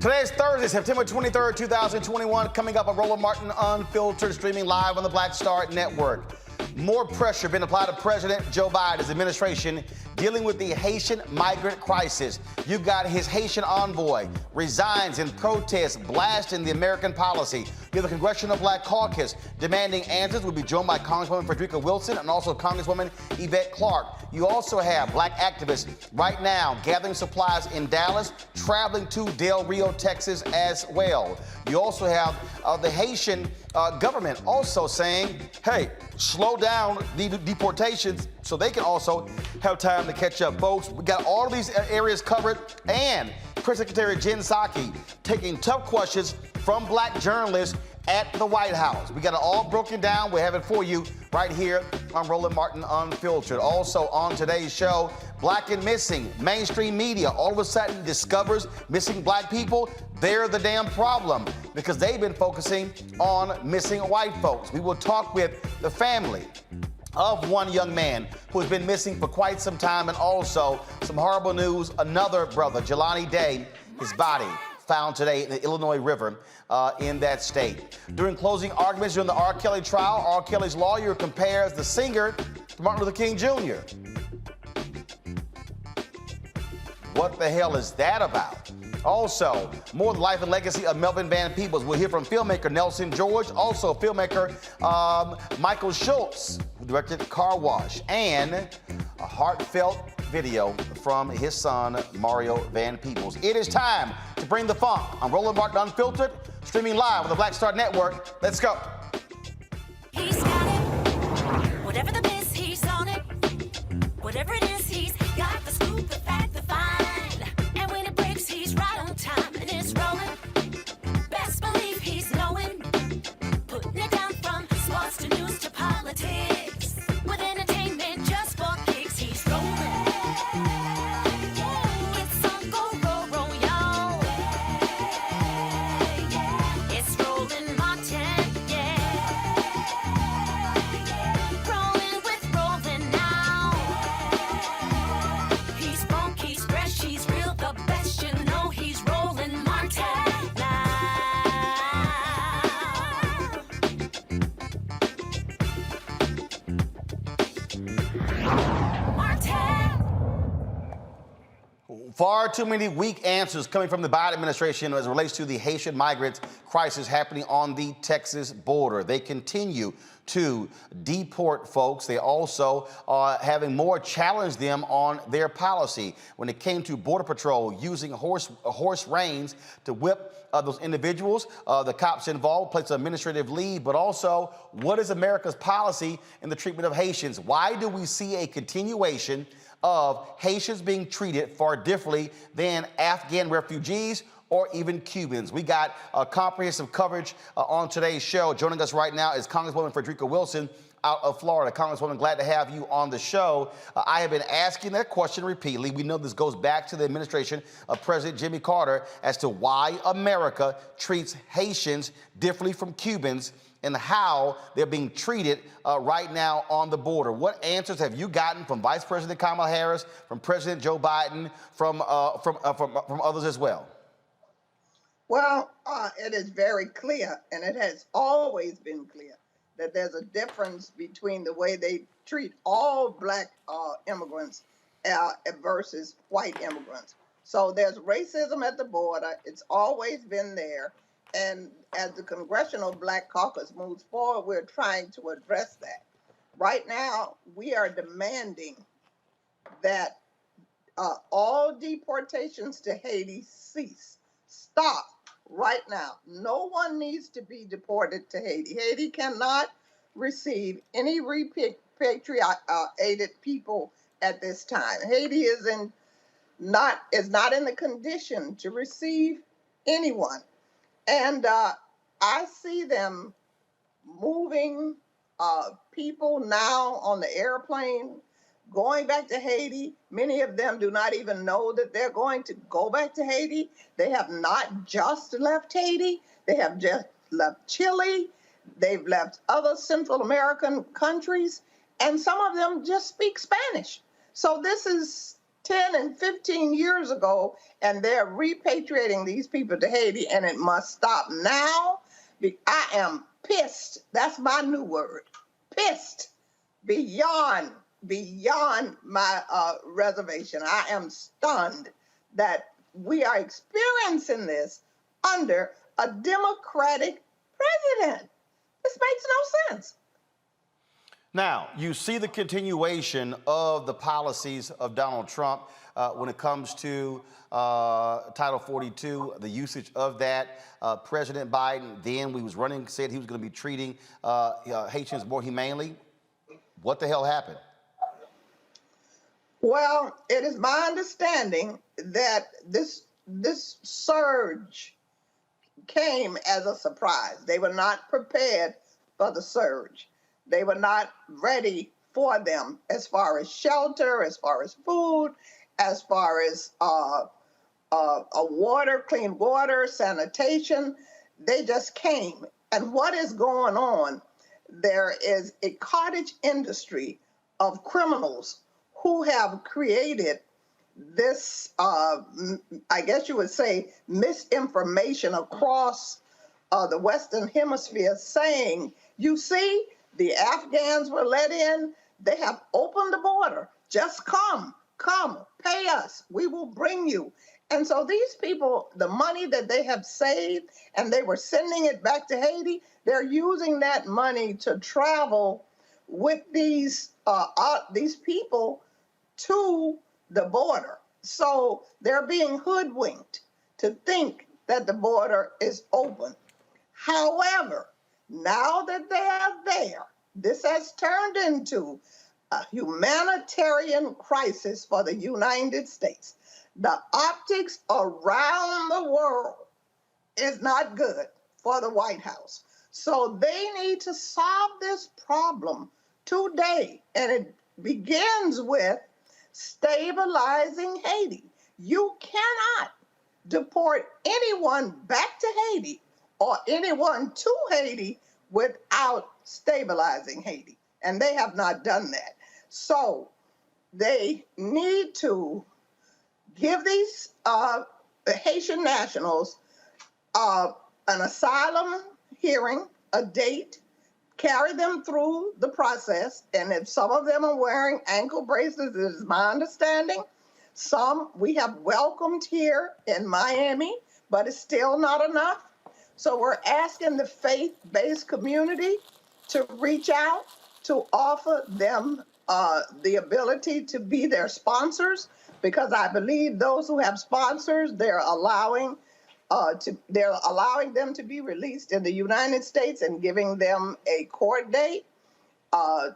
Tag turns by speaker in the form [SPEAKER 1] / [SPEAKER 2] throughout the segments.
[SPEAKER 1] Today is Thursday, September 23rd, 2021. Coming up on Roland Martin Unfiltered, streaming live on the Black Star Network. More pressure been applied to President Joe Biden's administration dealing with the Haitian migrant crisis. You got his Haitian envoy resigns in protest, blasting the American policy. You have the Congressional Black Caucus demanding answers. We'll be joined by Congresswoman Frederica Wilson and also Congresswoman Yvette Clarke. You also have black activists right now gathering supplies in Dallas, traveling to Del Rio, Texas as well. You also have the Haitian government also saying, hey, slow down the deportations so they can also have time to catch up. Folks, we got all of these areas covered, and Press Secretary Jen Psaki taking tough questions from black journalists at the White House. We got it all broken down. We have it for you right here on Roland Martin Unfiltered. Also on today's show, Black and Missing. Mainstream media all of a sudden discovers missing black people. They're the damn problem because they've been focusing on missing white folks. We will talk with the family of one young man who has been missing for quite some time, and also some horrible news. Another brother, Jelani Day, his body found today in the Illinois River in that state. During closing arguments during the R. Kelly trial, R. Kelly's lawyer compares the singer to Martin Luther King Jr. What the hell is that about? Also, more of the life and legacy of Melvin Van Peebles. We'll hear from filmmaker Nelson George, also filmmaker Michael Schultz, who directed Car Wash, and a heartfelt video from his son, Mario Van Peebles. It is time to bring the funk on Roland Martin Unfiltered, streaming live on the Black Star Network. Let's go.
[SPEAKER 2] He's got it. Whatever the miss, he's on it. Whatever it is, he's got the scoop, the fact, the find. And when it breaks, he's right on time and it's rolling. Best believe he's knowing. Putting it down from sports to news to politics. With entertainment just for kicks, he's rolling. It's on go, roll, y'all. It's Roland Martin, yeah. Rolling with Roland now. He's funky, he's fresh, he's real, the best, you know he's Roland Martin now.
[SPEAKER 1] Far too many weak answers coming from the Biden administration as it relates to the Haitian migrant crisis happening on the Texas border. They continue to deport folks. They also are having more challenge them on their policy when it came to Border Patrol using horse reins to whip those individuals. The cops involved placed on administrative leave, but also what is America's policy in the treatment of Haitians? Why do we see a continuation of Haitians being treated far differently than Afghan refugees or even Cubans? We got comprehensive coverage on today's show. Joining us right now is Congresswoman Frederica Wilson, out of Florida. Congresswoman, glad to have you on the show. I have been asking that question repeatedly. We know this goes back to the administration of President Jimmy Carter as to why America treats Haitians differently from Cubans and how they're being treated right now on the border. What answers have you gotten from Vice President Kamala Harris, from President Joe Biden, from others as well?
[SPEAKER 3] Well, it is very clear, and it has always been clear, that there's a difference between the way they treat all black immigrants versus white immigrants. So there's racism at the border. It's always been there. And as the Congressional Black Caucus moves forward, we're trying to address that. Right now, we are demanding that all deportations to Haiti cease. Stop right now. No one needs to be deported to Haiti. Haiti cannot receive any repatriated people at this time. Haiti is not in the condition to receive anyone. And I see them moving people now on the airplane, going back to Haiti. Many of them do not even know that they're going to go back to Haiti. They have not just left Haiti. They have just left Chile. They've left other Central American countries, and some of them just speak Spanish. So this is 10 and 15 years ago, and they're repatriating these people to Haiti, and it must stop now. I am pissed. That's my new word. Pissed beyond my reservation. I am stunned that we are experiencing this under a Democratic president. This makes no sense.
[SPEAKER 1] Now, you see the continuation of the policies of Donald Trump when it comes to Title 42, the usage of that. President Biden, then, when he was running, said he was going to be treating Haitians more humanely. What the hell happened?
[SPEAKER 3] Well, it is my understanding that this surge came as a surprise. They were not prepared for the surge. They were not ready for them as far as shelter, as far as food, as far as clean water, sanitation. They just came. And what is going on? There is a cottage industry of criminals who have created this, I guess you would say, misinformation across the Western Hemisphere saying, you see, the Afghans were let in. They have opened the border. Just come, pay us. We will bring you. And so these people, the money that they have saved, and they were sending it back to Haiti, they're using that money to travel with these people to the border. So they're being hoodwinked to think that the border is open. However, now that they are there, this has turned into a humanitarian crisis for the United States. The optics around the world is not good for the White House. So they need to solve this problem today. And it begins with stabilizing Haiti. You cannot deport anyone back to Haiti or anyone to Haiti without stabilizing Haiti. And they have not done that. So they need to give these Haitian nationals an asylum hearing, a date, carry them through the process. And if some of them are wearing ankle bracelets, it is my understanding. Some we have welcomed here in Miami, but it's still not enough. So we're asking the faith-based community to reach out, to offer them the ability to be their sponsors, because I believe those who have sponsors, they're allowing them to be released in the United States and giving them a court date.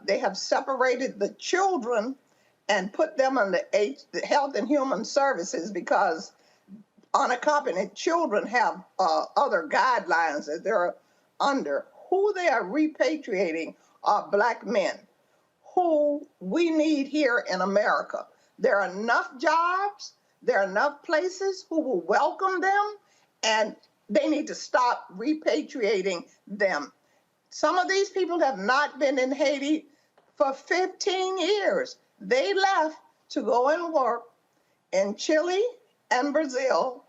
[SPEAKER 3] They have separated the children and put them on the Health and Human Services, because unaccompanied children have other guidelines that they're under. Who they are repatriating are Black men who we need here in America. There are enough jobs, there are enough places who will welcome them, and they need to stop repatriating them. Some of these people have not been in Haiti for 15 years. They left to go and work in Chile and Brazil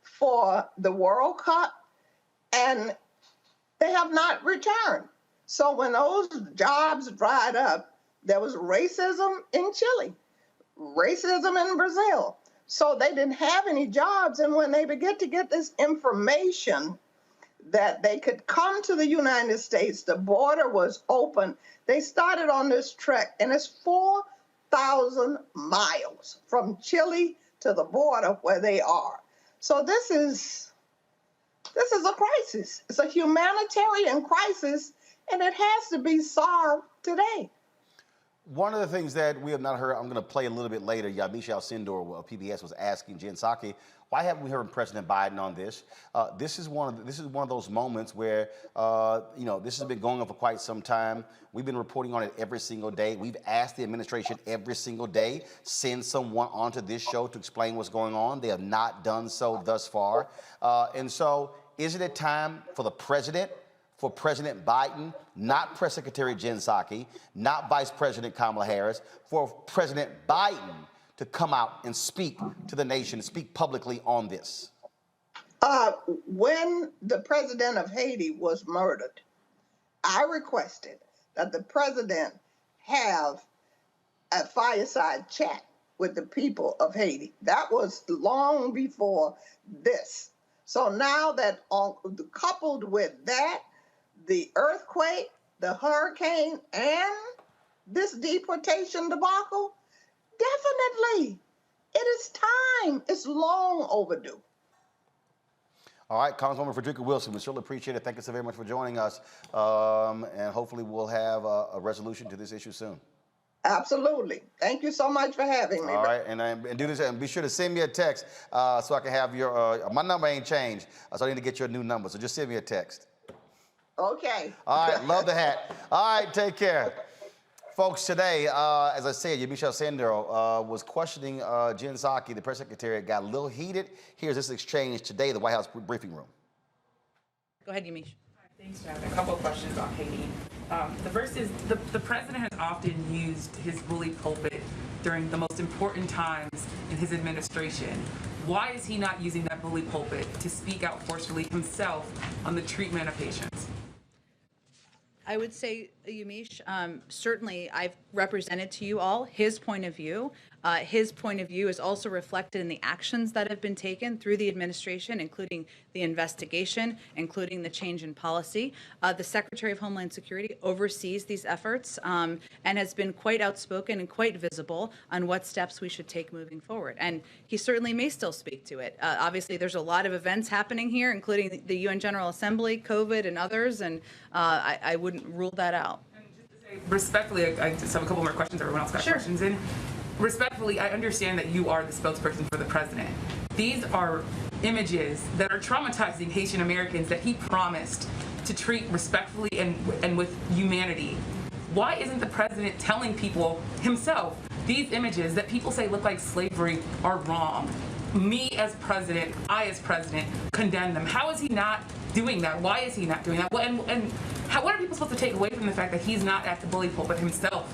[SPEAKER 3] for the World Cup, and they have not returned. So when those jobs dried up, there was racism in Chile, racism in Brazil. So they didn't have any jobs. And when they began to get this information that they could come to the United States, the border was open, they started on this trek. And it's 4,000 miles from Chile to the border where they are. So this is a crisis. It's a humanitarian crisis, and it has to be solved today.
[SPEAKER 1] One of the things that we have not heard, I'm going to play a little bit later, Yamisha Alcindor of PBS was asking Jen Psaki, why haven't we heard President Biden on this? This is one of those moments where, this has been going on for quite some time. We've been reporting on it every single day. We've asked the administration every single day, send someone onto this show to explain what's going on. They have not done so thus far. And so is it a time for the president, for President Biden, not Press Secretary Jen Psaki, not Vice President Kamala Harris, for President Biden to come out and speak to the nation, speak publicly on this?
[SPEAKER 3] When the president of Haiti was murdered, I requested that the president have a fireside chat with the people of Haiti. That was long before this. So now that coupled with that, the earthquake, the hurricane, and this deportation debacle, definitely, it is time. It's long overdue.
[SPEAKER 1] All right, Congresswoman Frederica Wilson, we certainly appreciate it. Thank you so very much for joining us. And hopefully we'll have a resolution to this issue soon.
[SPEAKER 3] Absolutely. Thank you so much for having me.
[SPEAKER 1] All right, and do this, and be sure to send me a text so I can have your, my number ain't changed, so I need to get your new number, so just send me a text.
[SPEAKER 3] Okay.
[SPEAKER 1] All right, love the hat. All right, take care. Folks, today, as I said, Yamisha Alcindor was questioning Jen Psaki, the press secretary. It got a little heated. Here's this exchange today, the White House briefing room.
[SPEAKER 4] Go ahead, Yamisha.
[SPEAKER 5] Thanks, Jeff. A couple of questions on Haiti. The first is the president has often used his bully pulpit during the most important times in his administration. Why is he not using that bully pulpit to speak out forcefully himself on the treatment of Haitians?
[SPEAKER 4] I would say, Yamish, certainly I've represented to you all his point of view. His point of view is also reflected in the actions that have been taken through the administration, including the investigation, including the change in policy. The Secretary of Homeland Security oversees these efforts and has been quite outspoken and quite visible on what steps we should take moving forward. And he certainly may still speak to it. Obviously, there's a lot of events happening here, including the UN General Assembly, COVID, and others, and I wouldn't rule that out.
[SPEAKER 5] And just to say, respectfully, I just have a couple more questions. Everyone else got questions in. Respectfully, I understand that you are the spokesperson for the president. These are images that are traumatizing Haitian Americans that he promised to treat respectfully and with humanity. Why isn't the president telling people himself these images that people say look like slavery are wrong? Me as president, I as president, condemn them. How is he not doing that? Why is he not doing that? What are people supposed to take away from the fact that he's not at the bully pulpit himself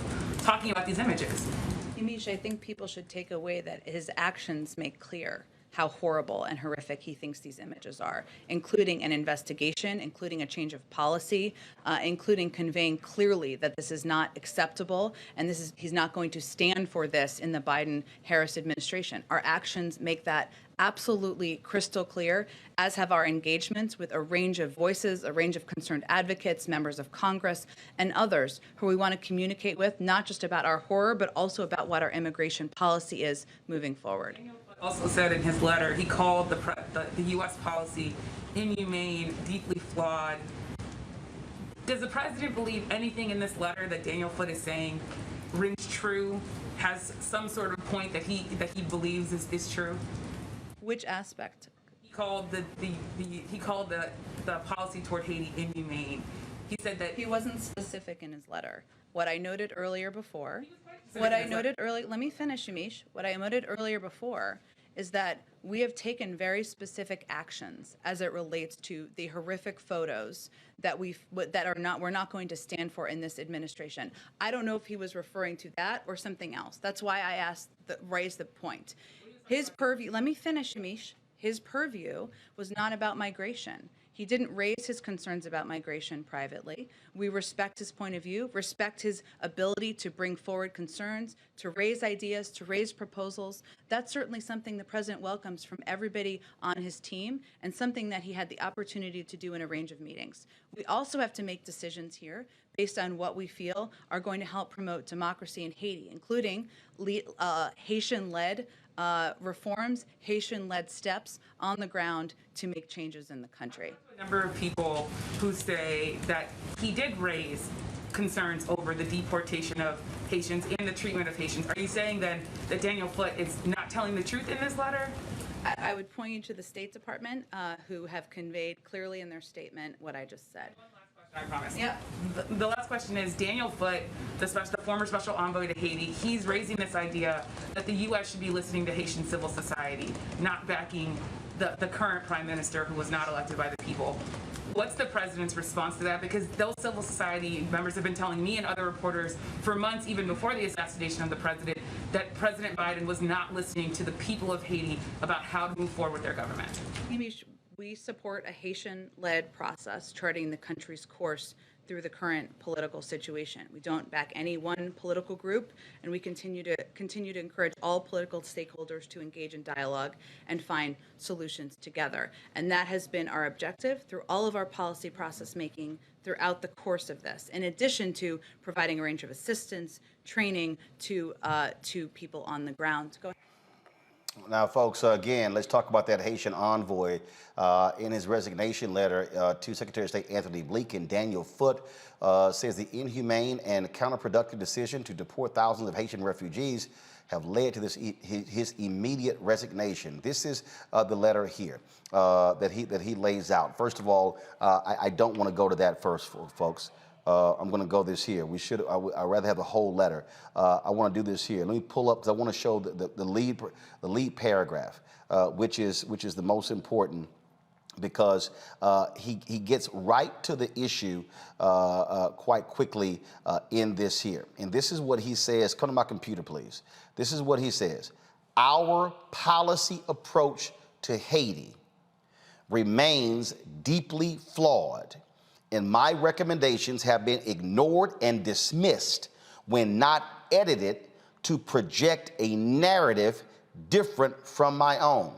[SPEAKER 5] talking about these images?
[SPEAKER 4] Yamish, I think people should take away that his actions make clear how horrible and horrific he thinks these images are, including an investigation, including a change of policy, including conveying clearly that this is not acceptable and he's not going to stand for this in the Biden-Harris administration. Our actions make that absolutely crystal clear, as have our engagements with a range of voices, a range of concerned advocates, members of Congress, and others who we want to communicate with, not just about our horror, but also about what our immigration policy is moving forward.
[SPEAKER 5] Also said in his letter, he called the U.S. policy inhumane, deeply flawed. Does the president believe anything in this letter that Daniel Foote is saying rings true, has some sort of point that he believes is true?
[SPEAKER 4] Which aspect?
[SPEAKER 5] He called the policy toward Haiti inhumane. He said that
[SPEAKER 4] He wasn't specific in his letter. What I noted earlier before, let me finish, Yamiche. What I noted earlier before is that we have taken very specific actions as it relates to the horrific photos that we're not going to stand for in this administration. I don't know if he was referring to that or something else. That's why I raised the point. His purview, let me finish, Yamiche. His purview was not about migration. He didn't raise his concerns about migration privately. We respect his point of view, respect his ability to bring forward concerns, to raise ideas, to raise proposals. That's certainly something the president welcomes from everybody on his team and something that he had the opportunity to do in a range of meetings. We also have to make decisions here based on what we feel are going to help promote democracy in Haiti, including Haitian-led reforms, Haitian-led steps on the ground to make changes in the country.
[SPEAKER 5] A number of people who say that he did raise concerns over the deportation of Haitians and the treatment of Haitians. Are you saying then that Daniel Floyd is not telling the truth in this letter?
[SPEAKER 4] I would point you to the State Department, who have conveyed clearly in their statement what I just said.
[SPEAKER 5] I promise.
[SPEAKER 4] Yep.
[SPEAKER 5] The last question is, Daniel Floyd, the former special envoy to Haiti, he's raising this idea that the U.S. should be listening to Haitian civil society, not backing the current prime minister who was not elected by the people. What's the president's response to that? Because those civil society members have been telling me and other reporters for months, even before the assassination of the president, that President Biden was not listening to the people of Haiti about how to move forward with their government.
[SPEAKER 4] We support a Haitian-led process charting the country's course through the current political situation. We don't back any one political group, and we continue to encourage all political stakeholders to engage in dialogue and find solutions together. And that has been our objective through all of our policy process making throughout the course of this, in addition to providing a range of assistance, training to people on the ground. Go ahead.
[SPEAKER 1] Now, folks, again, let's talk about that Haitian envoy. In his resignation letter to Secretary of State Anthony Blinken, Daniel Foote says the inhumane and counterproductive decision to deport thousands of Haitian refugees have led to his immediate resignation. This is the letter here that he lays out. First of all, I don't want to go to that first, folks. I'm going to go this here. I'd rather have the whole letter. I want to do this here. Let me pull up because I want to show the lead paragraph, which is the most important, because he gets right to the issue quite quickly in this here. And this is what he says. Come to my computer, please. This is what he says. Our policy approach to Haiti remains deeply flawed, and my recommendations have been ignored and dismissed when not edited to project a narrative different from my own.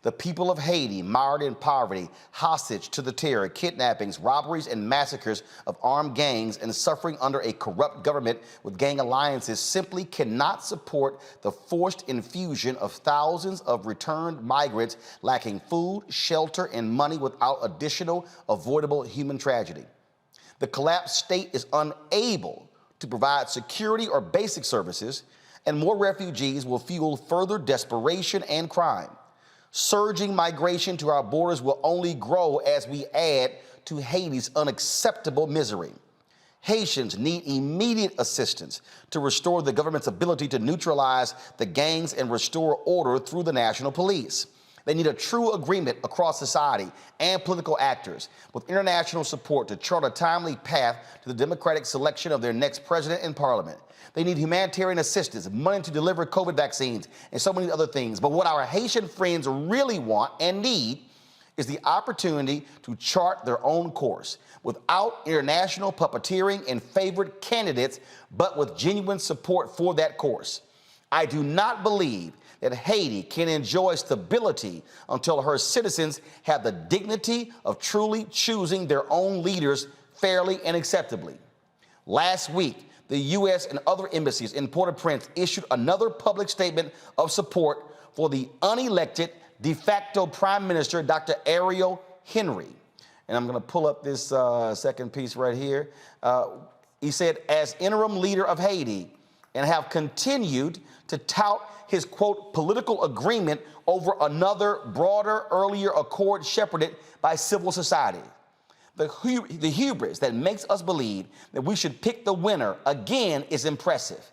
[SPEAKER 1] The people of Haiti, mired in poverty, hostage to the terror, kidnappings, robberies, and massacres of armed gangs, and suffering under a corrupt government with gang alliances, simply cannot support the forced infusion of thousands of returned migrants lacking food, shelter, and money without additional avoidable human tragedy. The collapsed state is unable to provide security or basic services, and more refugees will fuel further desperation and crime. Surging migration to our borders will only grow as we add to Haiti's unacceptable misery. Haitians need immediate assistance to restore the government's ability to neutralize the gangs and restore order through the national police. They need a true agreement across society and political actors with international support to chart a timely path to the democratic selection of their next president and parliament. They need humanitarian assistance, money to deliver COVID vaccines, and so many other things. But what our Haitian friends really want and need is the opportunity to chart their own course without international puppeteering and favored candidates, but with genuine support for that course. I do not believe that Haiti can enjoy stability until her citizens have the dignity of truly choosing their own leaders fairly and acceptably. Last week, the U.S. and other embassies in Port-au-Prince issued another public statement of support for the unelected de facto Prime Minister, Dr. Ariel Henry. And I'm going to pull up this second piece right here. He said, as interim leader of Haiti, and have continued to tout his, quote, political agreement over another broader earlier accord shepherded by civil society. The hubris that makes us believe that we should pick the winner again is impressive.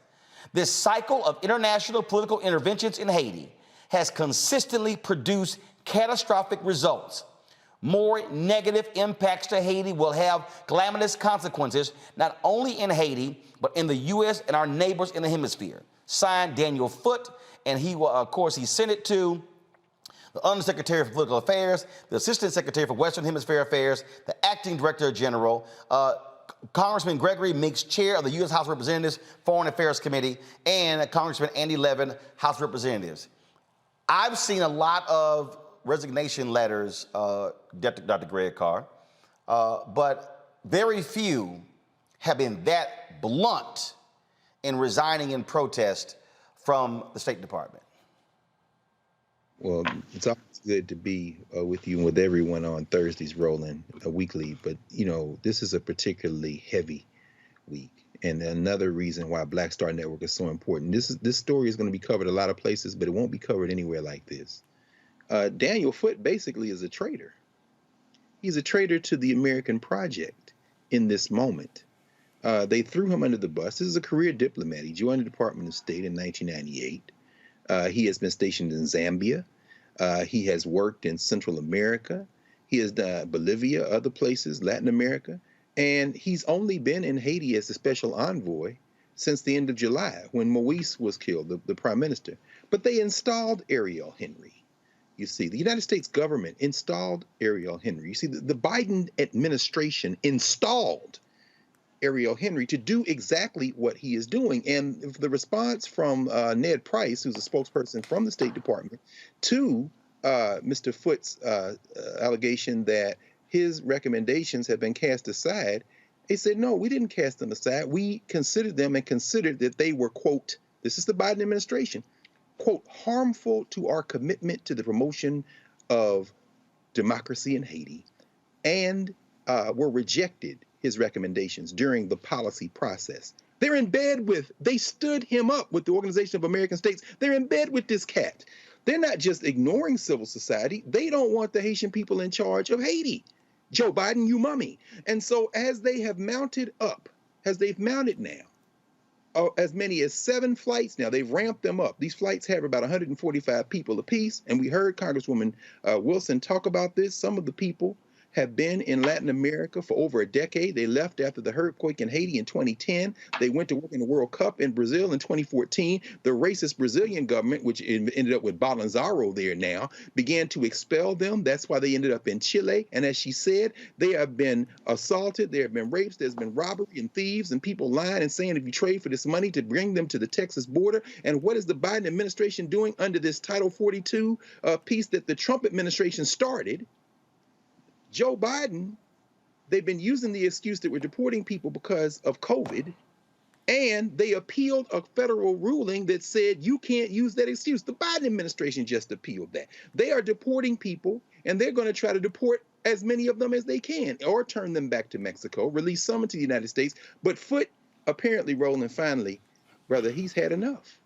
[SPEAKER 1] This cycle of international political interventions in Haiti has consistently produced catastrophic results. More negative impacts to Haiti will have calamitous consequences, not only in Haiti, but in the U.S. and our neighbors in the hemisphere. Signed, Daniel Foote, and he will, of course, he sent it to the Undersecretary for Political Affairs, the Assistant Secretary for Western Hemisphere Affairs, the Acting Director General, Congressman Gregory Meeks, Chair of the U.S. House of Representatives Foreign Affairs Committee, and Congressman Andy Levin, House of Representatives. I've seen a lot of resignation letters, Dr. Greg Carr, but very few have been that blunt in resigning in protest from the State Department.
[SPEAKER 6] Well, it's always good to be with you and with everyone on Thursdays rolling weekly, but you know, this is a particularly heavy week. And another reason why Black Star Network is so important. This story is going to be covered a lot of places, but it won't be covered anywhere like this. Daniel Foote basically is a traitor. He's a traitor to the American project in this moment. They threw him under the bus. This is a career diplomat. He joined the Department of State in 1998. He has been stationed in Zambia. He has worked in Central America. He has done Bolivia, other places, Latin America. And he's only been in Haiti as a special envoy since the end of July when Moise was killed, the prime minister. But they installed Ariel Henry. You see, the United States government installed Ariel Henry. You see, the Biden administration installed Ariel Henry to do exactly what he is doing. And the response from Ned Price, who's a spokesperson from the State Department, to Mr. Foote's allegation that his recommendations have been cast aside, they said, no, we didn't cast them aside. We considered them and considered that they were, quote, this is the Biden administration, quote, harmful to our commitment to the promotion of democracy in Haiti, and were rejected his recommendations during the policy process. They're in bed with, they stood him up with the Organization of American States. They're in bed with this cat. They're not just ignoring civil society. They don't want the Haitian people in charge of Haiti. Joe Biden, you mummy. And so as they have mounted up, as they've mounted now, as many as 7 flights now, they've ramped them up. These flights have about 145 people apiece. And we heard Congresswoman Wilson talk about this. Some of the people have been in Latin America for over a decade. They left after the earthquake in Haiti in 2010. They went to work in the World Cup in Brazil in 2014. The racist Brazilian government, which ended up with Bolsonaro there now, began to expel them. That's why they ended up in Chile. And as she said, they have been assaulted. There have been rapes. There's been robbery and thieves and people lying and saying if you trade for this money to bring them to the Texas border. And what is the Biden administration doing under this Title 42 piece that the Trump administration started? Joe Biden, they've been using the excuse that we're deporting people because of COVID, and they appealed a federal ruling that said you can't use that excuse. The Biden administration just appealed that. They are deporting people, and they're going to try to deport as many of them as they can, or turn them back to Mexico, release some into the United States. But Foote, apparently, Roland, finally, brother, he's had enough.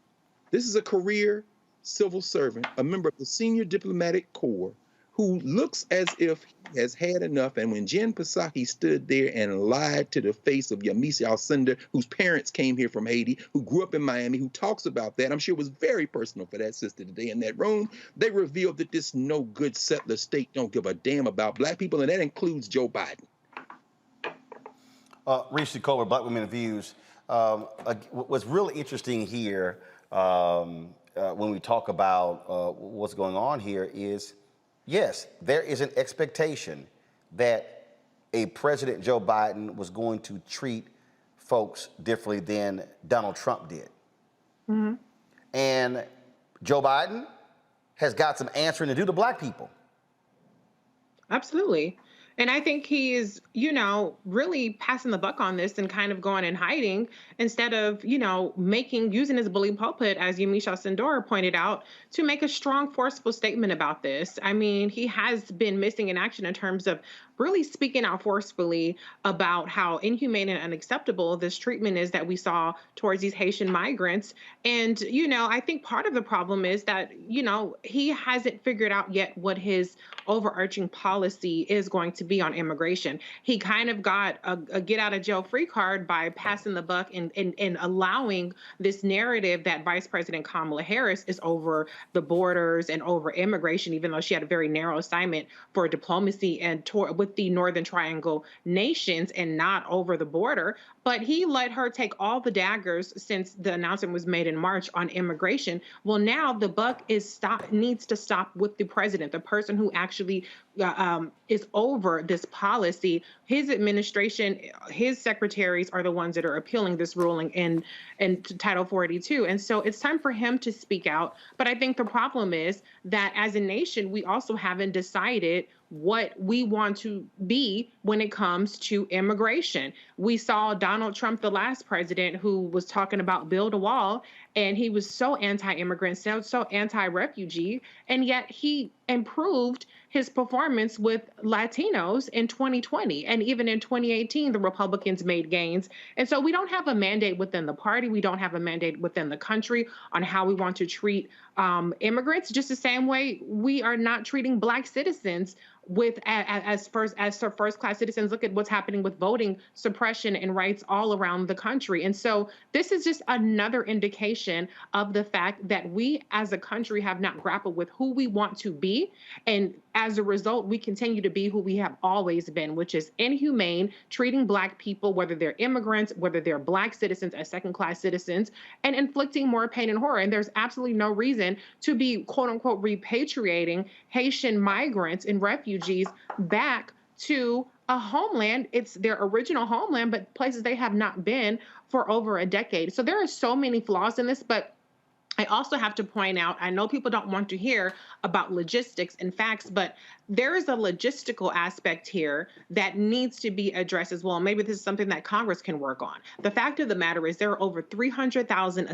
[SPEAKER 6] This is a career civil servant, a member of the senior diplomatic corps, who looks as if he has had enough. And when Jen Psaki stood there and lied to the face of Yamisi Alcindor, whose parents came here from Haiti, who grew up in Miami, who talks about that, I'm sure it was very personal for that sister today in that room, they revealed that this no good settler state don't give a damn about Black people, and that includes Joe Biden.
[SPEAKER 1] Rishi Kohler, Black Women Views. What's really interesting here when we talk about what's going on here is, yes, there is an expectation that a President Joe Biden was going to treat folks differently than Donald Trump did. Mm-hmm. And Joe Biden has got some answering to do to Black people.
[SPEAKER 7] Absolutely. And I think he is, really passing the buck on this and kind of going in hiding instead of, using his bully pulpit, as Yamisha Sindora pointed out, to make a strong, forceful statement about this. I mean, he has been missing in action in terms of really speaking out forcefully about how inhumane and unacceptable this treatment is that we saw towards these Haitian migrants. And, I think part of the problem is that, he hasn't figured out yet what his overarching policy is going to be on immigration. He kind of got a get out of jail free card by passing the buck and allowing this narrative that Vice President Kamala Harris is over the borders and over immigration, even though she had a very narrow assignment for diplomacy and with the Northern Triangle nations and not over the border. But he let her take all the daggers since the announcement was made in March on immigration. Well, now the buck needs to stop with the president, the person who actually is over this policy. His administration, his secretaries are the ones that are appealing this ruling in Title 42. And so it's time for him to speak out. But I think the problem is that as a nation, we also haven't decided what we want to be when it comes to immigration. We saw Donald Trump, the last president, who was talking about build a wall, and he was so anti-immigrant, so anti-refugee, and yet he improved his performance with Latinos in 2020. And even in 2018, the Republicans made gains. And so we don't have a mandate within the party. We don't have a mandate within the country on how we want to treat immigrants, just the same way we are not treating Black citizens as first class citizens. Look at what's happening with voting suppression and rights all around the country. And so this is just another indication of the fact that we as a country have not grappled with who we want to be. And as a result, we continue to be who we have always been, which is inhumane, treating Black people, whether they're immigrants, whether they're Black citizens as second class citizens, and inflicting more pain and horror. And there's absolutely no reason to be, quote unquote, repatriating Haitian migrants and refugees back to a homeland. It's their original homeland, but places they have not been for over a decade. So there are so many flaws in this, but I also have to point out, I know people don't want to hear about logistics and facts, but there is a logistical aspect here that needs to be addressed as well. Maybe this is something that Congress can work on. The fact of the matter is there are over 300,000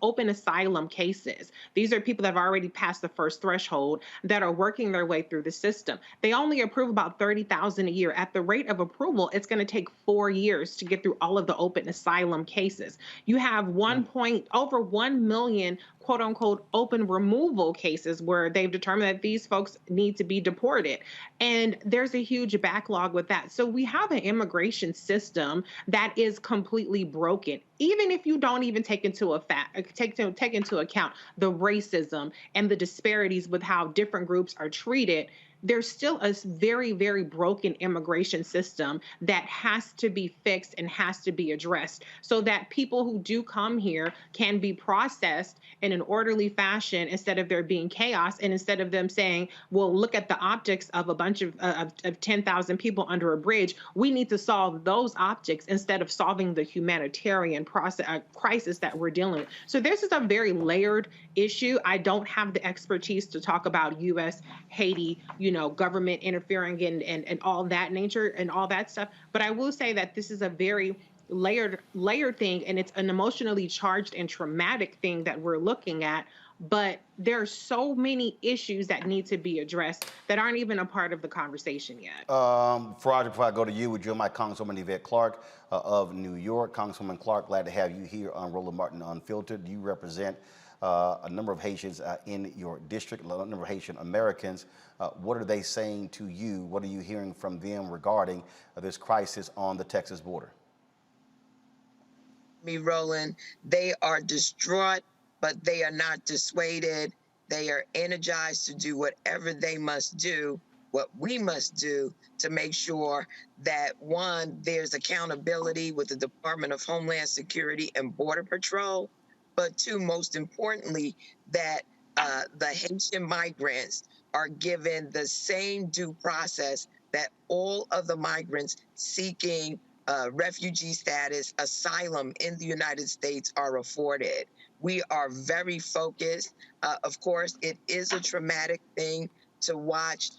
[SPEAKER 7] open asylum cases. These are people that have already passed the first threshold that are working their way through the system. They only approve about 30,000 a year. At the rate of approval, it's going to take 4 years to get through all of the open asylum cases. You have over 1 million quote unquote open removal cases where they've determined that these folks need to be deported. And there's a huge backlog with that. So we have an immigration system that is completely broken. Even if you don't even take into account the racism and the disparities with how different groups are treated, there's still a very, very broken immigration system that has to be fixed and has to be addressed so that people who do come here can be processed in an orderly fashion instead of there being chaos and instead of them saying, well, look at the optics of a bunch of 10,000 people under a bridge. We need to solve those optics instead of solving the humanitarian crisis that we're dealing with. So this is a very layered issue. I don't have the expertise to talk about U.S., Haiti, government interfering and all that nature and all that stuff. But I will say that this is a very layered thing, and it's an emotionally charged and traumatic thing that we're looking at. But there are so many issues that need to be addressed that aren't even a part of the conversation yet.
[SPEAKER 1] Before I go to you, would you and my Congresswoman Yvette Clarke of New York. Congresswoman Clarke, glad to have you here on Roland Martin Unfiltered. You represent a number of Haitians in your district, a number of Haitian Americans. What are they saying to you? What are you hearing from them regarding this crisis on the Texas border?
[SPEAKER 8] Roland, they are distraught, but they are not dissuaded. They are energized to do whatever they must do, what we must do to make sure that, one, there's accountability with the Department of Homeland Security and Border Patrol, but two, most importantly, that the Haitian migrants are given the same due process that all other migrants seeking refugee status, asylum in the United States are afforded. We are very focused. Of course, it is a traumatic thing to watch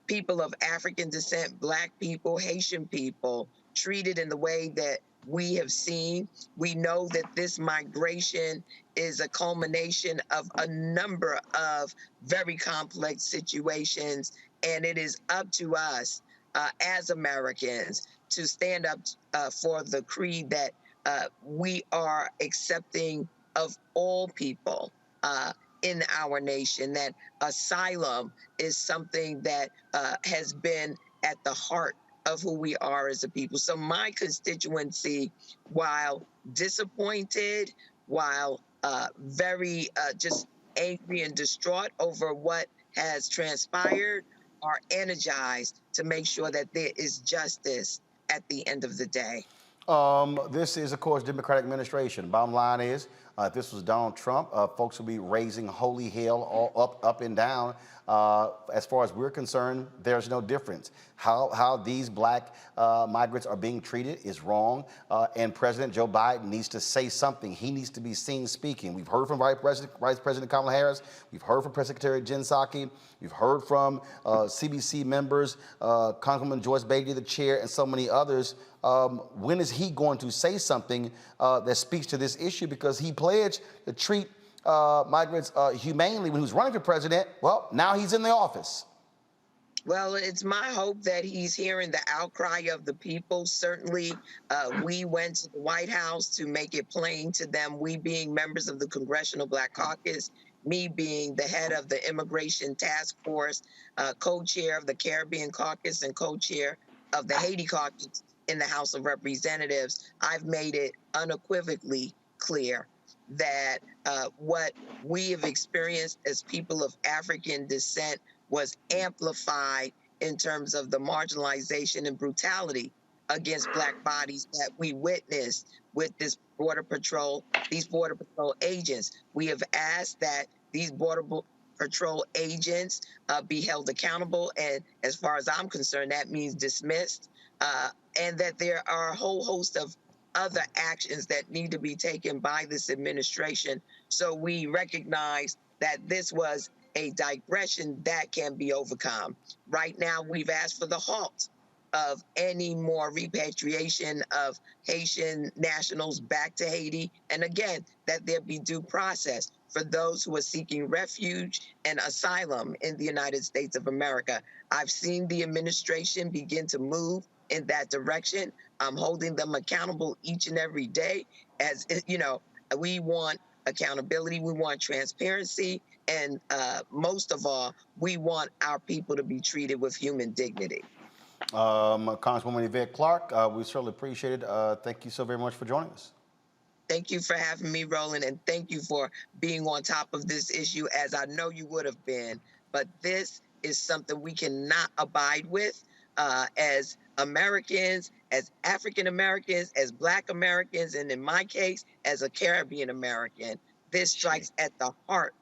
[SPEAKER 8] people of African descent, Black people, Haitian people treated in the way that we have seen. We know that this migration is a culmination of a number of very complex situations, and it is up to us as Americans to stand up for the creed that we are accepting of all people in our nation, that asylum is something that has been at the heart of who we are as a people. So my constituency, while disappointed, while very just angry and distraught over what has transpired, are energized to make sure that there is justice at the end of the day.
[SPEAKER 1] This is, of course, Democratic administration. Bottom line is, if this was Donald Trump, folks would be raising holy hell all up and down. As far as we're concerned, there's no difference. How these black migrants are being treated is wrong, and President Joe Biden needs to say something. He needs to be seen speaking. We've heard from Vice President Kamala Harris. We've heard from Press Secretary Jen Psaki. We've heard from CBC members, Congresswoman Joyce Beatty, the chair, and so many others. When is he going to say something that speaks to this issue? Because he pledged to treat migrants humanely when he was running for president. Well, now he's in the office.
[SPEAKER 8] Well, it's my hope that he's hearing the outcry of the people. Certainly, we went to the White House to make it plain to them, we being members of the Congressional Black Caucus, me being the head of the Immigration Task Force, co-chair of the Caribbean Caucus and co-chair of the Haiti Caucus in the House of Representatives. I've made it unequivocally clear that what we have experienced as people of African descent was amplified in terms of the marginalization and brutality against Black bodies that we witnessed with this these Border Patrol agents. We have asked that these Border Patrol agents be held accountable, and as far as I'm concerned, that means dismissed, and that there are a whole host of other actions that need to be taken by this administration. So we recognize that this was a digression that can be overcome. Right now, we've asked for the halt of any more repatriation of Haitian nationals back to Haiti. And again, that there be due process for those who are seeking refuge and asylum in the United States of America. I've seen the administration begin to move in that direction. I'm holding them accountable each and every day. As you know, we want accountability, we want transparency, and most of all, we want our people to be treated with human dignity.
[SPEAKER 1] Congresswoman Yvette Clarke, we certainly appreciate it. Thank you so very much for joining us.
[SPEAKER 8] Thank you for having me, Roland, and thank you for being on top of this issue, as I know you would have been. But this is something we cannot abide with as Americans, as African Americans, as Black Americans, and in my case, as a Caribbean American. This strikes at the heart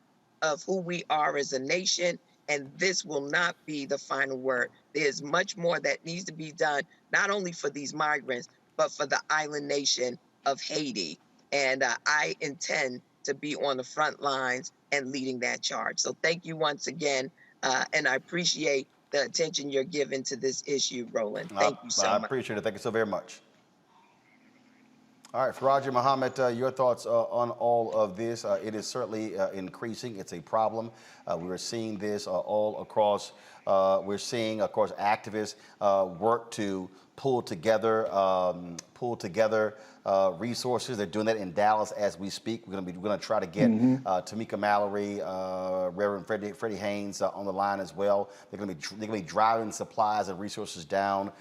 [SPEAKER 8] of who we are as a nation, and this will not be the final word. There's much more that needs to be done, not only for these migrants, but for the island nation of Haiti. And I intend to be on the front lines and leading that charge. So thank you once again, and I appreciate the attention you're giving to this issue, Roland. Thank you so much.
[SPEAKER 1] I appreciate it. Thank you so very much. All right, Faraji Muhammad, your thoughts on all of this. It is certainly increasing. It's a problem. We're seeing this all across. We're seeing, of course, activists work to pull together resources. They're doing that in Dallas as we speak. We're going to try to get Tamika Mallory, Reverend Freddie Haynes on the line as well. They're going to be driving supplies and resources down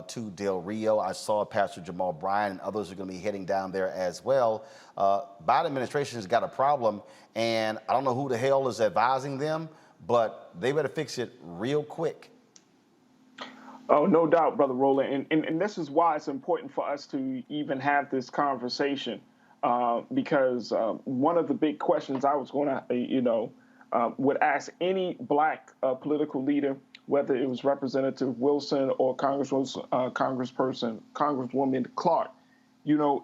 [SPEAKER 1] to Del Rio. I saw Pastor Jamal Bryant and others are going to be heading down there as well. Biden administration has got a problem, and I don't know who the hell is advising them, but they better fix it real quick.
[SPEAKER 9] Oh, no doubt, Brother Roland. And this is why it's important for us to even have this conversation, because one of the big questions I was going to, would ask any Black political leader, whether it was Representative Wilson or Congresswoman Clarke,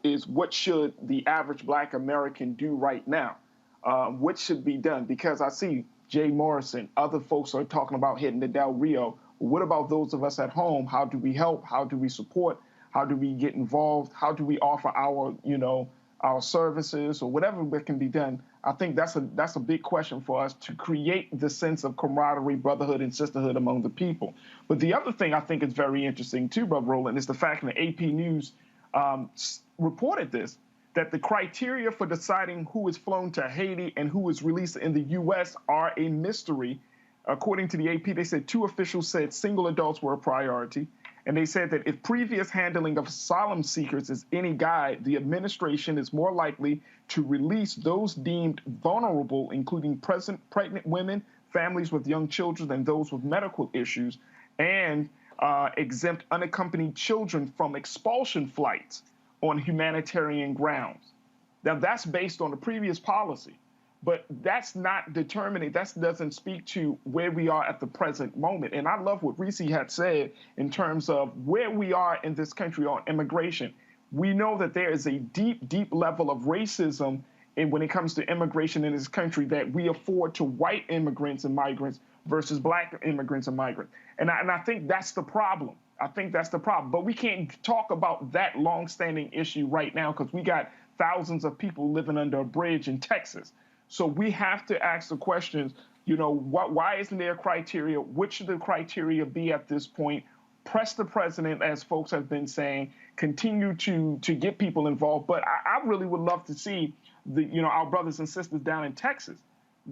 [SPEAKER 9] is what should the average Black American do right now? What should be done? Because I see Jay Morrison, other folks are talking about hitting the Del Rio. What about those of us at home? How do we help? How do we support? How do we get involved? How do we offer our, our services or whatever that can be done? I think that's a big question for us to create the sense of camaraderie, brotherhood, and sisterhood among the people. But the other thing I think is very interesting too, Brother Roland, is the fact that AP News reported this, that the criteria for deciding who is flown to Haiti and who is released in the U.S. are a mystery. According to the AP, they said 2 officials said single adults were a priority. And they said that if previous handling of asylum seekers is any guide, the administration is more likely to release those deemed vulnerable, including pregnant women, families with young children, and those with medical issues, and exempt unaccompanied children from expulsion flights on humanitarian grounds. Now, that's based on the previous policy. But that's not determining, that doesn't speak to where we are at the present moment. And I love what Reese had said in terms of where we are in this country on immigration. We know that there is a deep, deep level of racism when it comes to immigration in this country that we afford to white immigrants and migrants versus black immigrants and migrants. And I think that's the problem. I think that's the problem. But we can't talk about that longstanding issue right now because we got thousands of people living under a bridge in Texas. So we have to ask the questions, you know, why isn't there a criteria? What should the criteria be at this point? Press the president, as folks have been saying, continue to get people involved. But I really would love to see our brothers and sisters down in Texas,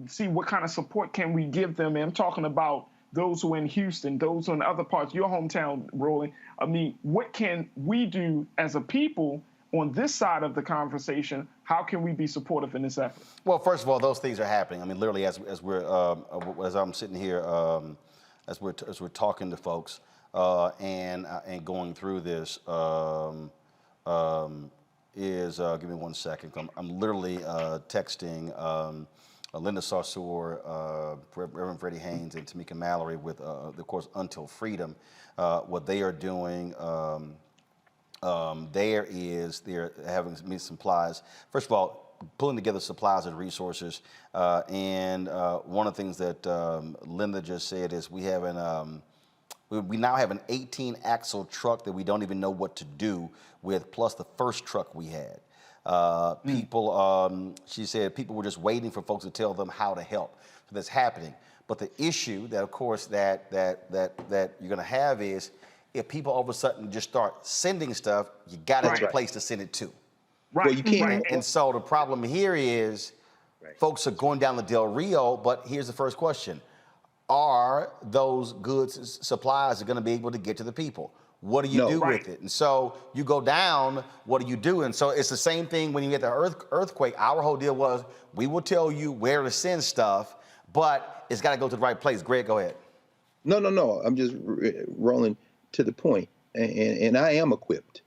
[SPEAKER 9] see what kind of support can we give them. And I'm talking about those who are in Houston, those who are in other parts, your hometown, Roland. I mean, what can we do as a people on this side of the conversation? How can we be supportive in this effort?
[SPEAKER 1] Well, first of all, those things are happening. I mean, literally, as I'm sitting here, as we're talking to folks and going through this, give me 1 second. I'm literally texting Linda Sarsour, Reverend Freddie Haynes, and Tamika Mallory with, of course, Until Freedom. What they are doing. They're having me supplies. First of all, pulling together supplies and resources. And one of the things that Linda just said is we now have an 18-axle truck that we don't even know what to do with, plus the first truck we had. She said people were just waiting for folks to tell them how to help. So that's happening. But the issue that, of course, that you're going to have is, if people all of a sudden just start sending stuff, you got to have a place to send it to.
[SPEAKER 9] Right.
[SPEAKER 6] Well, you can't.
[SPEAKER 1] And so the problem here is folks are going down the Del Rio, but here's the first question. Are those goods, supplies are going to be able to get to the people? What do you do with it? And so you go down, what do you do? And so it's the same thing when you get the earthquake. Our whole deal was we will tell you where to send stuff, but it's got to go to the right place. Greg, go ahead.
[SPEAKER 6] No. I'm just rolling to the point, and I am equipped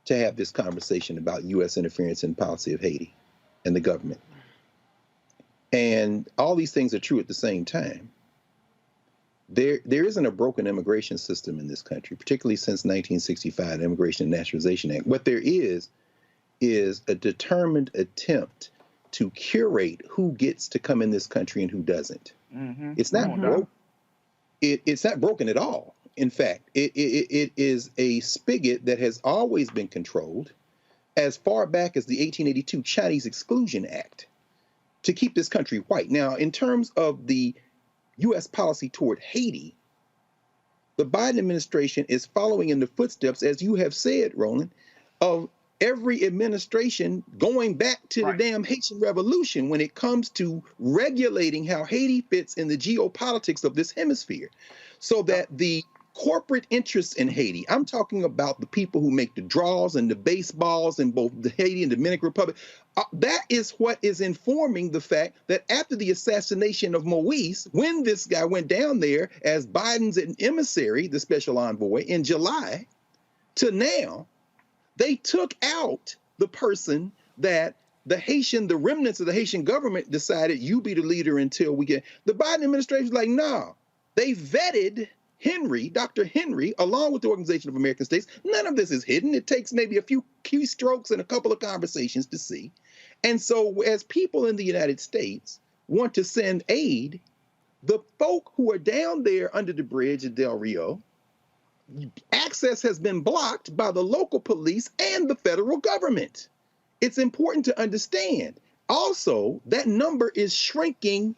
[SPEAKER 6] to have this conversation about U.S. interference in the policy of Haiti and the government. And all these things are true at the same time. There isn't a broken immigration system in this country, particularly since 1965, the Immigration and Naturalization Act. What there is a determined attempt to curate who gets to come in this country and who doesn't. Mm-hmm. It's not broken. It's not broken at all. In fact, it is a spigot that has always been controlled as far back as the 1882 Chinese Exclusion Act to keep this country white. Now, in terms of the U.S. policy toward Haiti, the Biden administration is following in the footsteps, as you have said, Roland, of every administration going back to the damn Haitian Revolution when it comes to regulating how Haiti fits in the geopolitics of this hemisphere. So that the corporate interests in Haiti, I'm talking about the people who make the draws and the baseballs in both the Haiti and Dominican Republic, that is what is informing the fact that after the assassination of Moise, when this guy went down there as Biden's emissary, the special envoy, in July, to now, they took out the person that the remnants of the Haitian government decided you be the leader until we get. The Biden administration is like, no. They vetted Dr. Henry, along with the Organization of American States. None of this is hidden. It takes maybe a few keystrokes and a couple of conversations to see. And so as people in the United States want to send aid, the folk who are down there under the bridge at Del Rio, access has been blocked by the local police and the federal government. It's important to understand. Also, that number is shrinking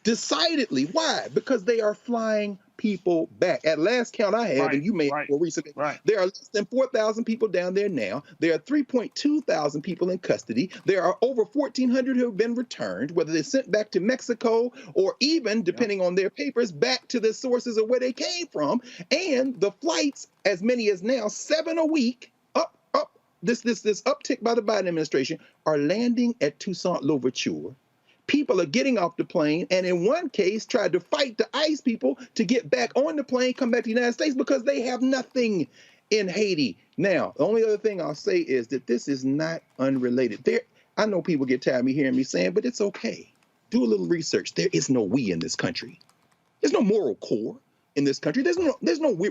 [SPEAKER 6] decidedly. Why? Because they are flying people back. At last count I have,
[SPEAKER 9] Right,
[SPEAKER 6] and you may have
[SPEAKER 9] right,
[SPEAKER 6] more recently,
[SPEAKER 9] right.
[SPEAKER 6] there are less than 4,000 people down there now. There are 3.2 thousand people in custody. There are over 1,400 who have been returned, whether they're sent back to Mexico or even, depending on their papers, back to the sources of where they came from. And the flights, as many as now, 7 a week, this uptick by the Biden administration, are landing at Toussaint Louverture. People are getting off the plane, and in one case, tried to fight the ICE people to get back on the plane, come back to the United States because they have nothing in Haiti. Now, the only other thing I'll say is that this is not unrelated. I know people get tired of me hearing me saying, but it's okay. Do a little research. There is no we in this country. There's no moral core in this country. There's no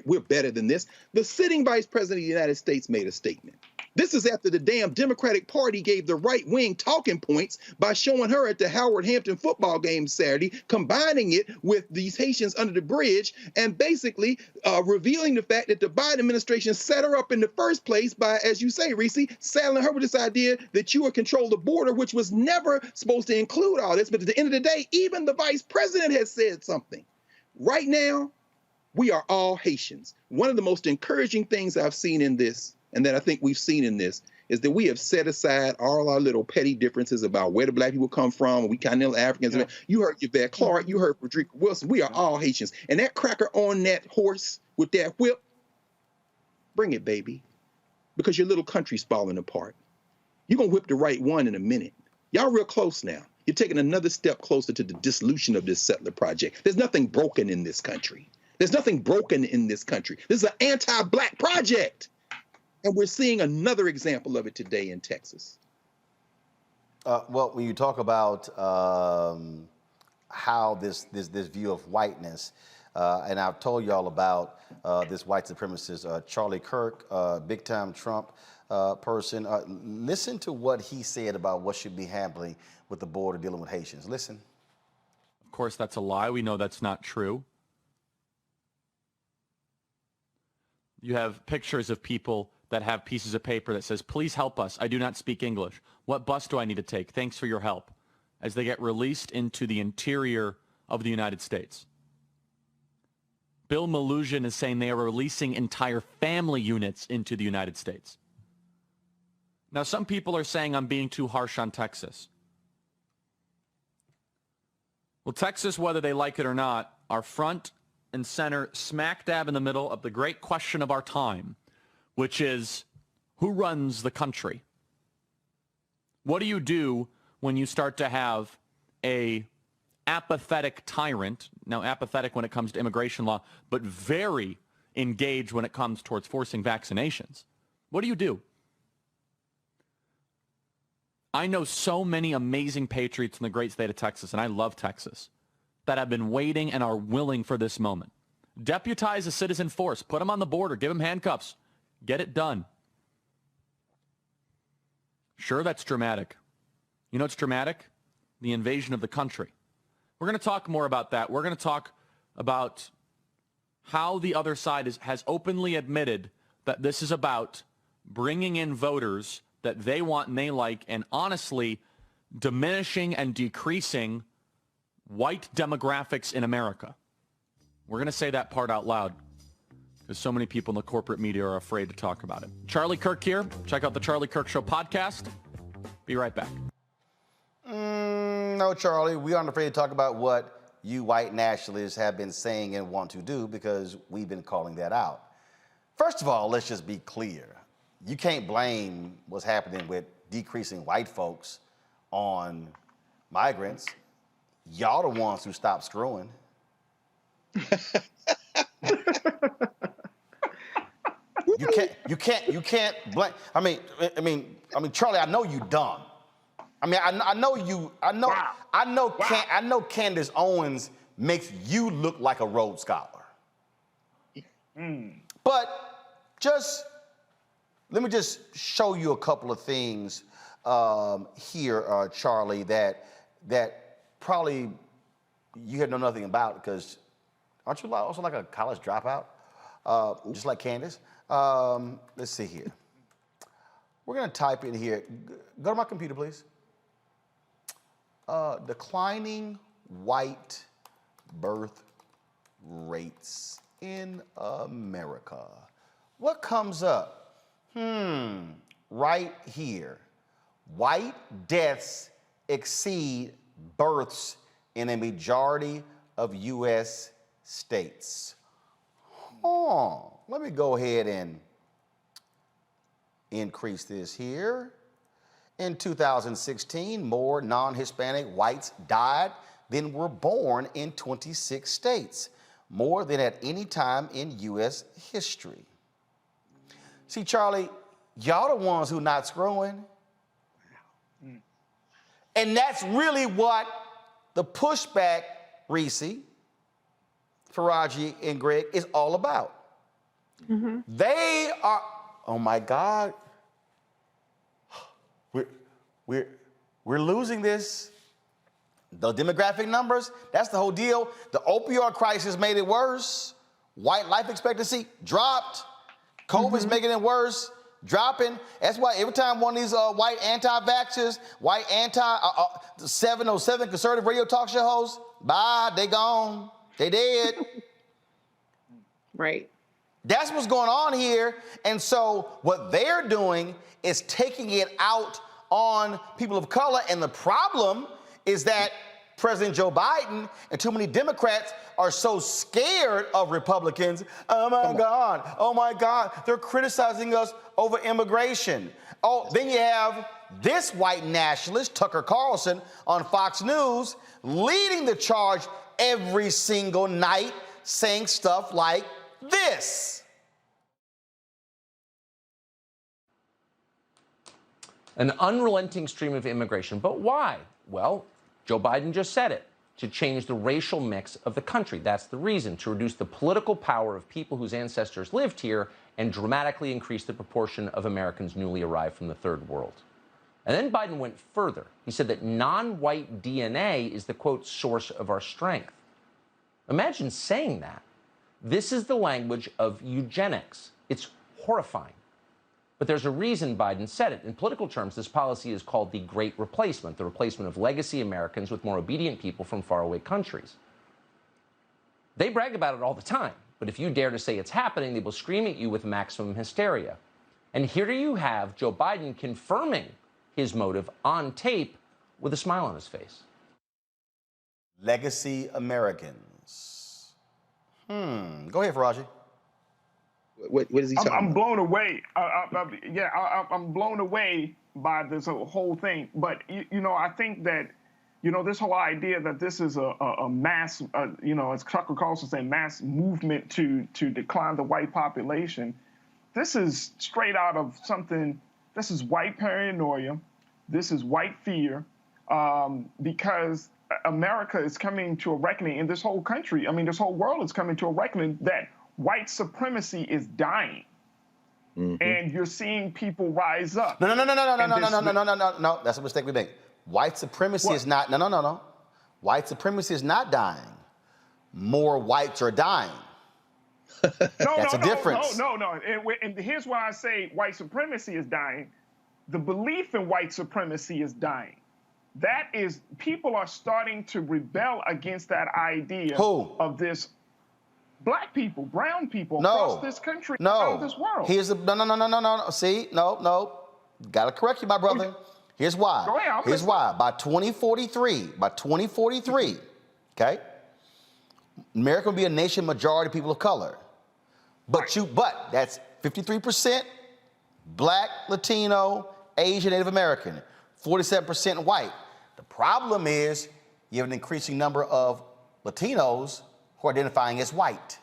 [SPEAKER 6] we're better than this. The sitting vice president of the United States made a statement. This is after the damn Democratic Party gave the right wing talking points by showing her at the Howard Hampton football game Saturday, combining it with these Haitians under the bridge, and basically revealing the fact that the Biden administration set her up in the first place by, as you say, Reese, saddling her with this idea that you would control the border, which was never supposed to include all this. But at the end of the day, even the vice president has said something. Right now, we are all Haitians. One of the most encouraging things I've seen in this, and that I think we've seen in this, is that we have set aside all our little petty differences about where the black people come from. We continental Africans. Yeah. You heard Yvette Clark. You heard Frederica Wilson. We are all Haitians. And that cracker on that horse with that whip, bring it, baby, because your little country's falling apart. You're going to whip the right one in a minute. Y'all real close now. You're taking another step closer to the dissolution of this settler project. There's nothing broken in this country. There's nothing broken in this country. This is an anti-black project. And we're seeing another example of it today in Texas.
[SPEAKER 1] Well, when you talk about how this view of whiteness, and I've told y'all about this white supremacist Charlie Kirk, big-time Trump person. Listen to what he said about what should be happening with the border dealing with Haitians. Listen.
[SPEAKER 10] Of course, that's a lie. We know that's not true. You have pictures of people that have pieces of paper that says, please help us. I do not speak English. What bus do I need to take? Thanks for your help. As they get released into the interior of the United States. Bill Malhusian is saying they are releasing entire family units into the United States. Now, some people are saying I'm being too harsh on Texas. Well, Texas, whether they like it or not, are front and center, smack dab in the middle of the great question of our time, which is, who runs the country? What do you do when you start to have a apathetic tyrant, now apathetic when it comes to immigration law, but very engaged when it comes towards forcing vaccinations? What do you do? I know so many amazing patriots in the great state of Texas, and I love Texas, that have been waiting and are willing for this moment. Deputize a citizen force, put them on the border, give them handcuffs, get it done. Sure, that's dramatic. You know what's dramatic? The invasion of the country. We're going to talk more about that. We're going to talk about how the other side has openly admitted that this is about bringing in voters that they want and they like, and honestly diminishing and decreasing white demographics in America. We're going to say that part out loud because so many people in the corporate media are afraid to talk about it. Charlie Kirk here. Check out the Charlie Kirk Show podcast. Be right back.
[SPEAKER 1] No, Charlie, we aren't afraid to talk about what you white nationalists have been saying and want to do because we've been calling that out. First of all, let's just be clear. You can't blame what's happening with decreasing white folks on migrants. Y'all the ones who stopped screwing. You can't blame. I mean, Charlie, I know you dumb. I mean, I know Candace Owens makes you look like a Rhodes Scholar. But let me just show you a couple of things here, Charlie, that probably you had know nothing about because aren't you also like a college dropout, just like Candace? Let's see here. We're going to type in here. Go to my computer, please. Declining white birth rates in America. What comes up? Right here. White deaths exceed births in a majority of U.S. states. Let me go ahead and increase this here. In 2016, more non-Hispanic whites died than were born in 26 states, more than at any time in U.S. history. See, Charlie, y'all the ones who not screwing. And that's really what the pushback, Reese, Faraji, and Greg, is all about. They are, oh my God, we're losing this. The demographic numbers, that's the whole deal. The opioid crisis made it worse. White life expectancy dropped. COVID's making it worse, dropping. That's why every time one of these white anti-vaxxers, white 707 conservative radio talk show hosts, bye, they gone. They dead.
[SPEAKER 7] Right.
[SPEAKER 1] That's what's going on here. And so what they're doing is taking it out on people of color. And the problem is that President Joe Biden and too many Democrats are so scared of Republicans. Oh my God, they're criticizing us over immigration. Oh, then you have this white nationalist, Tucker Carlson, on Fox News, leading the charge every single night, saying stuff like this.
[SPEAKER 11] An unrelenting stream of immigration. But why? Well, Joe Biden just said it, to change the racial mix of the country. That's the reason, to reduce the political power of people whose ancestors lived here and dramatically increase the proportion of Americans newly arrived from the third world. And then Biden went further. He said that non-white DNA is the, quote, source of our strength. Imagine saying that. This is the language of eugenics. It's horrifying. But there's a reason Biden said it. In political terms, this policy is called the Great Replacement, the replacement of legacy Americans with more obedient people from faraway countries. They brag about it all the time, but if you dare to say it's happening, they will scream at you with maximum hysteria. And here you have Joe Biden confirming his motive on tape with a smile on his face.
[SPEAKER 1] Legacy Americans. Go ahead, Faraji.
[SPEAKER 6] What is he talking about?
[SPEAKER 9] I'm blown away. I'm blown away by this whole thing. But, I think that, this whole idea that this is a mass, as Tucker Carlson saying, mass movement to decline the white population, this is straight out of something, this is white paranoia, this is white fear, because America is coming to a reckoning, and this whole country, this whole world is coming to a reckoning that white supremacy is dying, and you're seeing people rise up.
[SPEAKER 1] No. That's a mistake we make. White supremacy is not. No. White supremacy is not dying. More whites are dying. That's a difference.
[SPEAKER 9] No. And here's why I say white supremacy is dying. The belief in white supremacy is dying. That is, people are starting to rebel against that idea of this. Black people, brown people across this country, across this world.
[SPEAKER 1] Here's the no. See, no. Gotta correct you, my brother. Here's why.
[SPEAKER 9] Go ahead,
[SPEAKER 1] Here's why. By 2043, okay, America will be a nation majority people of color. But that's 53% Black, Latino, Asian, Native American, 47% white. The problem is you have an increasing number of Latinos who are identifying as white.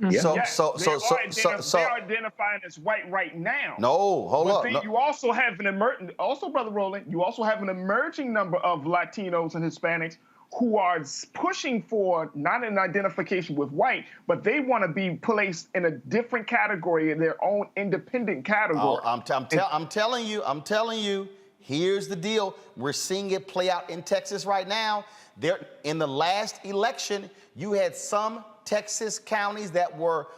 [SPEAKER 9] They are identifying as white right now.
[SPEAKER 1] No, hold up.
[SPEAKER 9] No. You also have Brother Roland, you also have an emerging number of Latinos and Hispanics who are pushing for not an identification with white, but they want to be placed in a different category, in their own independent category.
[SPEAKER 1] I'm telling you, here's the deal. We're seeing it play out in Texas right now. In the last election, you had some Texas counties that were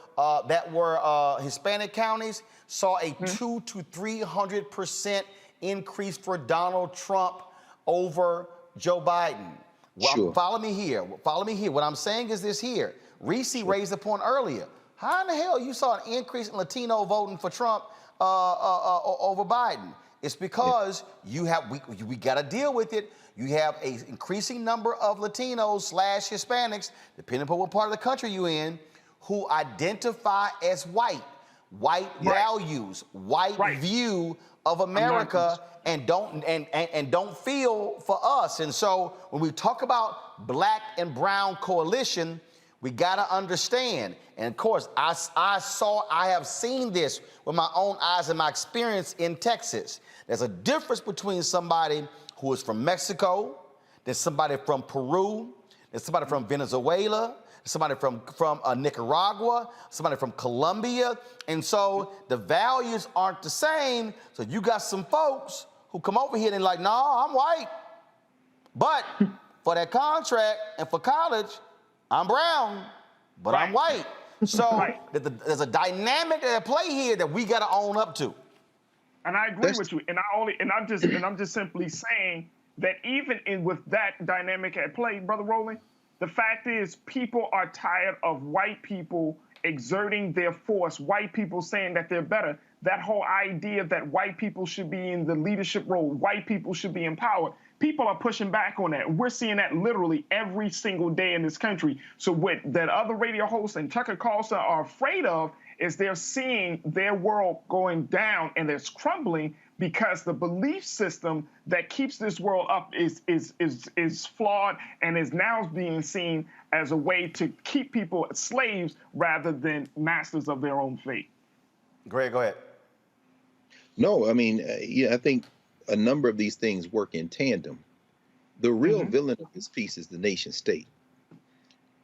[SPEAKER 1] Hispanic counties saw a 200 to 300% increase for Donald Trump over Joe Biden. Well,
[SPEAKER 6] Sure.
[SPEAKER 1] follow me here. Follow me here. What I'm saying is this here. Reese raised the point earlier. How in the hell you saw an increase in Latino voting for Trump over Biden? It's because we got to deal with it. You have an increasing number of Latinos / Hispanics, depending upon what part of the country you're in, who identify as white values, white view of America, and don't feel for us. And so when we talk about black and brown coalition, we got to understand. And of course, I have seen this with my own eyes and my experience in Texas. There's a difference between somebody who is from Mexico, there's somebody from Peru, there's somebody from Venezuela, somebody from Nicaragua, somebody from Colombia. And so the values aren't the same. So you got some folks who come over here and like, nah, I'm white. But for that contract and for college, I'm brown, but I'm white. So there's a dynamic at play here that we got to own up to.
[SPEAKER 9] And I agree with you. And I'm just simply saying that even with that dynamic at play, Brother Roland, the fact is people are tired of white people exerting their force, white people saying that they're better. That whole idea that white people should be in the leadership role, white people should be empowered. People are pushing back on that. We're seeing that literally every single day in this country. So what that other radio hosts and Tucker Carlson are afraid of is they're seeing their world going down and it's crumbling because the belief system that keeps this world up is flawed and is now being seen as a way to keep people slaves rather than masters of their own fate.
[SPEAKER 1] Greg, go ahead.
[SPEAKER 6] No, I mean, I think a number of these things work in tandem. The real villain of this piece is the nation state.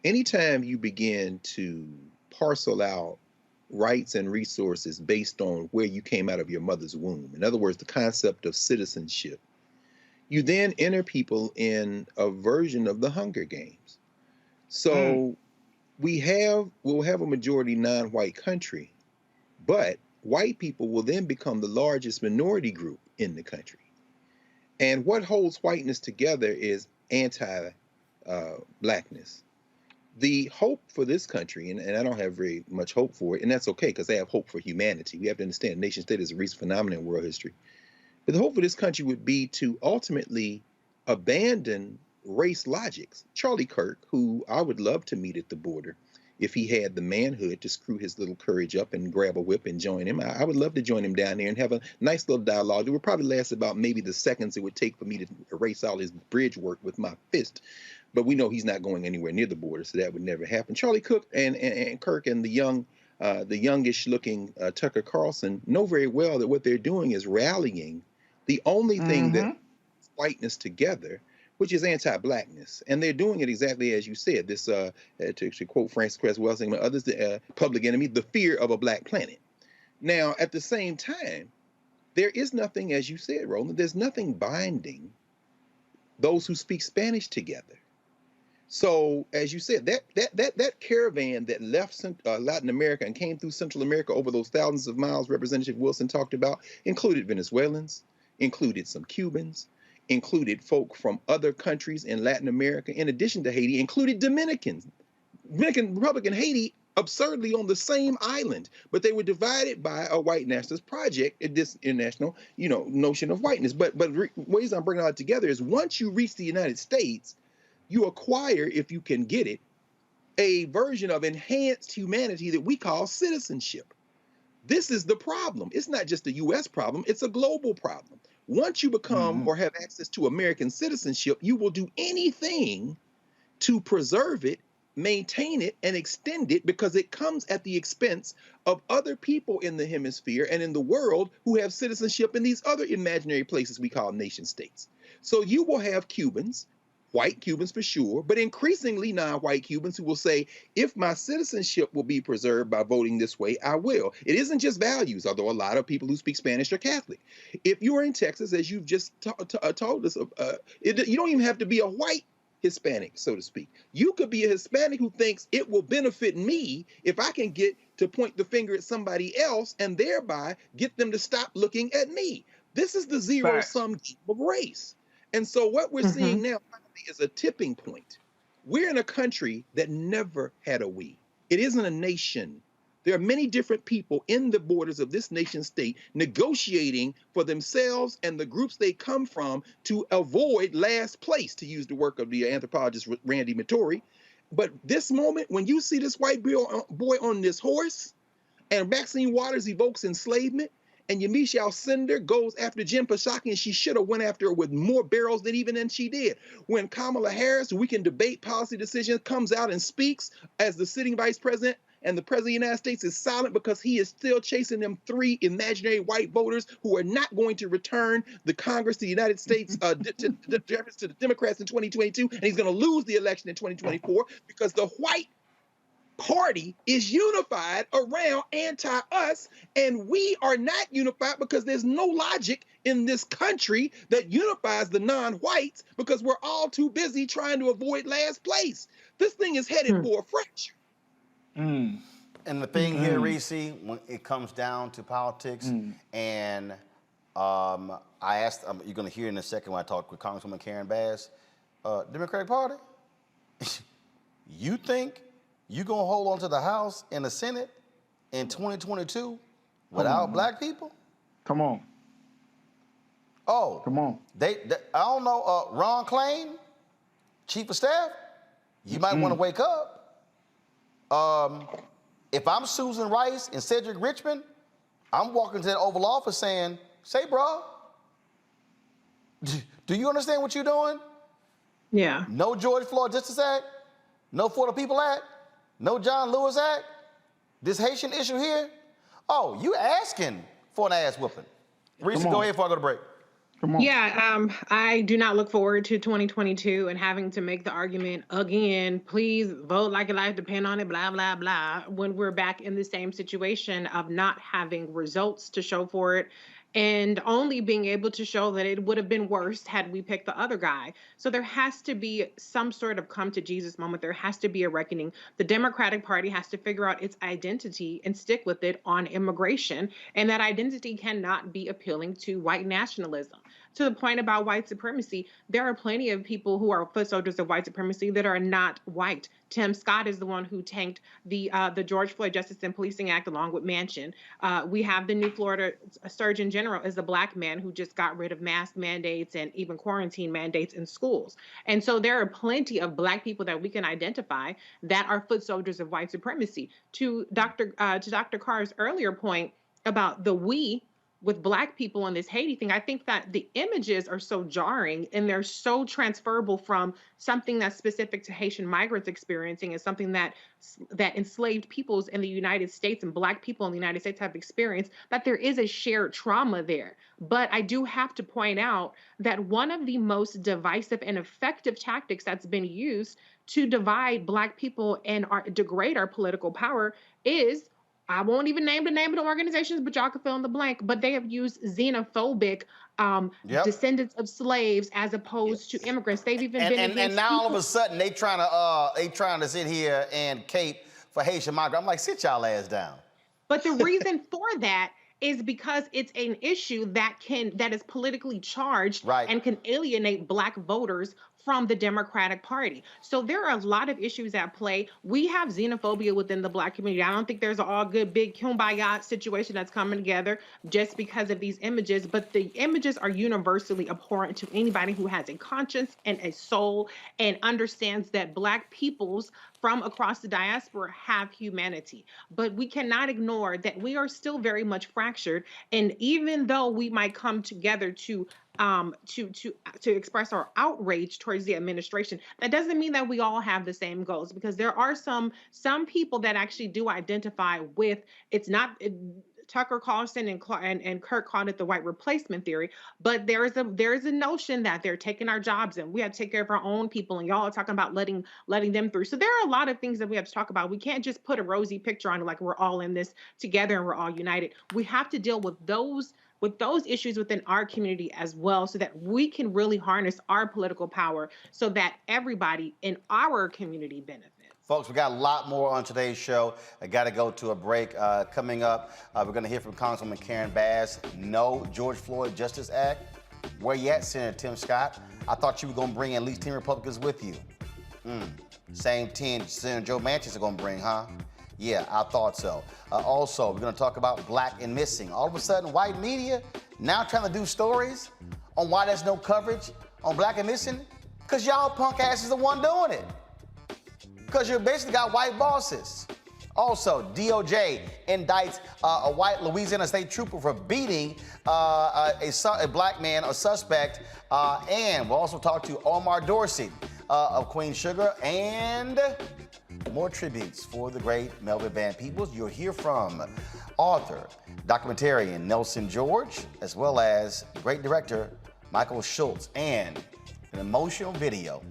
[SPEAKER 6] Anytime you begin to parcel out rights and resources based on where you came out of your mother's womb, in other words, the concept of citizenship, you then enter people in a version of the Hunger Games. So we'll have a majority non-white country, but white people will then become the largest minority group in the country. And what holds whiteness together is anti-blackness. The hope for this country, and I don't have very much hope for it, and that's okay because I have hope for humanity. We have to understand nation state is a recent phenomenon in world history. But the hope for this country would be to ultimately abandon race logics. Charlie Kirk, who I would love to meet at the border, if he had the manhood to screw his little courage up and grab a whip and join him, I would love to join him down there and have a nice little dialogue. It would probably last about maybe the seconds it would take for me to erase all his bridge work with my fist. But we know he's not going anywhere near the border, so that would never happen. Charlie Cook and Kirk and the youngish-looking Tucker Carlson know very well that what they're doing is rallying the only thing that brings whiteness together, which is anti-blackness. And they're doing it exactly as you said. This, to quote Francis Cress Welsing and others, the public enemy, the fear of a black planet. Now, at the same time, there is nothing, as you said, Roland, there's nothing binding those who speak Spanish together. So, as you said, that caravan that left Latin America and came through Central America over those thousands of miles Representative Wilson talked about included Venezuelans, included some Cubans, included folk from other countries in Latin America, in addition to Haiti, included Dominicans. Dominican Republic and Haiti absurdly on the same island, but they were divided by a white nationalist project, this international, notion of whiteness. But the reason I'm bringing it all together is once you reach the United States, you acquire, if you can get it, a version of enhanced humanity that we call citizenship. This is the problem. It's not just a U.S. problem, it's a global problem. Once you become or have access to American citizenship, you will do anything to preserve it, maintain it, and extend it because it comes at the expense of other people in the hemisphere and in the world who have citizenship in these other imaginary places we call nation states. So you will have Cubans, white Cubans for sure, but increasingly non-white Cubans who will say, if my citizenship will be preserved by voting this way, I will. It isn't just values, although a lot of people who speak Spanish are Catholic. If you are in Texas, as you've just told us, you don't even have to be a white Hispanic, so to speak. You could be a Hispanic who thinks it will benefit me if I can get to point the finger at somebody else and thereby get them to stop looking at me. This is the zero-sum game of race. And so what we're seeing now, is a tipping point. We're in a country that never had a we. It isn't a nation. There are many different people in the borders of this nation state negotiating for themselves and the groups they come from to avoid last place, to use the work of the anthropologist Randy Mattori. But this moment, when you see this white boy on this horse, and Maxine Waters evokes enslavement, and Yamiche Alcindor goes after Jen Psaki, and she should have went after her with more barrels than she did. When Kamala Harris, who we can debate policy decisions, comes out and speaks as the sitting vice president, and the president of the United States is silent because he is still chasing them 3 imaginary white voters who are not going to return the Congress to the United States to the Democrats in 2022, and he's going to lose the election in 2024 because the white party is unified around anti-us, and we are not unified because there's no logic in this country that unifies the non-whites because we're all too busy trying to avoid last place. This thing is headed for a fracture.
[SPEAKER 1] And the thing here, Reese, when it comes down to politics, and I asked, you're going to hear in a second when I talk with Congresswoman Karen Bass, Democratic Party, you think you're going to hold on to the House and the Senate in 2022 without black people?
[SPEAKER 9] Come on.
[SPEAKER 1] Oh.
[SPEAKER 9] Come on.
[SPEAKER 1] I don't know, Ron Klain, Chief of Staff, you might want to wake up. If I'm Susan Rice and Cedric Richmond, I'm walking to that Oval Office saying, say, bro, do you understand what you're doing?
[SPEAKER 7] Yeah.
[SPEAKER 1] No George Floyd Justice Act, no For the People Act, no John Lewis Act, this Haitian issue here. Oh, you asking for an ass whooping. Reese, go ahead before I go to break.
[SPEAKER 7] Yeah, I do not look forward to 2022 and having to make the argument again, please vote like your life depend on it, blah, blah, blah, when we're back in the same situation of not having results to show for it and only being able to show that it would have been worse had we picked the other guy. So there has to be some sort of come to Jesus moment. There has to be a reckoning. The Democratic Party has to figure out its identity and stick with it on immigration. And that identity cannot be appealing to white nationalism. To the point about white supremacy, there are plenty of people who are foot soldiers of white supremacy that are not white. Tim Scott is the one who tanked the George Floyd Justice and Policing Act along with Manchin. We have the new Florida Surgeon General is a black man who just got rid of mask mandates and even quarantine mandates in schools. And so there are plenty of black people that we can identify that are foot soldiers of white supremacy. To Dr. Carr's earlier point about the we with black people on this Haiti thing, I think that the images are so jarring and they're so transferable from something that's specific to Haitian migrants experiencing and something that enslaved peoples in the United States and black people in the United States have experienced, that there is a shared trauma there. But I do have to point out that one of the most divisive and effective tactics that's been used to divide black people and degrade our political power is, I won't even name the name of the organizations, but y'all can fill in the blank. But they have used xenophobic descendants of slaves as opposed to immigrants. They've even been against
[SPEAKER 1] and now
[SPEAKER 7] people.
[SPEAKER 1] all of a sudden they trying to sit here and cape for Haitian migrants. I'm like, sit y'all ass down.
[SPEAKER 7] But the reason for that is because it's an issue that is politically charged and can alienate black voters from the Democratic Party. So there are a lot of issues at play. We have xenophobia within the black community. I don't think there's an all good big kumbaya situation that's coming together just because of these images, but the images are universally abhorrent to anybody who has a conscience and a soul and understands that black peoples from across the diaspora have humanity. But we cannot ignore that we are still very much fractured. And even though we might come together to express our outrage towards the administration, that doesn't mean that we all have the same goals, because there are some people that actually do identify with, it's not Tucker Carlson and Kirk called it the white replacement theory, but there is a notion that they're taking our jobs and we have to take care of our own people, and y'all are talking about letting them through. So there are a lot of things that we have to talk about. We can't just put a rosy picture on it like we're all in this together and we're all united. We have to deal with those issues within our community as well, so that we can really harness our political power so that everybody in our community benefits.
[SPEAKER 1] Folks, we got a lot more on today's show. I got to go to a break. Coming up, we're going to hear from Congresswoman Karen Bass. No George Floyd Justice Act. Where you at, Senator Tim Scott? I thought you were going to bring at least 10 Republicans with you. Same 10 Senator Joe Manchin are going to bring, huh? Yeah, I thought so. Also, we're going to talk about black and missing. All of a sudden, white media now trying to do stories on why there's no coverage on black and missing, because y'all punk asses the one doing it. Because you basically got white bosses. Also, DOJ indicts a white Louisiana state trooper for beating a black man, a suspect. And we'll also talk to Omar Dorsey of Queen Sugar, and more tributes for the great Melvin Van Peebles. You'll hear from author, documentarian Nelson George, as well as great director Michael Schultz, and an emotional video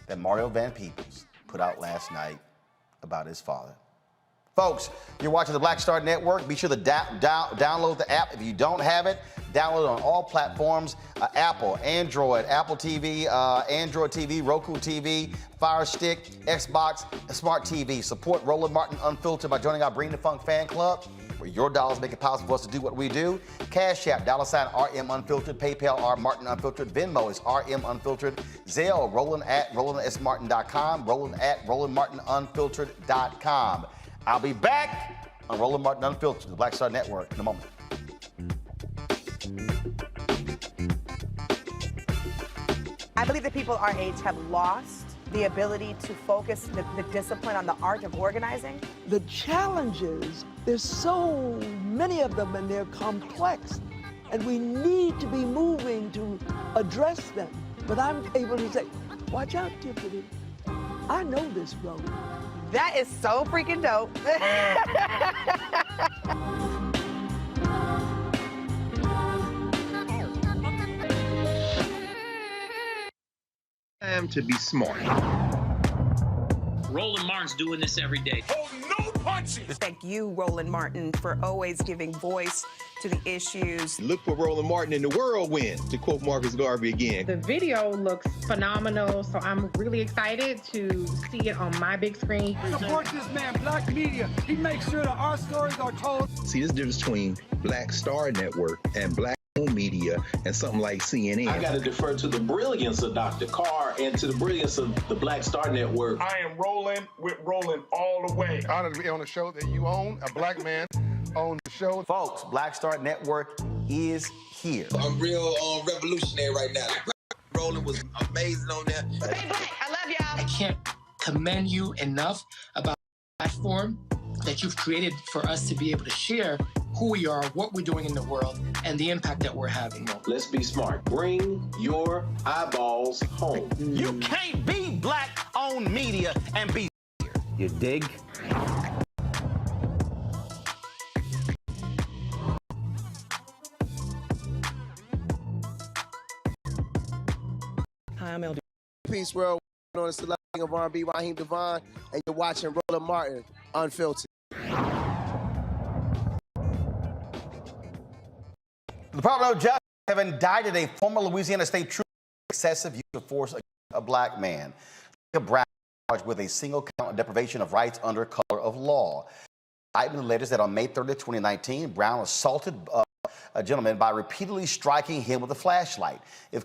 [SPEAKER 1] that Mario Van Peebles put out last night about his father. Folks, you're watching the Black Star Network. Be sure to download the app. If you don't have it, download it on all platforms, Apple, Android, Apple TV, Android TV, Roku TV, Fire Stick, Xbox, Smart TV. Support Roland Martin Unfiltered by joining our Bring the Funk fan club, where your dollars make it possible for us to do what we do. Cash App, $RM Unfiltered, PayPal, R Martin Unfiltered, Venmo is RM Unfiltered, Zelle, Roland at RolandSMartin.com, Roland at RolandMartinUnfiltered.com. I'll be back on Roland Martin Unfiltered, the Black Star Network, in a moment.
[SPEAKER 12] I believe that people our age have lost the ability to focus the discipline on the art of organizing.
[SPEAKER 13] The challenges, there's so many of them and they're complex, and we need to be moving to address them. But I'm able to say, watch out, Tiffany, I know this road.
[SPEAKER 12] That is so freaking dope.
[SPEAKER 6] Time to be smart.
[SPEAKER 14] Roland Martin's doing this every day.
[SPEAKER 15] Oh, no punches!
[SPEAKER 12] Thank you, Roland Martin, for always giving voice to the issues.
[SPEAKER 6] Look for Roland Martin in the whirlwind, to quote Marcus Garvey again.
[SPEAKER 7] The video looks phenomenal, so I'm really excited to see it on my big screen.
[SPEAKER 15] Support this man, Black Media. He makes sure that our stories are told.
[SPEAKER 6] See, this difference between Black Star Network and Black Media and something like CNN.
[SPEAKER 16] I got to defer to the brilliance of Dr. Carr and to the brilliance of the Black Star Network.
[SPEAKER 9] I am rolling with Roland all the way. Honored to be on a show that you own, a black man owns the show.
[SPEAKER 1] Folks, Black Star Network is here.
[SPEAKER 17] I'm real revolutionary right now. Roland was amazing on there.
[SPEAKER 12] Hey, Black, I love y'all.
[SPEAKER 14] I can't commend you enough about the platform that you've created for us to be able to share who we are, what we're doing in the world, and the impact that we're having.
[SPEAKER 16] Let's be smart. Bring your eyeballs home.
[SPEAKER 1] You can't be black-owned media and be here. You dig?
[SPEAKER 12] Hi, I'm LD.
[SPEAKER 17] Peace world. On the selection of R&B, Raheem Devon, and you're watching Roland Martin Unfiltered.
[SPEAKER 1] The Department of Justice have indicted a former Louisiana state trooper for excessive use of force against a black man. Brown charged with a single count of deprivation of rights under color of law. The indictment alleges that on May 30, 2019, Brown assaulted a gentleman by repeatedly striking him with a flashlight. If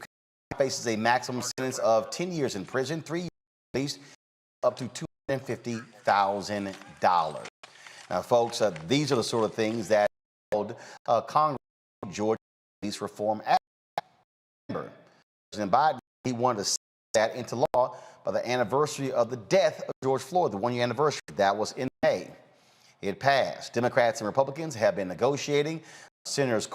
[SPEAKER 1] faces a maximum sentence of 10 years in prison, 3 years at least, up to $250,000. Now, folks, these are the sort of things that Congress, Georgia Police Reform Act. Remember, President Biden, he wanted to set that into law by the anniversary of the death of George Floyd, the one-year anniversary. That was in May. It passed. Democrats and Republicans have been negotiating. Senators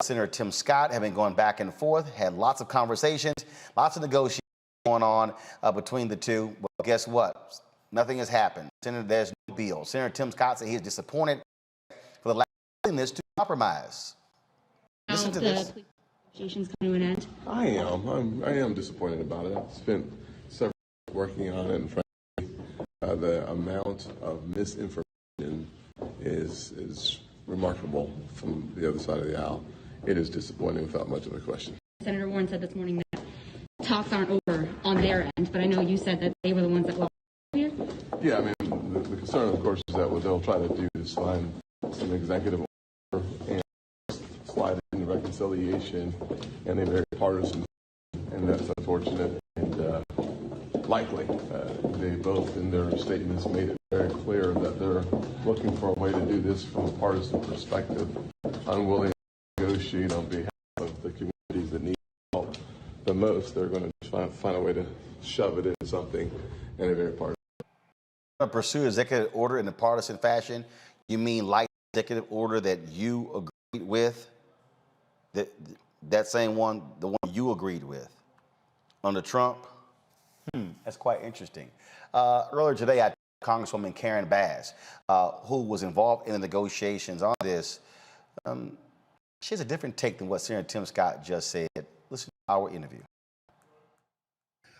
[SPEAKER 1] Senator Tim Scott have been going back and forth, had lots of conversations, lots of negotiations going on between the two. Well, guess what? Nothing has happened. Senator, there's no deal. Senator Tim Scott said he is disappointed for the lack of willingness to compromise. Listen to this.
[SPEAKER 18] Negotiations come to an end.
[SPEAKER 19] I am disappointed about it. I've spent several years working on it, and frankly, the amount of misinformation is remarkable from the other side of the aisle. It is disappointing without much of a question.
[SPEAKER 18] Senator Warren said this morning that talks aren't over on their end, but I know you said that they were the ones that were here.
[SPEAKER 19] Yeah, I mean, the concern, of course, is that what they'll try to do is find some executive order and backsliding in reconciliation and a very partisan, and that's unfortunate. And likely, they both in their statements made it very clear that they're looking for a way to do this from a partisan perspective, unwilling to negotiate on behalf of the communities that need help the most. They're going to find a way to shove it into something in a very partisan.
[SPEAKER 1] Pursue executive order in a partisan fashion. You mean like executive order that you agreed with? That same one, the one you agreed with under Trump? That's quite interesting. Earlier today, I talked to Congresswoman Karen Bass, who was involved in the negotiations on this. She has a different take than what Senator Tim Scott just said. Listen to our interview.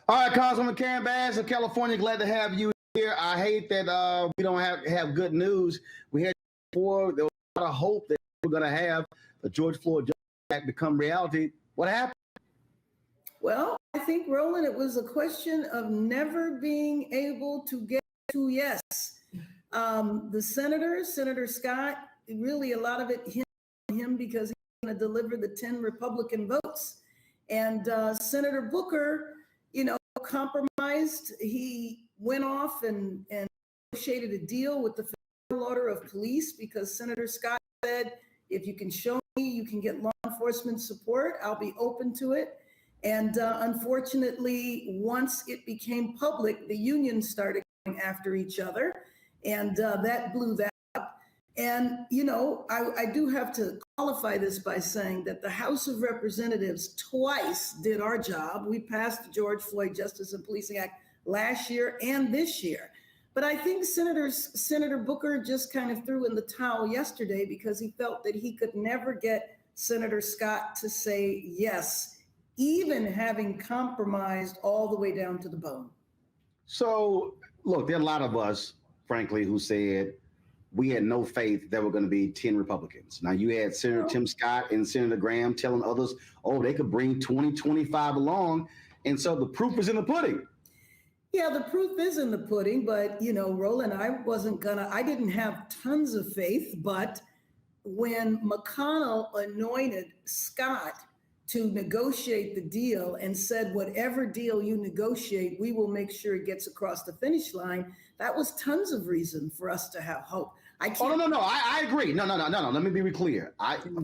[SPEAKER 1] All right, Congresswoman Karen Bass of California, glad to have you here. I hate that we don't have good news. We had before, there was a lot of hope that we're going to have the George Floyd Act become reality. What happened?
[SPEAKER 20] Well, I think, Roland, it was a question of never being able to get to yes. The Senator Scott, really a lot of it hit him because he's going to deliver the 10 Republican votes. And Senator Booker, compromised. He went off and negotiated a deal with the Federal Order of Police because Senator Scott said, if you can show me you can get law enforcement support, I'll be open to it. And unfortunately, once it became public, the unions started going after each other, and that blew that up. And, I do have to qualify this by saying that the House of Representatives twice did our job. We passed the George Floyd Justice and Policing Act last year and this year. But I think Senator Booker just kind of threw in the towel yesterday because he felt that he could never get Senator Scott to say yes, even having compromised all the way down to the bone.
[SPEAKER 1] So, look, there are a lot of us, frankly, who said we had no faith there were going to be 10 Republicans. Now, you had Senator Tim Scott and Senator Graham telling others, they could bring 20, 25 along. And so the proof is in the pudding.
[SPEAKER 20] Yeah, the proof is in the pudding. But, Roland, I didn't have tons of faith. But when McConnell anointed Scott to negotiate the deal and said, whatever deal you negotiate, we will make sure it gets across the finish line. That was tons of reason for us to have hope.
[SPEAKER 1] No. I agree. No. Let me be clear.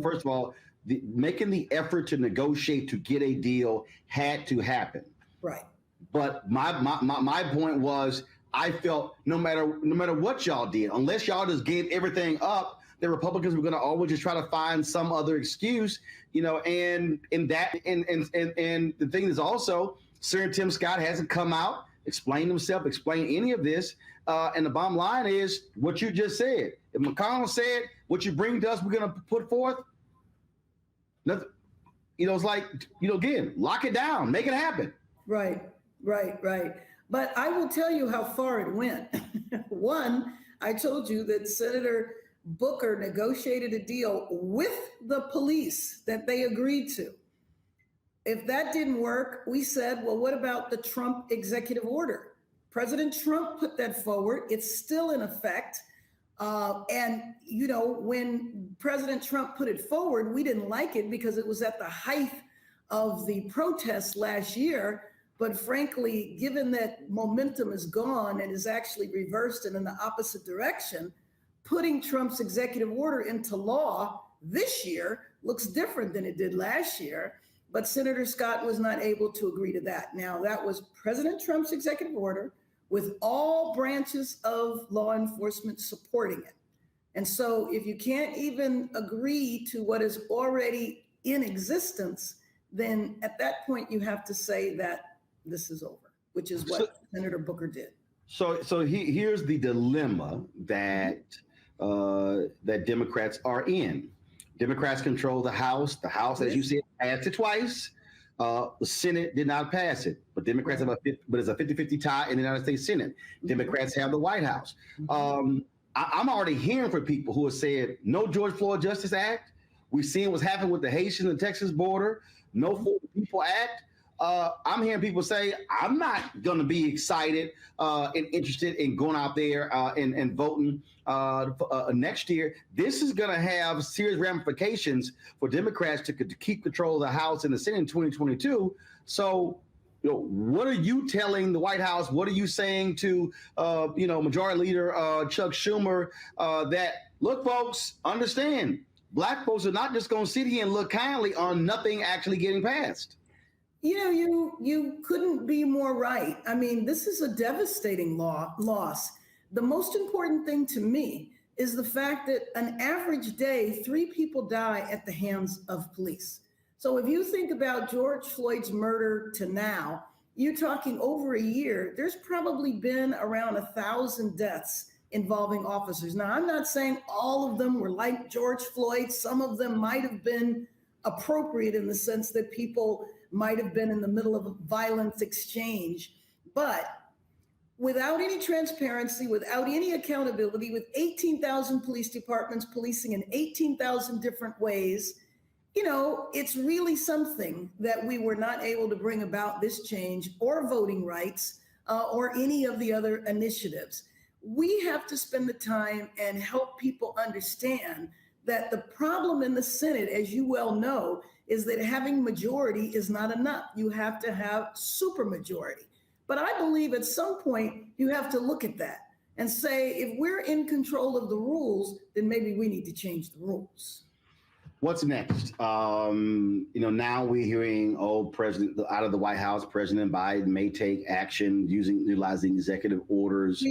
[SPEAKER 1] First of all, making the effort to negotiate to get a deal had to happen.
[SPEAKER 20] Right.
[SPEAKER 1] But my point was, I felt no matter what y'all did, unless y'all just gave everything up, the Republicans were going to always just try to find some other excuse, and the thing is also, Senator Tim Scott hasn't come out, explained himself, explained any of this. And the bottom line is what you just said. If McConnell said, what you bring to us, we're going to put forth, nothing, it's like, again, lock it down, make it happen.
[SPEAKER 20] Right. But I will tell you how far it went. One, I told you that Senator Booker negotiated a deal with the police that they agreed to. If that didn't work, we said, well, what about the Trump executive order? President Trump put that forward. It's still in effect. And when President Trump put it forward, we didn't like it because it was at the height of the protests last year. But frankly, given that momentum is gone and is actually reversed and in the opposite direction, putting Trump's executive order into law this year looks different than it did last year. But Senator Scott was not able to agree to that. Now, that was President Trump's executive order with all branches of law enforcement supporting it. And so if you can't even agree to what is already in existence, then at that point you have to say that this is over, which is what Senator Booker did.
[SPEAKER 1] So here's the dilemma that that Democrats are in. Democrats control the House. The House, as you said, passed it twice. The Senate did not pass it, but Democrats have but it's a 50-50 tie in the United States Senate. Democrats have the White House. I'm already hearing from people who have said no George Floyd Justice Act. We've seen what's happened with the Haitian and Texas border. No For the People Act. I'm hearing people say, I'm not going to be excited and interested in going out there and voting next year. This is going to have serious ramifications for Democrats to keep control of the House and the Senate in 2022. So, what are you telling the White House? What are you saying to, Majority Leader Chuck Schumer that, look, folks, understand, Black folks are not just going to sit here and look kindly on nothing actually getting passed?
[SPEAKER 20] You couldn't be more right. I mean, this is a devastating loss. The most important thing to me is the fact that an average day, 3 people die at the hands of police. So if you think about George Floyd's murder to now, you're talking over a year, there's probably been around 1,000 deaths involving officers. Now, I'm not saying all of them were like George Floyd. Some of them might have been appropriate in the sense that people might have been in the middle of a violent exchange. But without any transparency, without any accountability, with 18,000 police departments policing in 18,000 different ways, it's really something that we were not able to bring about this change or voting rights or any of the other initiatives. We have to spend the time and help people understand that the problem in the Senate, as you well know, is that having majority is not enough. You have to have supermajority. But I believe at some point you have to look at that and say, if we're in control of the rules, then maybe we need to change the rules.
[SPEAKER 1] What's next? Now we're hearing, President out of the White House, President Biden may take action utilizing executive orders.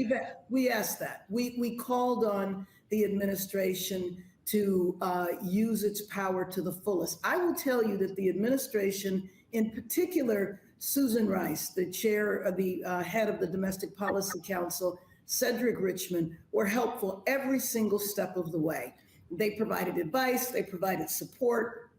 [SPEAKER 20] We asked that. We called on the administration to use its power to the fullest. I will tell you that the administration, in particular, Susan Rice, the chair, the head of the Domestic Policy Council, Cedric Richmond, were helpful every single step of the way. They provided advice, they provided support,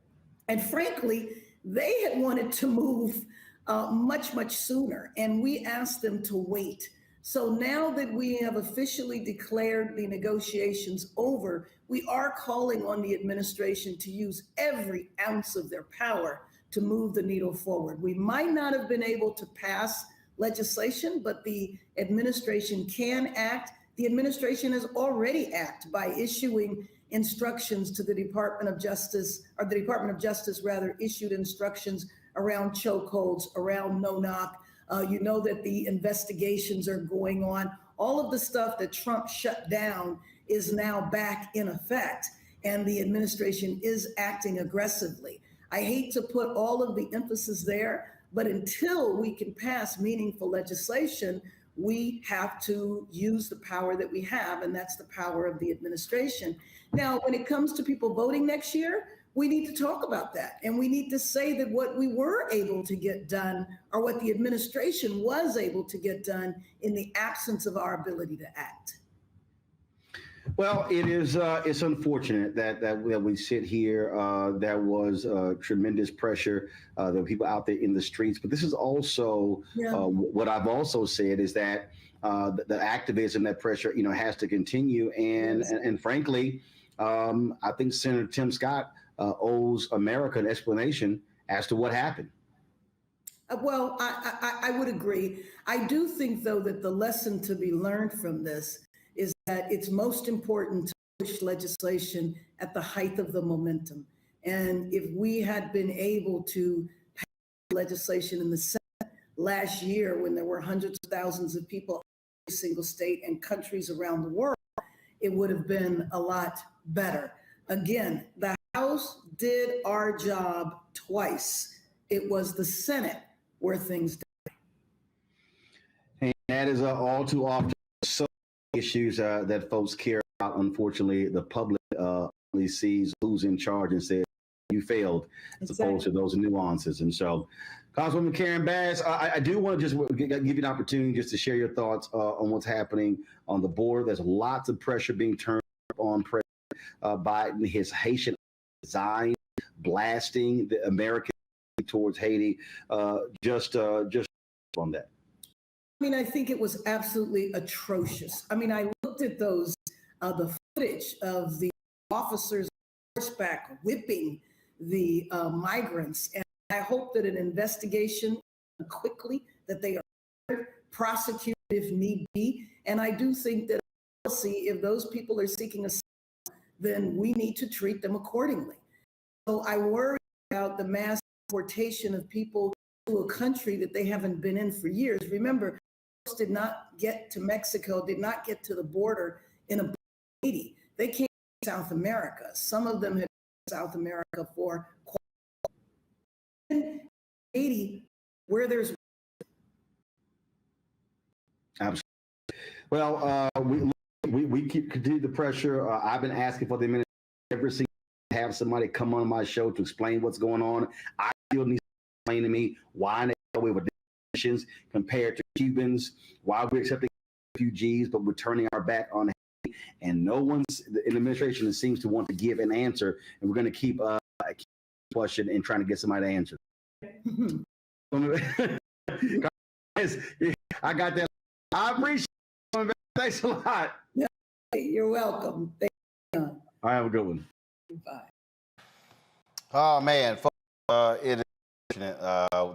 [SPEAKER 20] and frankly, they had wanted to move much, much sooner, and we asked them to wait. So now that we have officially declared the negotiations over, we are calling on the administration to use every ounce of their power to move the needle forward. We might not have been able to pass legislation, but the administration can act. The administration has already acted by issuing instructions to the Department of Justice, or the Department of Justice rather, issued instructions around chokeholds, around no-knock. You know that the investigations are going on. All of the stuff that Trump shut down is now back in effect, and the administration is acting aggressively. I hate to put all of the emphasis there, but until we can pass meaningful legislation, we have to use the power that we have, and that's the power of the administration. Now, when it comes to people voting next year, we need to talk about that. And we need to say that what we were able to get done, or what the administration was able to get done, in the absence of our ability to act.
[SPEAKER 1] Well, it's unfortunate that we sit here. There was tremendous pressure. There were people out there in the streets. But this is also what I've also said is that the activism, that pressure, has to continue. And frankly, I think Senator Tim Scott owes America an explanation as to what happened.
[SPEAKER 20] Well, I would agree. I do think, though, that the lesson to be learned from this is that it's most important to push legislation at the height of the momentum. And if we had been able to pass legislation in the Senate last year, when there were hundreds of thousands of people in every single state and countries around the world, it would have been a lot better. Again, the House did our job twice. It was the Senate where things died.
[SPEAKER 1] And that is all too often so issues that folks care about. Unfortunately, the public only sees who's in charge and says you failed, as opposed to those nuances. And so, Councilwoman Karen Bass, I do want to just give you an opportunity just to share your thoughts on what's happening on the board. There's lots of pressure being turned on President Biden, his Haitian resigns, blasting the American towards Haiti. Just on that.
[SPEAKER 20] I mean, I think it was absolutely atrocious. I mean, I looked at those, the footage of the officers on horseback whipping the migrants, and I hope that an investigation quickly, that they are prosecuted if need be. And I do think that if those people are seeking asylum, then we need to treat them accordingly. So I worry about the mass deportation of people to a country that they haven't been in for years. Remember, folks did not get to Mexico, did not get to the border in a Haiti. They came to South America. Some of them had been in South America for in Haiti, where there's
[SPEAKER 1] Absolutely. Well, we keep continue the pressure. I've been asking for the administration every single day to have somebody come on my show to explain what's going on. I still need to explain to me why they get away with detentions compared to Cubans, why we're accepting refugees, but we're turning our back on Haiti. And no one's in the administration seems to want to give an answer. And we're going to keep question and trying to get somebody to answer. I got that. I appreciate it. Thanks a lot.
[SPEAKER 20] Yeah, you're welcome. Thank you.
[SPEAKER 1] All right, have a good one.
[SPEAKER 20] Bye.
[SPEAKER 1] Oh, man. It is unfortunate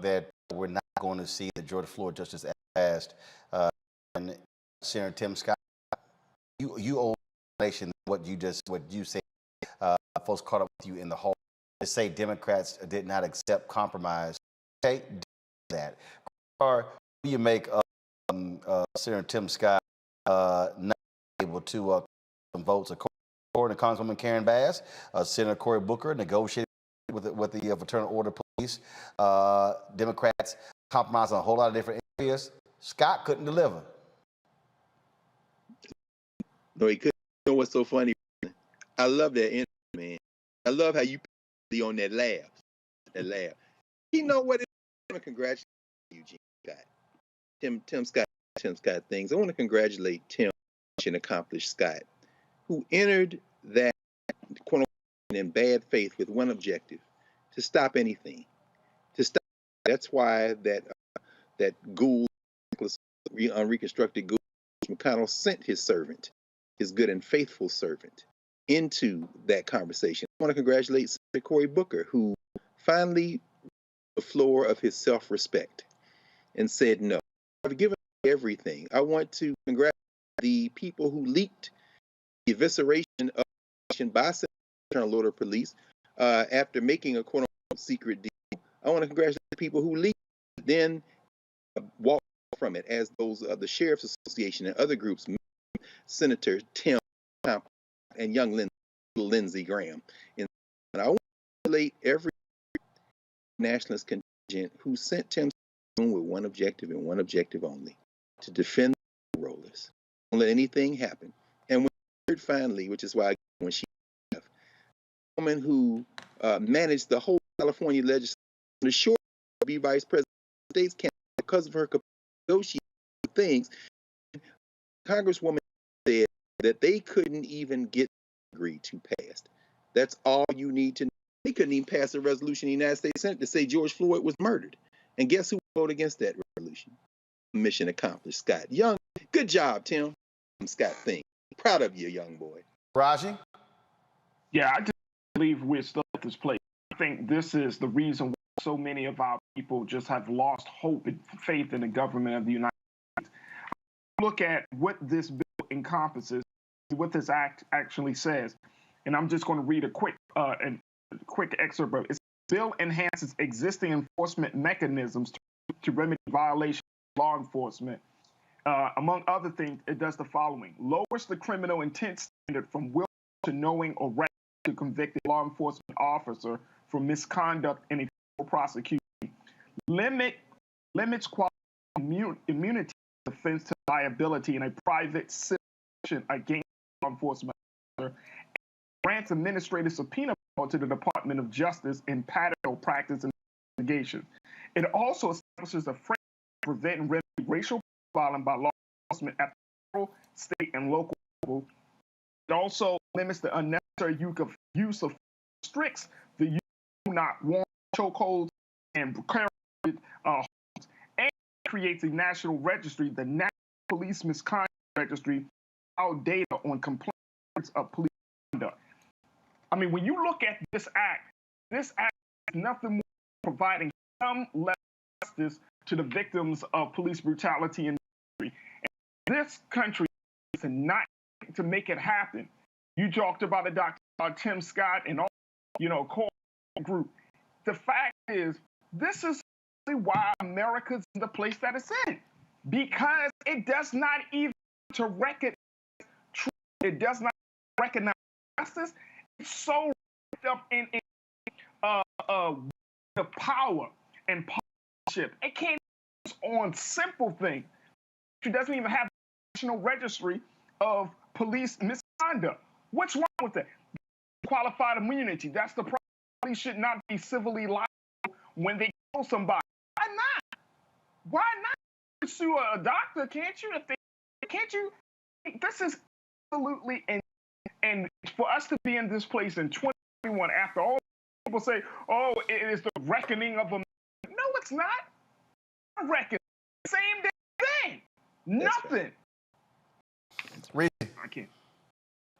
[SPEAKER 1] that we're not going to see the George Floyd justice passed. And Senator Tim Scott, you owe the nation what you said. Folks caught up with you in the hall to say Democrats did not accept compromise. Okay, do that. Or do you make Senator Tim Scott not able to some votes according to Congresswoman Karen Bass? Senator Cory Booker negotiated with the Fraternal Order Police. Democrats compromised on a whole lot of different areas. Scott couldn't deliver.
[SPEAKER 6] No, he couldn't. You know what's so funny? I love that energy, man. I love how you on that laugh. That laugh. You know what? I want to congratulate Eugene Scott. Tim Scott things. I want to congratulate Tim and accomplished Scott, who entered that quote unquote in bad faith with one objective: to stop anything. To stop. That's why that Gould, unreconstructed Gould, McConnell sent his servant, his good and faithful servant, into that conversation. I want to congratulate Senator Cory Booker, who finally the floor of his self-respect and said no. I've given everything. I want to congratulate the people who leaked the evisceration of by Fraternal Order Police after making a quote-unquote secret deal. I want to congratulate the people who leaked it, then walked from it, as those of the Sheriff's Association and other groups, Senator Tim and young Lindsey Graham. And I want to congratulate every nationalist contingent who sent Tim with one objective and one objective only: to defend the rollers. Don't let anything happen. And when I heard finally, which is why when she left, a woman who managed the whole California legislature, the short to be vice president of the state's candidate because of her negotiating things, Congresswoman said that they couldn't even get agreed to pass. That's all you need to know. They couldn't even pass a resolution in the United States Senate to say George Floyd was murdered. And guess who voted against that resolution? Mission accomplished, Scott. Young, good job, Tim. Scott thing. Proud of you, young boy.
[SPEAKER 1] Raji?
[SPEAKER 9] Yeah, I just believe we're still at this place. I think this is the reason why so many of our people just have lost hope and faith in the government of the United States. Look at what this bill encompasses, what this act actually says. And I'm just going to read a quick excerpt of it. The bill enhances existing enforcement mechanisms to remedy violations of law enforcement. Among other things, it does the following: lowers the criminal intent standard from will to knowing or right to convict a law enforcement officer for misconduct in a federal prosecution. Limits qualified immunity defense to liability in a private civil against law enforcement officer, and grants administrative subpoena power to the Department of Justice in pattern practice and investigation. It also establishes a framework to prevent and remedy racial profiling by law enforcement at the federal, state, and local level. It also limits the unnecessary use of restricts the use of not warrant chokeholds and holds, and creates a national registry, the National Police Misconduct Registry, our data on complaints of police conduct. I mean, when you look at this act is nothing more providing some level of justice to the victims of police brutality in the country. And this country is not to make it happen. You talked about it, Dr. Tim Scott and all, core group. The fact is, this is why America's in the place that it's in, because it does not even to recognize truth. It does not recognize justice. It's so wrapped up in the power and partnership. It can't on simple things. It doesn't even have a national registry of police misconduct. What's wrong with that? Qualified immunity. That's the problem. Police should not be civilly liable when they kill somebody. Why not? Why not sue a doctor? Can't you? Can't you? This is absolutely and for us to be in this place in 2021 after all people say, oh, it is the reckoning of a man. No, it's not. A reckoning. Same damn thing. Nothing. I can't.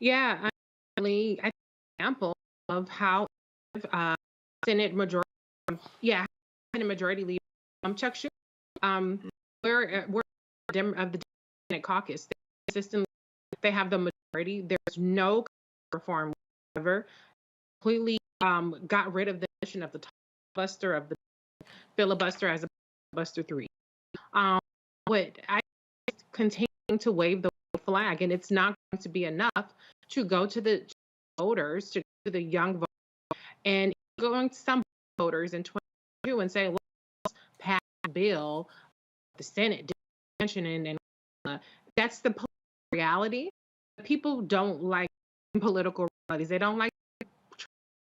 [SPEAKER 7] Yeah, I think example of how Senate majority, Senate majority leader Chuck Schumer, we're of the Senate caucus. They have the majority. There's no reform whatsoever. Completely got rid of the mission of the buster of the filibuster as a buster 3. But I continue to wave the flag, and it's not going to be enough to go to the voters, to the young voters, and going to some voters in 2022 and say, let's pass a bill the Senate didn't mention it, and that's the reality. People don't like political realities. They don't like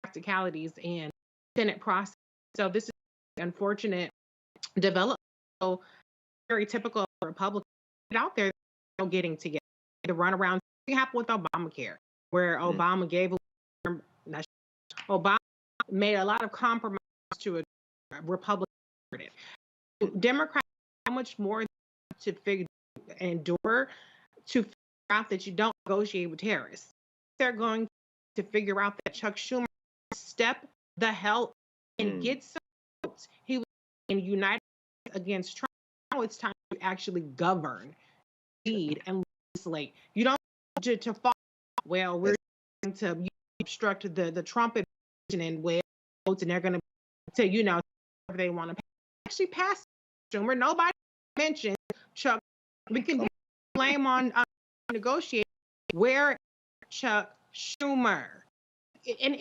[SPEAKER 7] practicalities and Senate process. So this is unfortunate development. So very typical of Republicans out there getting together to run around. What happened with Obamacare, where Obama gave Obama made a lot of compromise to a Republican. Democrats, how much more to endure to figure out that you don't negotiate with terrorists? They're going to figure out that Chuck Schumer step the hell and get some votes. He was in United against Trump. Now it's time to actually govern, lead, and legislate. You don't want to fall. Well, we're going to obstruct the Trump administration and where votes, and they're going to say, whatever they want to pass. Actually pass Schumer. Nobody mentioned Chuck. We can blame on negotiate. Where Chuck Schumer? And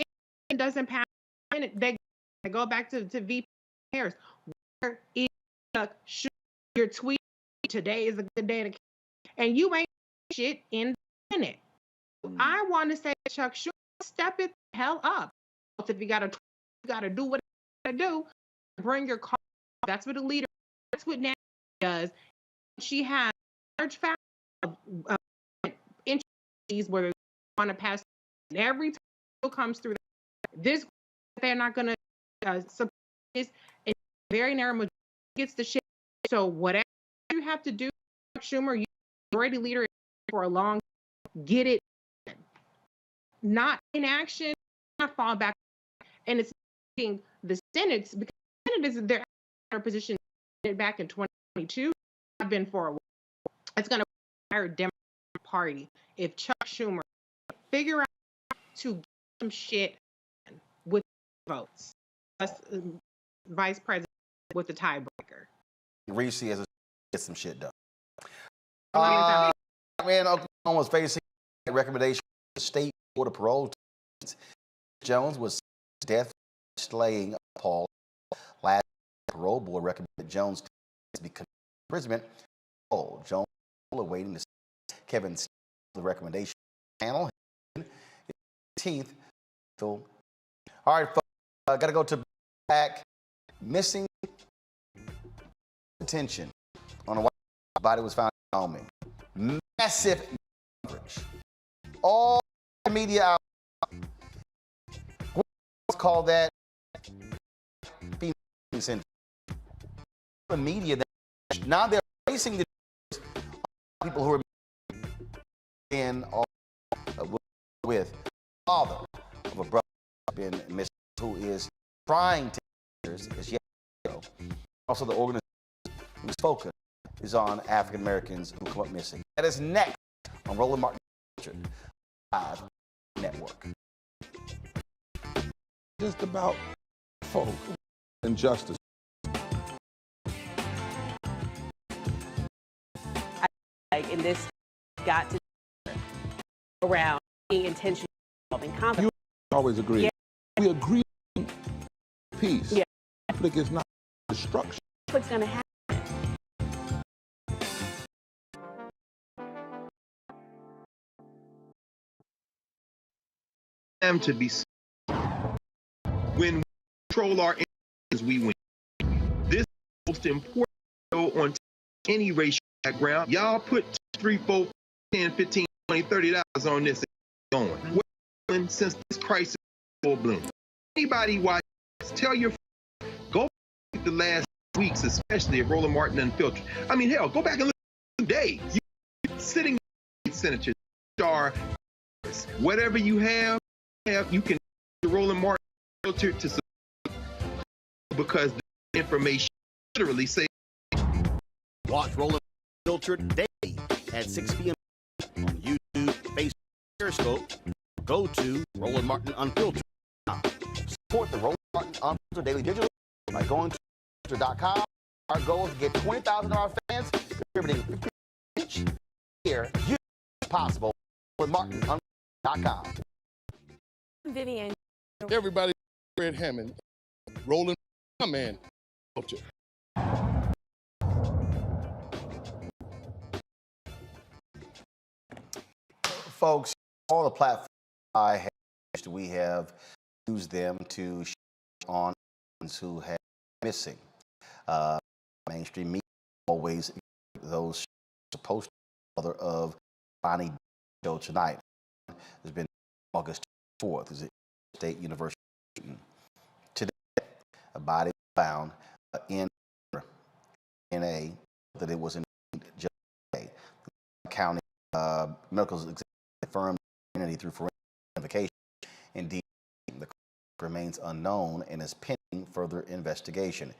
[SPEAKER 7] it doesn't pass. They go back to VP Harris. Where is Chuck Schumer? Your tweet today is a good day to, and you ain't shit in the Senate. I want to say, Chuck Schumer, step it the hell up. If you gotta do what you gotta do. Bring your car. That's what a leader. That's what Nancy does. She has large family of entities where they want to pass. And every time comes through this, they're not going to support this. And very narrow majority gets the shit. So whatever you have to do, Schumer, you're already leader for a long time. Get it. Not inaction. Not fall back. And it's the Senate's because the Senate is their position back in 2022. I've been for a while. It's going to require a Democratic Party if Chuck Schumer figure out to get some shit with votes. That's Vice President with the tiebreaker.
[SPEAKER 1] Reese has to get some shit done. Man, Oklahoma was facing a recommendation from the State Board of Parole. Jones was death slaying Paul. Last parole board recommended Jones to be imprisonment. Jones awaiting the Kevin the recommendation panel. 18th. All right, folks, got to go to back. Missing attention on a white body was found in Wyoming. Massive coverage. All the media outlets call that female syndrome. The media that now they're facing the people who are in all with father of a brother who's been missing, who is trying to is yet to go. Also, the organization whose focus is on African Americans who come up missing. That is next on Roland Martin Live Network.
[SPEAKER 19] Just about folk and justice.
[SPEAKER 21] In this, got to around being intentional and conflict.
[SPEAKER 19] You always agree.
[SPEAKER 21] Yeah.
[SPEAKER 19] We agree on peace.
[SPEAKER 21] Yeah.
[SPEAKER 19] Conflict is not destruction.
[SPEAKER 21] What's going to happen?
[SPEAKER 6] Them to be when we control our enemies, we win. This is the most important show on any racial background. Y'all put 3, 4, 10, 15, 20, $30 on this and going. We're since this crisis is full bloom. Anybody watch this, tell your friends, go back the last weeks, especially of Roland Martin Unfiltered. I mean, hell, go back and look at today. You sitting senators, star, whatever you have, you can Roland Martin Filtered to because the information literally say.
[SPEAKER 1] Watch Roland Filtered daily at 6 p.m. on YouTube, Facebook, Periscope. Go to Roland Martin Unfiltered. Support the Roland Martin Unfiltered Daily Digital by going to filter.com. Our goal is to get 20,000 of our fans contributing 50 each year. You possible with martinunfiltered.com.
[SPEAKER 21] Vivian.
[SPEAKER 22] Everybody, Fred Hammond, Roland, my man, culture.
[SPEAKER 1] Folks, all the platforms we have used them to on who have missing. Mainstream media always those supposed to mother of Bonnie show tonight. There's been August 4th. Is it State University? Today, a body found in DNA that it was in Jelani. The county medical examiner confirmed identity through forensic identification. Indeed, the remains unknown and is pending further investigation.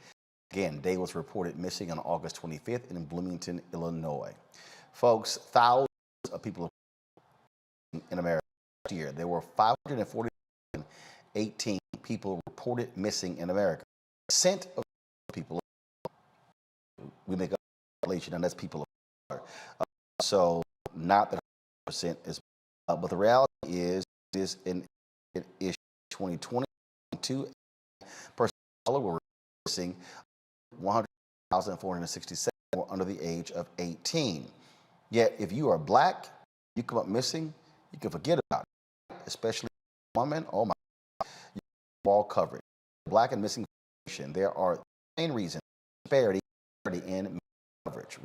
[SPEAKER 1] Again, Day was reported missing on August 25th in Bloomington, Illinois. Folks, thousands of people in America last year. There were 518 people reported missing in America. Percent of people, we make a calculation, and that's people of color. So not that 100% is, but the reality is this in issue 2022 persons of color were missing 100,467 were under the age of 18. Yet if you are black, you come up missing, you can forget about it, especially women. Oh my God, you have all coverage. Black and missing information. There are main reasons disparity in coverage.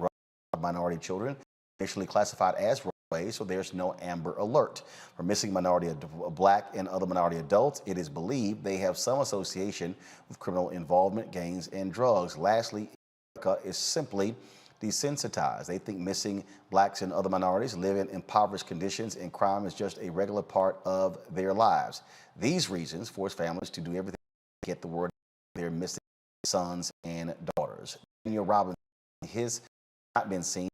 [SPEAKER 1] Minority children initially classified as runaways, so there's no Amber Alert. For missing minority, black and other minority adults, it is believed they have some association with criminal involvement, gangs, and drugs. Lastly, America is simply desensitized. They think missing blacks and other minorities live in impoverished conditions and crime is just a regular part of their lives. These reasons force families to do everything to get the word out their missing sons and daughters. Daniel Robinson, his not been seen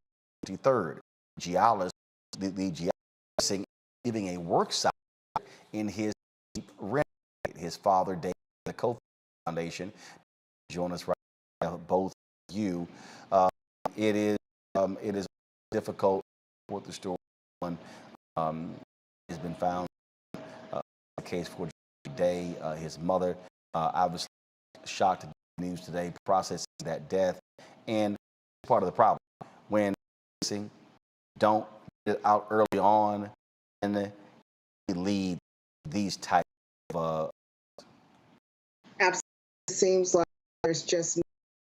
[SPEAKER 1] 23rd. Geologist, the geologist giving a work site in his rent. His father, David, the co-foundation, join us right now, both of you. It is difficult for the story. One has been found. A case for Day. His mother, obviously shocked at the news today, processing that death, and part of the problem when don't get it out early on and lead these type of.
[SPEAKER 23] Absolutely, it seems like there's just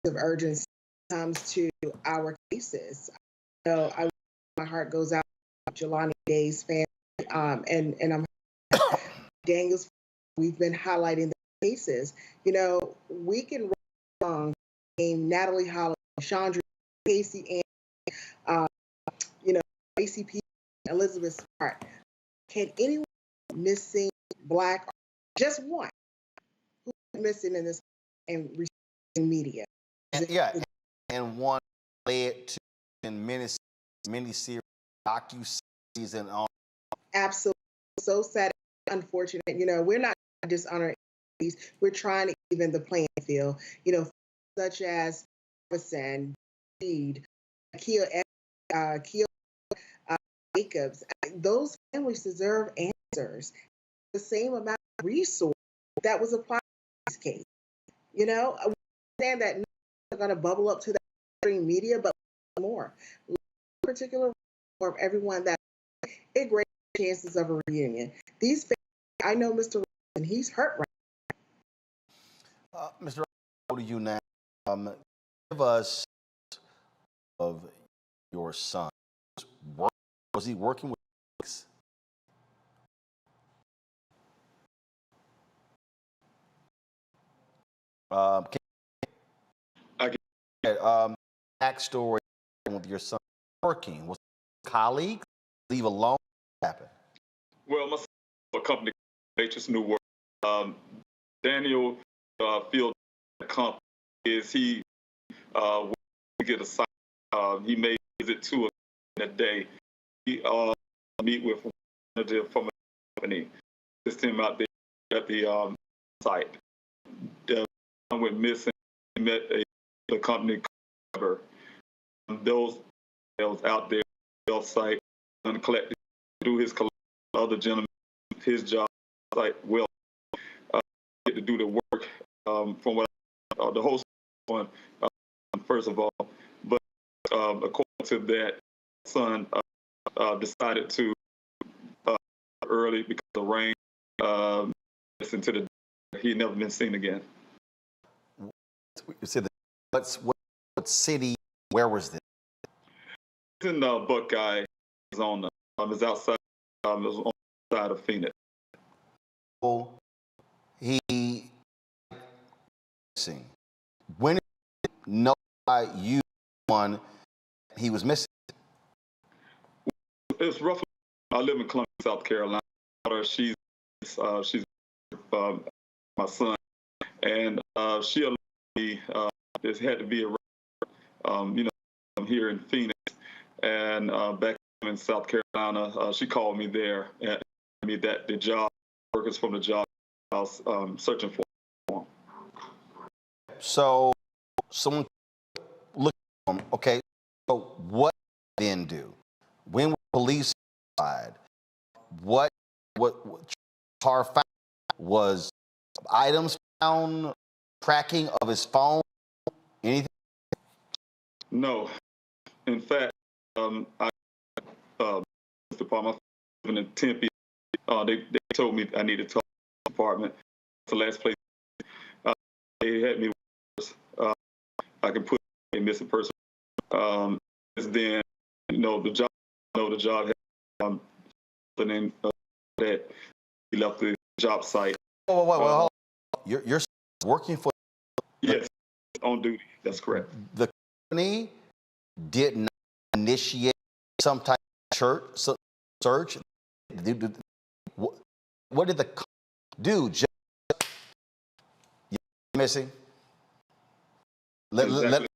[SPEAKER 23] of urgency when it comes to our cases. So my heart goes out to Jelani Day's family, and I'm Daniel's. We've been highlighting the cases. You know, we can write along Natalie Holland, Chandra, Casey, and ACP, Elizabeth Smart. Can anyone missing black, just one, who's missing in this? and receiving media.
[SPEAKER 1] And one led to many series, docu-series and all.
[SPEAKER 23] Absolutely. So sad, unfortunate. We're not dishonoring these. We're trying to even the playing field. Such as Jefferson, Reed, Kia Jacobs. Those families deserve answers. The same amount of resource that was applied to this case. We understand that not going to bubble up to the mainstream media, but more. Particular of everyone that it great chances of a reunion. These families, I know Mr. and he's hurt right
[SPEAKER 1] now. Mr. I'll go to you now. Give us of your son. Was he working with backstory with your son working? Was colleagues leave alone? What happened?
[SPEAKER 2] Well, my son, a company, Nature's New World. Daniel Field company is he get a site. He may visit to us in a day. He meet with a representative from a company. Just him out there at the site. Went missing. He met a company cover. Those out there on site and collected do his other gentleman his job site well get to do the work from what the host one first of all, but according to that, son decided to early because of rain listen to he never been seen again.
[SPEAKER 1] You said what city? Where was this?
[SPEAKER 2] It's in Buckeye, Arizona. It's outside. It was on the side of Phoenix.
[SPEAKER 1] He when did he notify you one he was missing?
[SPEAKER 2] It's roughly. I live in Columbia, South Carolina. She's my son, and she allowed me. This had to be I'm here in Phoenix, and back in South Carolina, she called me there and told me that the job workers from the job I was searching for.
[SPEAKER 1] So someone looked at him. Okay, so what then do? When were police notified? What car found? Was items found? Tracking of his phone? Anything?
[SPEAKER 2] No. In fact, Mr. Palmer, in Tempe, they told me I needed to talk to the department. It's the last place they had me. I can put a missing person. Then, the job had the name that he left the job site.
[SPEAKER 1] Wait. You're working for?
[SPEAKER 2] Yes, on duty. That's correct.
[SPEAKER 1] The company did not initiate some type of search. What did the company do? Just missing? Let me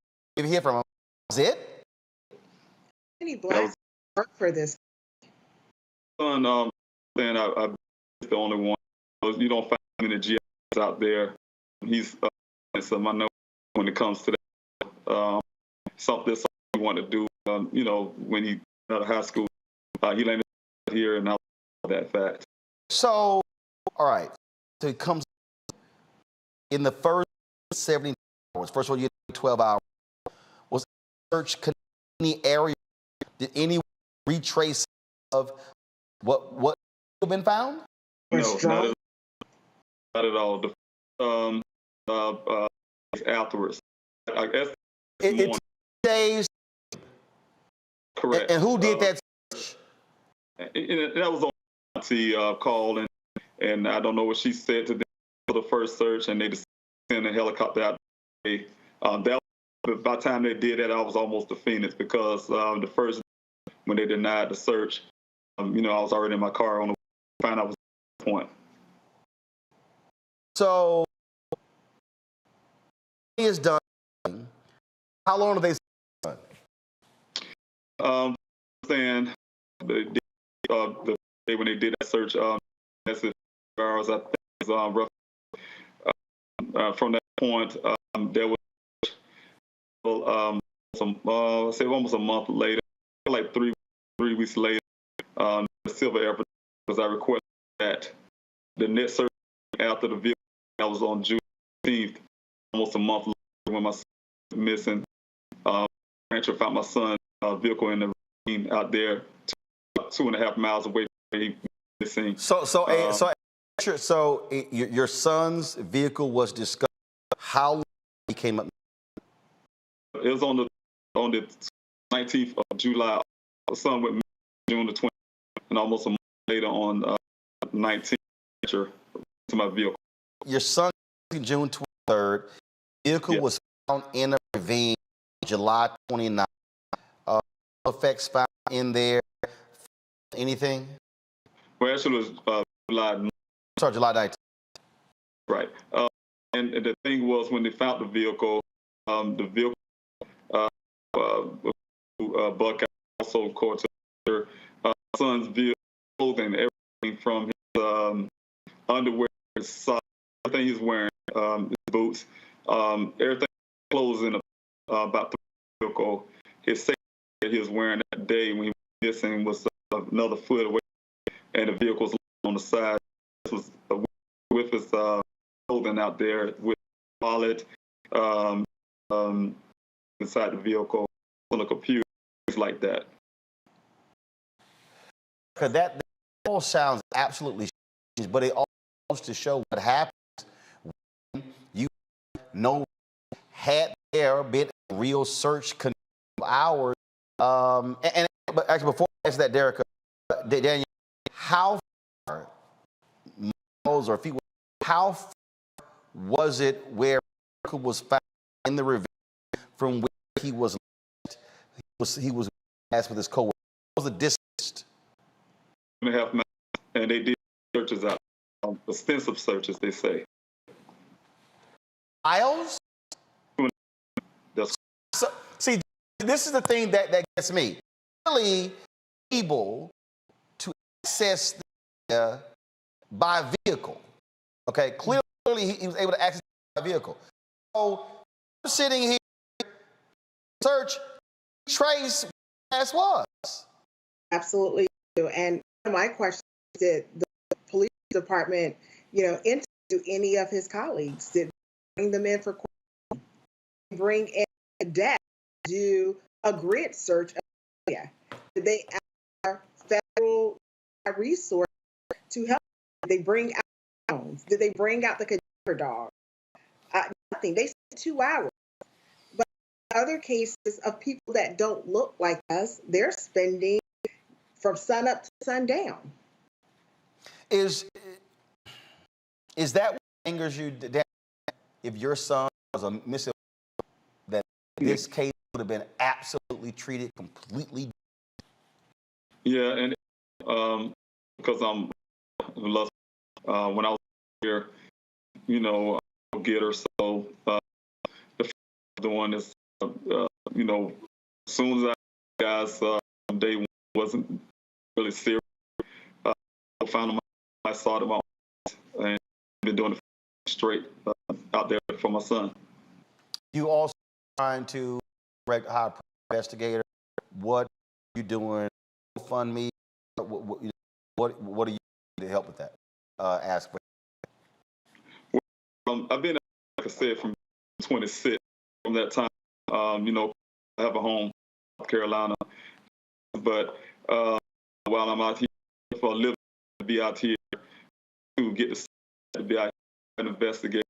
[SPEAKER 1] hear from him. Was it?
[SPEAKER 23] Any black work for this?
[SPEAKER 2] I'm the only one. You don't find many GIs out there. He's some I know when it comes to that. Something he want to do. When he got out of high school, he landed here, and I that fact.
[SPEAKER 1] So, all right. So he comes in the first 70 hours. First of all, you had 12 hours. Was search any area? Did anyone retrace of what have been found?
[SPEAKER 2] No, not at all. Afterwards, I guess
[SPEAKER 1] it's days.
[SPEAKER 2] Correct.
[SPEAKER 1] And who did that search?
[SPEAKER 2] That was on the call, and I don't know what she said to them for the first search, and they just sent a helicopter out. That by the time they did that, I was almost to Phoenix because the first when they denied the search, I was already in my car on the find out was the point.
[SPEAKER 1] So is done. How long do they done?
[SPEAKER 2] Saying the day when they did that search, that's as far as I think is rough. From that point, there was say almost a month later, like three weeks later, the silver evidence, because I requested that the net search after the vehicle. That was on June 15th, almost a month later when my son was missing. Rancher found my son's vehicle in the ravine out there, 2.5 miles away from where he was missing.
[SPEAKER 1] So your son's vehicle was discovered. How long he came up?
[SPEAKER 2] It was on the 19th of July. My son went June the 20th, and almost a month later on 19th to my vehicle.
[SPEAKER 1] Your son, June 23rd, vehicle was found in a ravine July 29th. Effects found in there. Anything?
[SPEAKER 2] Well, actually, it was July
[SPEAKER 1] 19th.
[SPEAKER 2] Right. And the thing was, when they found the vehicle Buckeye also caught to son's vehicle, clothing, everything from his underwear, his socks, everything he's wearing, his boots, everything clothes in about the vehicle. His safety that he was wearing that day when he was missing was another foot away, and the vehicle was on the side. This was with his clothing out there, with wallet inside the vehicle, on the computer, things like that.
[SPEAKER 1] Because that all sounds absolutely strange, but it all goes to show what happens when you know had there been a real search hours. But actually, before I answer that, Derek, Daniel, how far miles or feet? How far was it where was found in the ravine from where he was left? He was asked with his coworker. What was the distance?
[SPEAKER 2] 2.5 miles, and they did searches out, extensive searches, they say.
[SPEAKER 1] Miles? So, see, this is the thing that gets me. Really able to access the by vehicle. Okay, clearly he was able to access by vehicle. So I'm sitting here, search, trace as was.
[SPEAKER 23] Absolutely. And my question is, did the police department, interview any of his colleagues? Did they bring them in for questioning? Bring in a desk, do a grid search of the area? Did they ask federal resources to help? Did they bring out drones? Did they bring out the cadaver dog? Nothing. They spent 2 hours. But other cases of people that don't look like us, they're spending from sun up to sundown.
[SPEAKER 1] Is that what angers you, Dan, if your son was a missing, that this case would have been absolutely treated completely?
[SPEAKER 2] Yeah, and because I'm when I was here, I'll get her. So the one is, as soon as I guys day one wasn't really serious, I found them. I saw them out, and been doing it straight out there for my son.
[SPEAKER 1] You also trying to hire a investigator. What are you doing? Fund me. What are you doing to help with that? Ask for.
[SPEAKER 2] I've been, like I said, from 26. From that time, I have a home in South Carolina, but while I'm out here for a living, to be out here to get to be out here and investigate,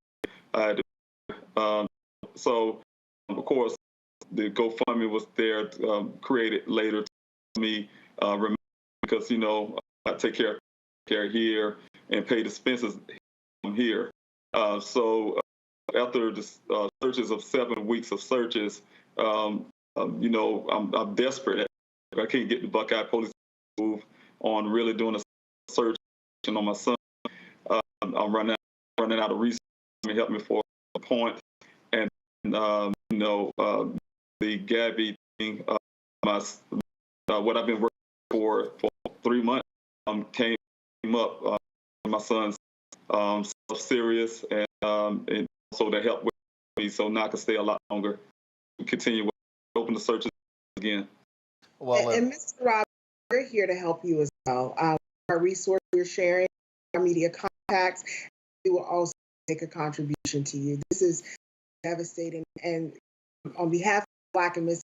[SPEAKER 2] I had to. So, of course, the GoFundMe was there, created later to me, because I take care here and pay the expenses here. So after the searches of 7 weeks of searches, I'm desperate. I can't get the Buckeye Police to move on really doing a search on my son. I'm running out of resources to help me for a point, and the Gabby thing, what I've been working for 3 months came up. My son's serious, and so to help with me, so now I can stay a lot longer. Continue open the searches again.
[SPEAKER 23] Well, and Mr. Rob, we're here to help you as well. Our resources we're sharing, our media contacts, we will also make a contribution to you. This is devastating, and on behalf of Black and Missing,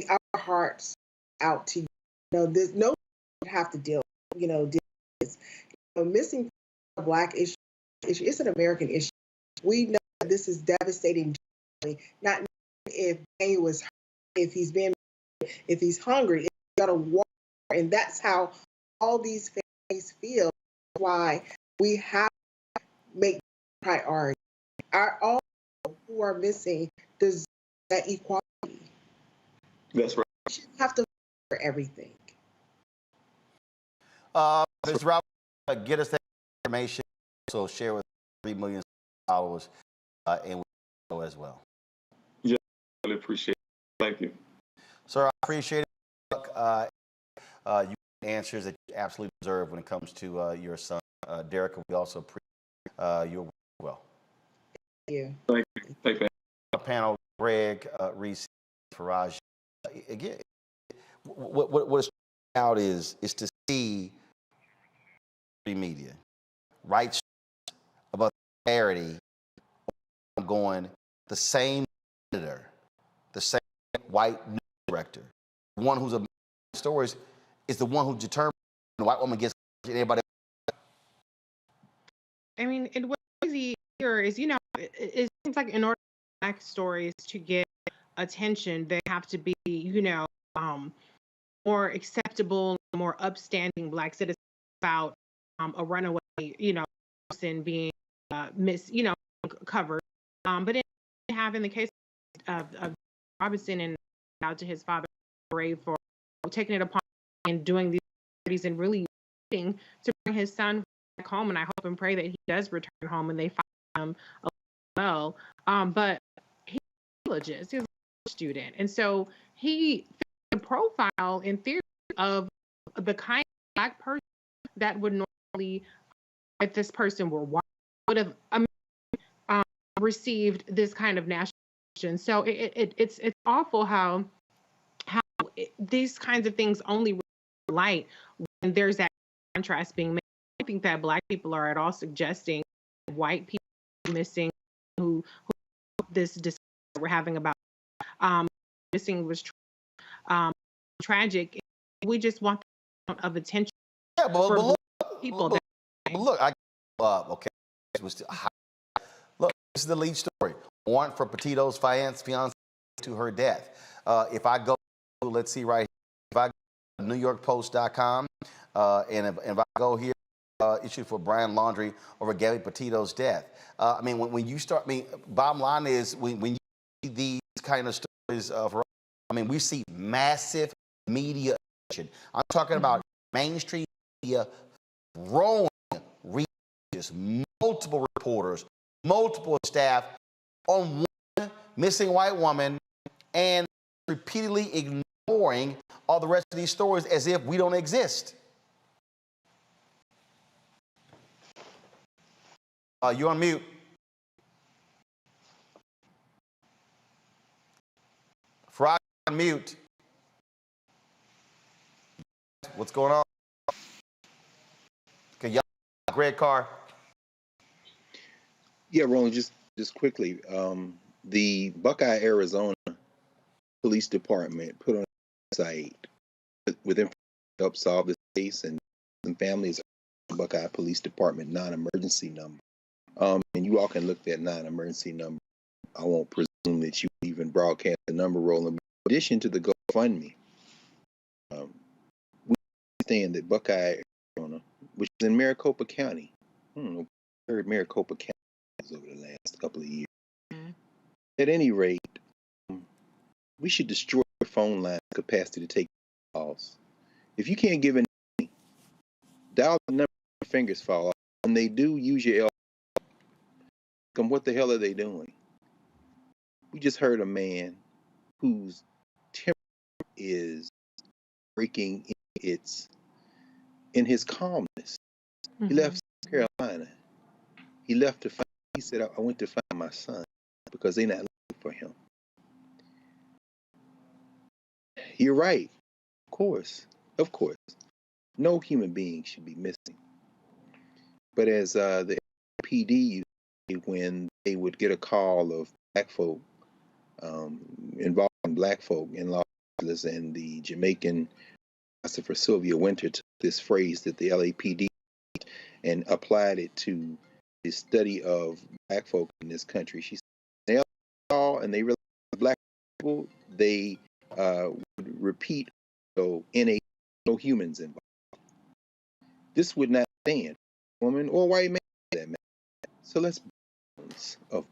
[SPEAKER 23] our hearts out to you. There's no one have to deal with this. Missing Black issue. It's an American issue. We know that this is devastating. Not if Daniel is, if he's hungry, if he's got to walk, and that's how all these families feel. Why we have to make priority. All who are missing deserve that equality.
[SPEAKER 2] That's right.
[SPEAKER 23] We shouldn't have to fight for everything.
[SPEAKER 1] Mr. Robert, get us that information. So share with 3 million followers, and we as well.
[SPEAKER 2] Yeah, I really appreciate it. Thank you,
[SPEAKER 1] sir. I appreciate it. You answers that you absolutely deserve when it comes to your son, Derek. We also appreciate your work as well.
[SPEAKER 23] Thank you.
[SPEAKER 2] Thank you.
[SPEAKER 1] Panel, Greg, Reese, Faraj. Again, what's out is to see the media right about parity going the same editor, the same white news director, the one who's a stories is the one who determines the white woman gets anybody.
[SPEAKER 7] I mean, and what's crazy here is, it seems like in order for Black stories to get attention, they have to be, more acceptable, more upstanding Black citizens about a runaway, person being covered. But in the case of Robinson and out to his father, brave for taking it upon and doing these activities and really fighting to bring his son back home. And I hope and pray that he does return home and they find him well. But he's religious. He's a student. And so he fits the profile in theory of the kind of Black person that would normally, if this person were white, would have received this kind of national attention. So it's awful how these kinds of things only light when there's that contrast being made. I think that Black people are at all suggesting white people missing who this discussion we're having about missing was tragic. We just want the amount of attention for
[SPEAKER 1] look,
[SPEAKER 7] people.
[SPEAKER 1] Look, okay. Look, this is the lead story. Warrant for Petito's fiance to her death. If I go, let's see right here. If I go to NewYorkPost.com, and if I go here, issue for Brian Laundrie over Gabby Petito's death. I mean, when you start, bottom line is when you see these kind of stories we see massive media attention. I'm talking about mainstream media throwing researchers, multiple reporters, multiple staff on one missing white woman and repeatedly ignoring all the rest of these stories as if we don't exist. You're on mute. Frog on mute. What's going on? Okay, y'all, Greg Carr.
[SPEAKER 6] Yeah, Roland, just quickly. The Buckeye, Arizona Police Department put on a site with information to help solve this case, and some families are Buckeye Police Department non-emergency number. And you all can look at that non-emergency number. I won't presume that you even broadcast the number, Roland. In addition to the GoFundMe, we understand that Buckeye, Arizona, which is in Maricopa County, I heard Maricopa County over the last couple of years. At any rate, we should destroy the phone line capacity to take calls. If you can't give any, dial the number, your fingers fall off. When they do, use your elbow. What the hell are they doing? We just heard a man whose temper is breaking in his calmness. Mm-hmm. He left South Carolina. He left to find, he said, I went to find my son because they're not looking for him. You're right. Of course. No human being should be missing. But as the PD used to say, when they would get a call of black folk, involving black folk in Los Angeles, and the Jamaican philosopher Sylvia Winter took this phrase that the LAPD and applied it to the study of black folk in this country. She said, they all, and they realized black people, they would repeat, so no humans involved. This would not stand, woman or white man, that matter. So let's balance of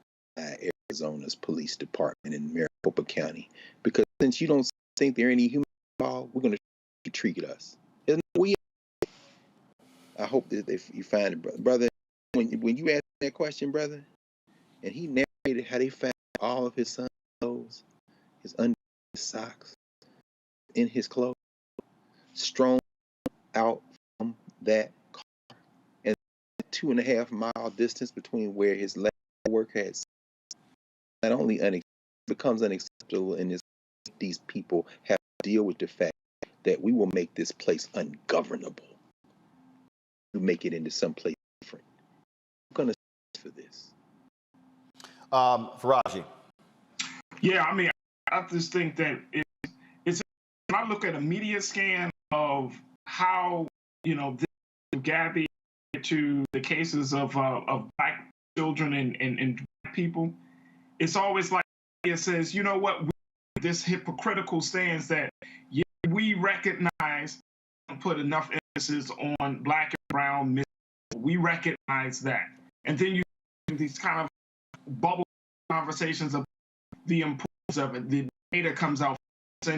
[SPEAKER 6] Arizona's police department in Maricopa County, because since you don't think there are any humans involved, we're going to treat us. I hope that you find it, brother. When you asked that question, brother, and he narrated how they found all of his son's clothes, his underwear, his socks, in his clothes, strewn out from that car, and 2.5 mile distance between where his last work had. Not only becomes unacceptable in this, these people have to deal with the fact that we will make this place ungovernable. To make it into someplace different. I'm going to for this.
[SPEAKER 1] Faraji.
[SPEAKER 9] Yeah, I mean, I just think that it's when I look at a media scan of how, this Gabby to the cases of black children and black people, it's always like it says, you know what, this hypocritical stance that we recognize and put enough emphasis on black and brown men. We recognize that. And then you have these kind of bubble conversations of the importance of it. The data comes out of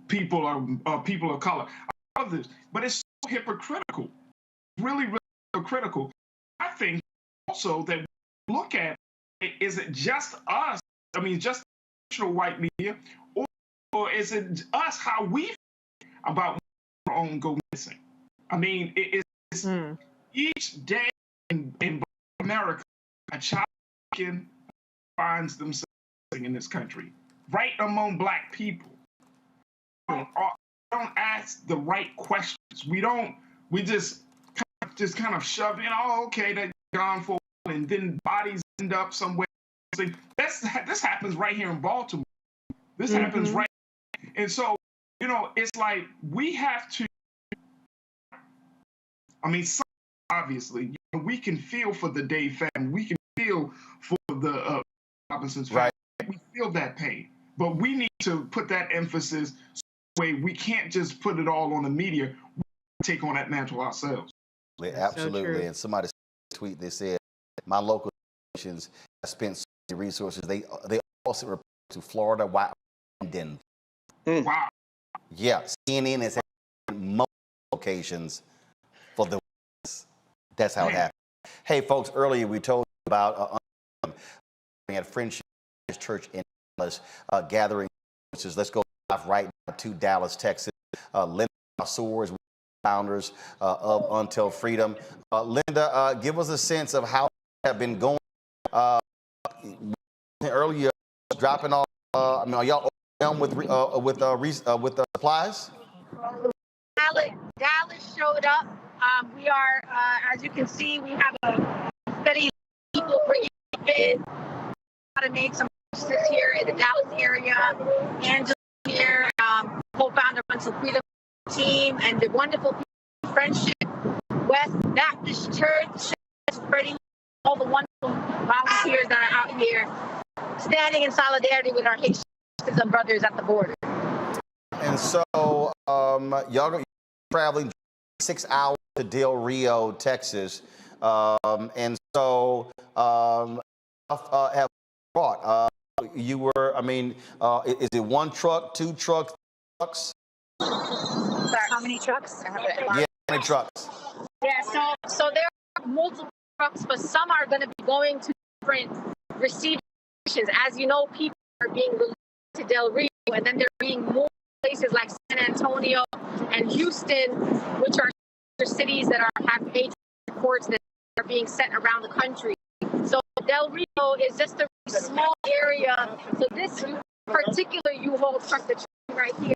[SPEAKER 9] people of color. Others, but it's so hypocritical. Really, really hypocritical. I think also that we look at it, is it just us? I mean, just traditional white media, or is it us how we feel about our own go missing? I mean, it's each day in America, a child finds themselves in this country, right among black people. We don't ask the right questions. We just kind of shove in, oh, okay, they're gone for a while, and then bodies end up somewhere. This happens right here in Baltimore. This happens right. And so, it's like we have to, I mean, obviously, we can feel for the Day family. We can feel for the Robinson's family. Right. We feel that pain. But we need to put that emphasis way. We can't just put it all on the media. We take on that mantle ourselves.
[SPEAKER 1] Absolutely. So and somebody tweet, they said, my local nations have spent so many resources. They also report to Florida, Washington.
[SPEAKER 9] Wow.
[SPEAKER 1] Yeah, CNN has had multiple locations for the That's how it happened. Hey, folks, earlier we told you about at Friendship Church in Dallas gathering. Let's go right now to Dallas, Texas. Linda Soares, founders of Until Freedom. Linda, give us a sense of how you have been going. Earlier, dropping off. Are y'all overwhelmed with supplies?
[SPEAKER 3] Dallas showed up. We are, as you can see, we have a steady people bringing in. To make some purchases here in the Dallas area. Angela here, co-founder of Until Freedom team, and the wonderful people, Friendship West Baptist Church, spreading all the wonderful volunteers that are out here, standing in solidarity with our Haitian sisters and brothers at the border.
[SPEAKER 1] And so, y'all are traveling 6 hours to Del Rio, Texas, and so have brought. You were, is it one truck, 2 trucks, 3 trucks?
[SPEAKER 3] Sorry, how many trucks?
[SPEAKER 1] Yeah, how many trucks?
[SPEAKER 3] Yeah, so there are multiple trucks, but some are going to be going to different receiving stations. As you know, people are being released to Del Rio, and then they're being moved to places like San Antonio and Houston, which are cities that have Haitian courts that are being sent around the country. So Del Rio is just a small area. So this particular U-Haul truck that's right here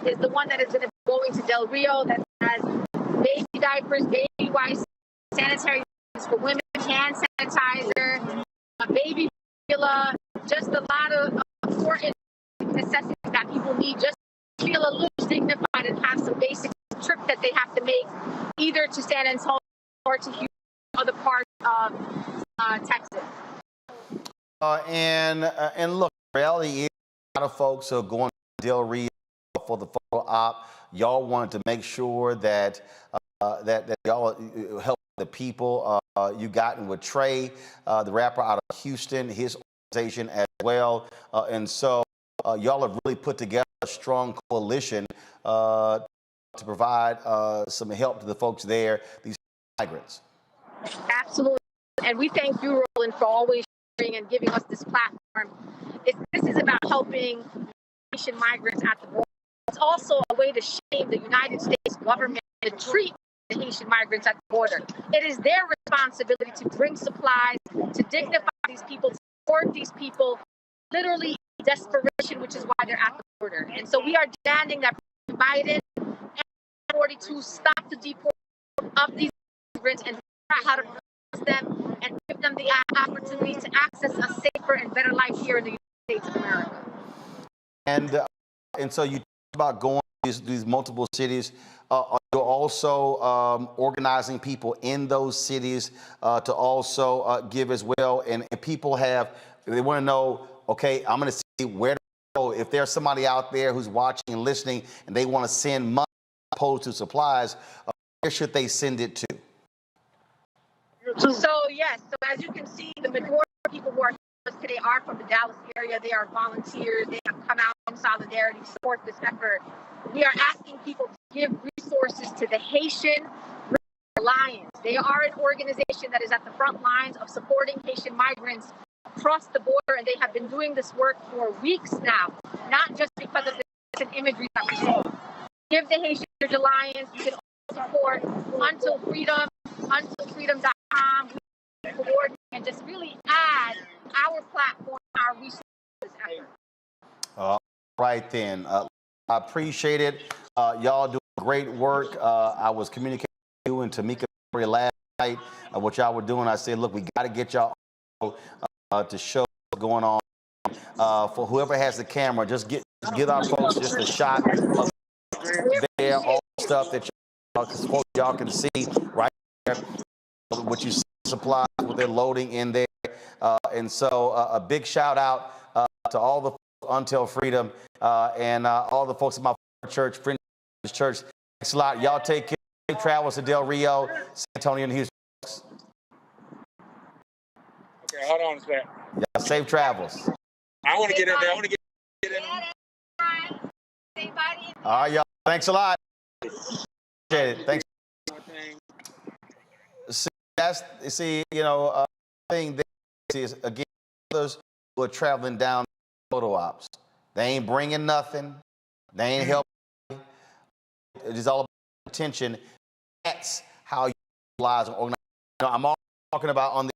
[SPEAKER 3] is the one that is going to be going to Del Rio, that has baby diapers, baby wipes, sanitary for women, hand sanitizer, a baby formula, just a lot of important necessities that people need just to feel a little dignified and have some basic trip that they have to make either to San Antonio or to Houston or other parts of Texas.
[SPEAKER 1] And look, the reality is a lot of folks are going to Del Rio for the photo op. Y'all wanted to make sure that that y'all help the people. You gotten with Trey, the rapper out of Houston, his organization as well, and so y'all have really put together a strong coalition to provide some help to the folks there, these migrants.
[SPEAKER 3] Absolutely, and we thank you, Roland, for always sharing and giving us this platform. This is about helping Haitian migrants at the border. It's also a way to shame the United States government to treat the Haitian migrants at the border. It is their responsibility to bring supplies, to dignify these people, to support these people, literally in desperation, which is why they're at the border. And so we are demanding that President Biden and 42 stop the deport of these migrants and figure out how to process them and give them the opportunity to access a safer and better life here in the United States of America.
[SPEAKER 1] And so you talk about going to these multiple cities. Are you also organizing people in those cities to also give as well? And people they want to know, okay, I'm going to see where to go. If there's somebody out there who's watching and listening and they want to send money opposed to supplies, where should they send it to?
[SPEAKER 3] So yes, so as you can see, the majority of people who are here with us today are from the Dallas area. They are volunteers. They have come out in solidarity to support this effort. We are asking people to give resources to the Haitian Alliance. They are an organization that is at the front lines of supporting Haitian migrants across the border, and they have been doing this work for weeks now, not just because of the recent imagery that we saw. Give the Haitian Alliance. You can also support Until Freedom, untilfreedom.com, and just really add our platform, our resources to this effort.
[SPEAKER 1] All right then. I appreciate it. Y'all do great work. I was communicating with you and Tamika last night what y'all were doing. I said, look, we got to get y'all to show what's going on. For whoever has the camera, just get our folks just a shot of there, all the stuff that y'all can see right there, what you see supplies, what they're loading in there. And so a big shout out to all the Until Freedom and all the folks at my church, Friends Church. Thanks a lot. Y'all take care. Safe travels to Del Rio, San Antonio, and Houston.
[SPEAKER 4] Okay, hold on a second.
[SPEAKER 1] Yeah, safe travels.
[SPEAKER 4] I want to get in there. I want to get in there.
[SPEAKER 1] All right, y'all. Thanks a lot. Appreciate it. Thanks. Thing that is, again, others who are traveling down photo ops. They ain't bringing nothing. They ain't helping. It is all about attention. That's how you mobilize and organize. I'm all talking about on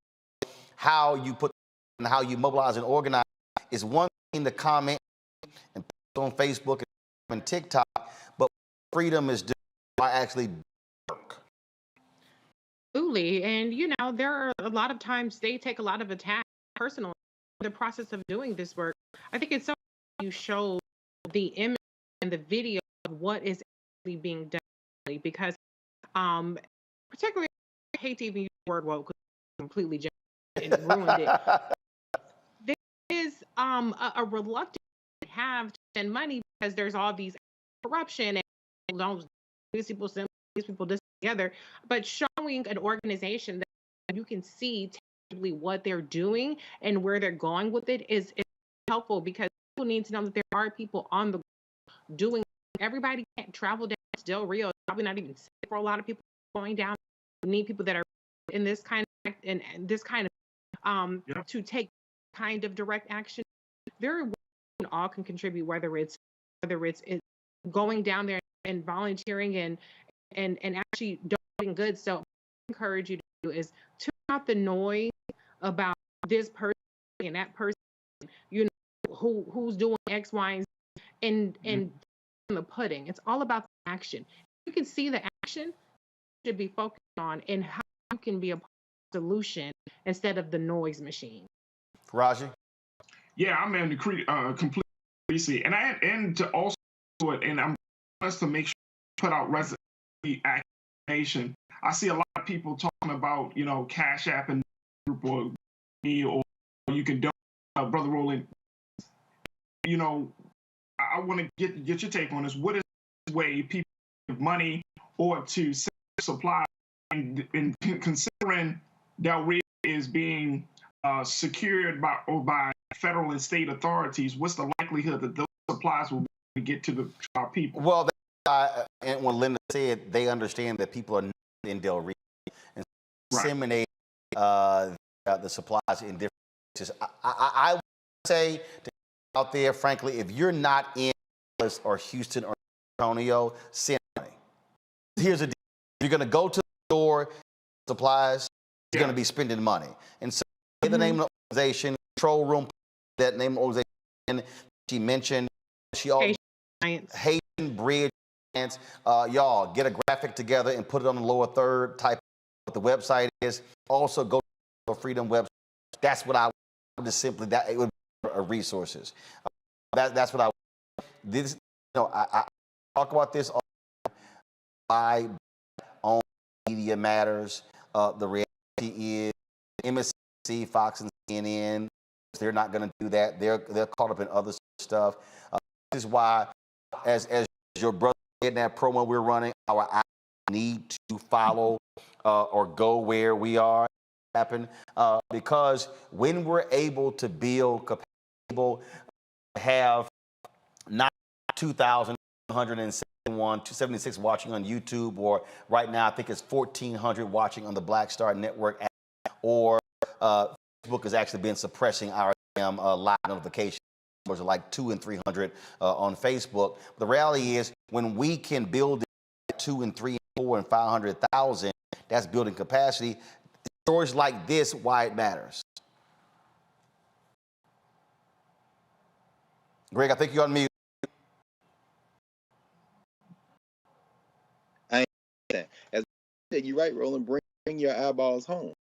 [SPEAKER 1] how you put and how you mobilize and organize. Is one thing to comment and post on Facebook and TikTok, but freedom is doing by actually work.
[SPEAKER 7] Absolutely. And, there are a lot of times they take a lot of attack personally in the process of doing this work. I think it's so you show the image and the video of what is actually being done, because particularly I hate to even use the word woke because it's completely and ruined it. There is a reluctance to have to spend money because there's all these corruption and these people this together, but showing an organization that you can see tangibly what they're doing and where they're going with it is helpful, because people need to know that there are people on the ground doing. Everybody can't travel down to Del Rio. It's probably not even safe for a lot of people going down. We need people that are in this kind of to take kind of direct action. Very well, all can contribute, whether it's it going down there and volunteering and actually donating goods. So, I encourage you to do is tune out the noise about this person and that person, you know, who's doing X, Y, and Z, and the pudding. It's all about the action. You can see the action should be focused on and how you can be a part of the solution instead of the noise machine.
[SPEAKER 1] Raji?
[SPEAKER 9] Yeah, I'm in the complete see, and to also do it, and I'm us to make sure put out residency activation. I see a lot of people talking about, you know, Cash App and or me, or you can donate, Brother Roland. You know, I want to get your take on this. What is the way people give money or to supply, and considering Del Rio is being secured by federal and state authorities, what's the likelihood that those supplies will get to our people?
[SPEAKER 1] Well, and when Linda said they understand that people are not in Del Rio and disseminate the supplies in different places. I would say to out there, frankly, if you're not in Dallas or Houston or Antonio, send money. Here's the deal. If you're going to go to the store, supplies, you're going to be spending money. And so, say the name of the organization, control room, that name of the organization she mentioned. She also Haitian Bridge. Y'all get a graphic together and put it on the lower third. Type what the website is. Also go to the Freedom website. That's what I would just simply that it would be resources. That's what I would. This, you know, I talk about this all the time. On media matters. The reality is MSNBC, Fox, and CNN. They're not going to do that. They're caught up in other stuff. This is why, as your brother in that promo we're running, our eyes need to follow or go where we are. Happen because when we're able to build capacity, able to have 2,176 watching on YouTube, or right now I think it's 1,400 watching on the Black Star Network app, or Facebook has actually been suppressing our live notifications. Numbers are like 200 and 300 on Facebook. The reality is, when we can build 2 and 3 and 4 and 500,000, that's building capacity. Stories like this, why it matters. Greg, I think you're on mute.
[SPEAKER 6] I ain't as I said, you're right, Roland. Bring your eyeballs home.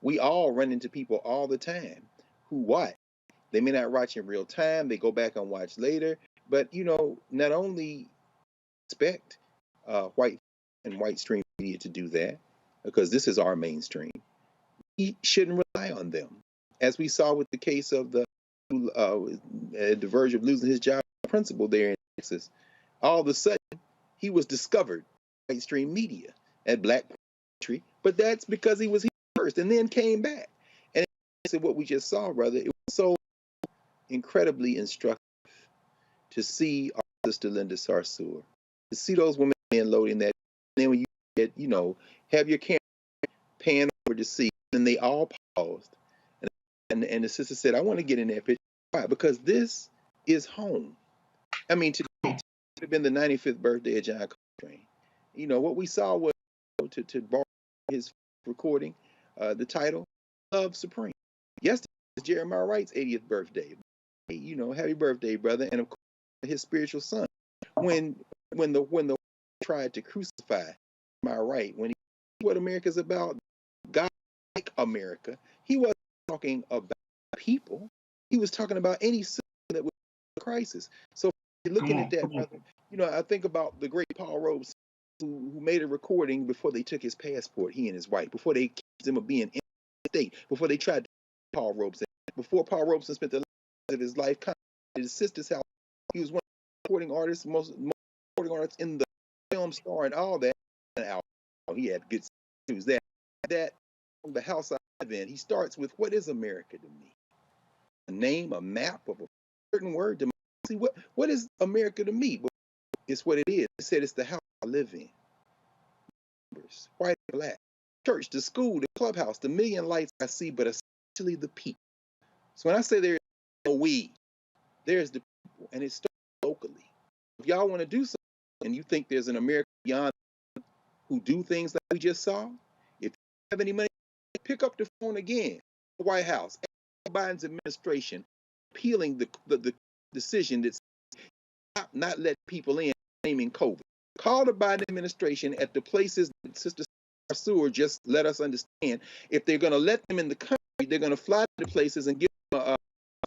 [SPEAKER 6] We all run into people all the time who watch. They may not watch in real time. They go back and watch later. But, you know, not only expect white and white stream media to do that, because this is our mainstream, we shouldn't rely on them. As we saw with the case of the verge of losing his job principal there in Texas, all of a sudden he was discovered by white stream media at Black Country, but that's because he was here first and then came back. And what we just saw, brother, it was so incredibly instructive to see our sister Linda Sarsour, to see those women loading that. And then when you get, you know, have your camera pan over to see, and they all paused. And the sister said, I want to get in that picture. Why? Because this is home. I mean, today would have been the 95th birthday of John Coltrane. You know, what we saw was, to borrow his recording, the title, Love Supreme. Yesterday was Jeremiah Wright's 80th birthday. You know, happy birthday, brother. And of course, his spiritual son. When the tried to crucify Jeremiah Wright, when he what America's about, God like America, he wasn't talking about people. He was talking about any system that was a crisis. So looking at that, brother, you know, I think about the great Paul Robeson, who made a recording before they took his passport, he and his wife, before they accused him of being in the state, before they tried to Paul Robeson, before Paul Robeson spent the rest of his life at his sister's house. He was one of the recording artists, most recording artists in the film star and all that. He had good news that from the house I live in, he starts with, what is America to me? A name, a map of a certain word. See, what is America to me? Well, it's what it is. He said it's the house I live in. White and black. Church, the school, the clubhouse, the million lights I see, but a actually the people. So when I say there's no we, there's the people, and it starts locally. If y'all want to do something and you think there's an America beyond who do things like we just saw, if you have any money, pick up the phone again. The White House, Biden's administration, appealing the decision that's not letting people in, blaming COVID. Call the Biden administration at the places that Sister Sewer just let us understand. If they're going to let them in the country, they're going to fly to the places and give them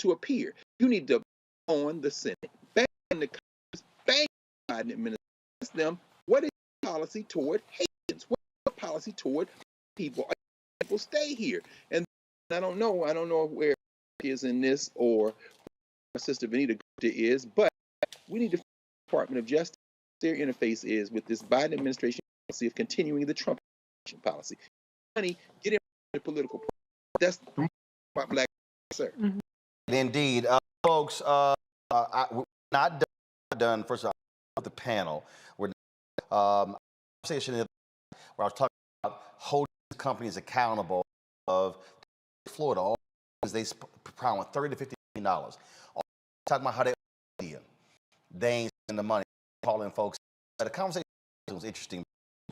[SPEAKER 6] to appear. You need to on the Senate, ban the Congress, ban the Biden administration. Ask them, what is your policy toward Haitians? What is your policy toward people? People stay here. And I don't know where is in this or my sister Vanita is, but we need to find the Department of Justice. Their interface is with this Biden administration policy of continuing the Trump policy. Money, get in the political. That's my black sir.
[SPEAKER 1] Mm-hmm. Indeed, folks. We're not done. First of all, with the panel, we're conversation where I was talking about holding companies accountable of Florida. All they promised $30 to $50 million. Talking about how they ain't spending the money. Calling folks. The conversation was interesting.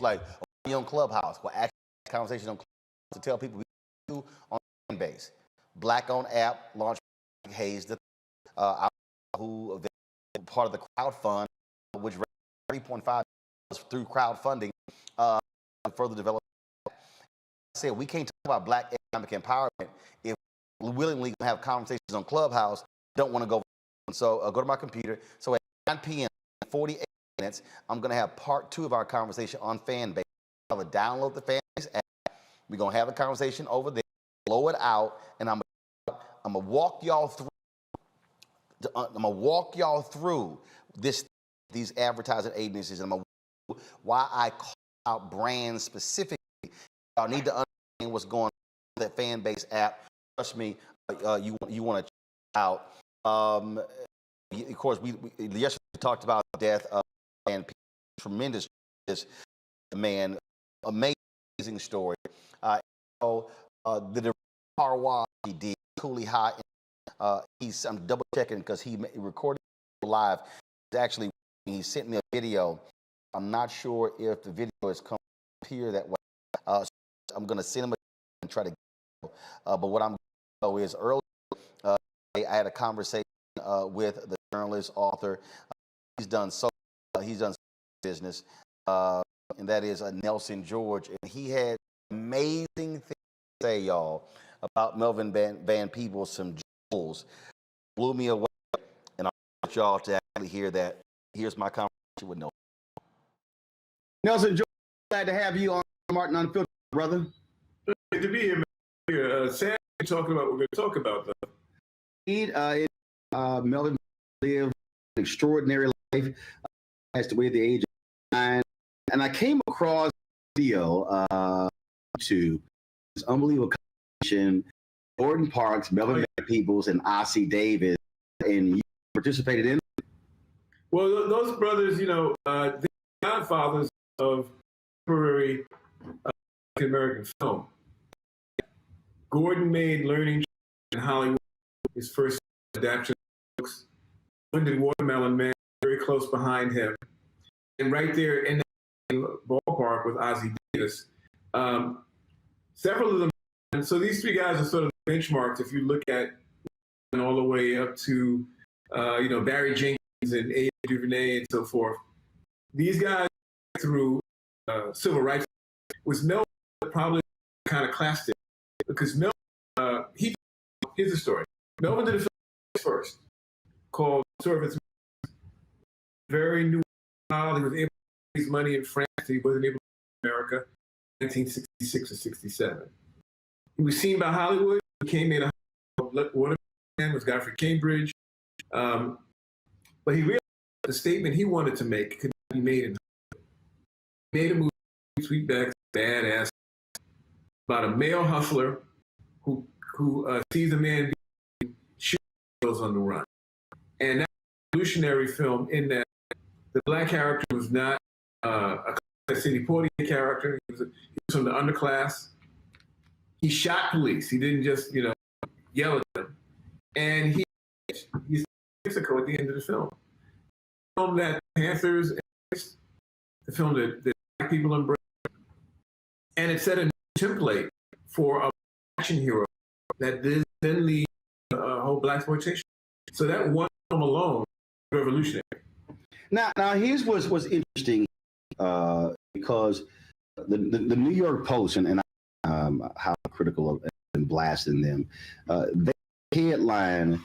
[SPEAKER 1] Like on Clubhouse, well, actually, conversation on Clubhouse to tell people we do on fan base. Black-owned app launched Hayes, who part of the crowd fund, which raised $3.5 through crowdfunding, further development. I said we can't talk about Black economic empowerment if we willingly have conversations on Clubhouse. Don't want to go. So go to my computer. So at 9 p.m. 48 minutes, I'm going to have part 2 of our conversation on fan base. I'm going to download the fan base app. We're going to have a conversation over there, blow it out, and I'm going to walk y'all through. I'm going to walk y'all through these advertising agencies, and I'm going to why I call out brands specifically. Y'all need to understand what's going on with that fan base app. Trust me, you want to check it out. Of course, we yesterday talked about the death of and tremendous man, amazing story. The Parwa he did Cooley High. I'm double checking because he recorded live. Actually, he sent me a video. I'm not sure if the video has come here that way. So I'm going to send him and try to get it. But what I'm going to do is earlier I had a conversation with the journalist, author. He's done business, and that is Nelson George. And he had amazing things to say, y'all, about Melvin Van Peebles, some jewels. Blew me away, and I want y'all to actually hear that. Here's my conversation with Nelson. Nelson George, glad to have you on Martin Unfiltered, brother.
[SPEAKER 5] Good to be here. Sad talking about what we're going to talk about, though.
[SPEAKER 1] Melvin lived an extraordinary life. Passed away at the age of 9, and I came across a video to this unbelievable conversation. Gordon Parks, Melvin Van Peebles, and Ossie Davis, and you participated in.
[SPEAKER 5] Well, those brothers, they're godfathers of contemporary American film. Gordon made Learning in Hollywood his first adaptation of books. Did Watermelon Man, very close behind him. And right there in the ballpark with Ossie Davis. Several of them, and so these 3 guys are sort of benchmarks if you look at all the way up to, Barry Jenkins and A. DuVernay and so forth. These guys through civil rights was Melvin probably kind of classed it because Melvin, here's the story. Melvin did a film first called Servants. Very new. He was able to raise money in France. He wasn't able to in America in 1966 or 67. He was seen by Hollywood. He came made a Watermelon was Godfrey Cambridge. But he realized the statement he wanted to make could not be made in Hollywood. He made a movie, Sweetback's Badass, about a male hustler who sees a man shoot goes on the run. And that's a revolutionary film in that the Black character was not a Sidney Poitier character. He was from the underclass. He shot police. He didn't just, yell at them. And he's in Mexico at the end of the film. The film that Panthers, the film that black people embrace, and it set a new template for a action hero that then leads a whole blaxploitation. So that one film alone, revolutionary.
[SPEAKER 1] Now here's what's interesting, because the New York Post, and how critical of and blasting them, they headline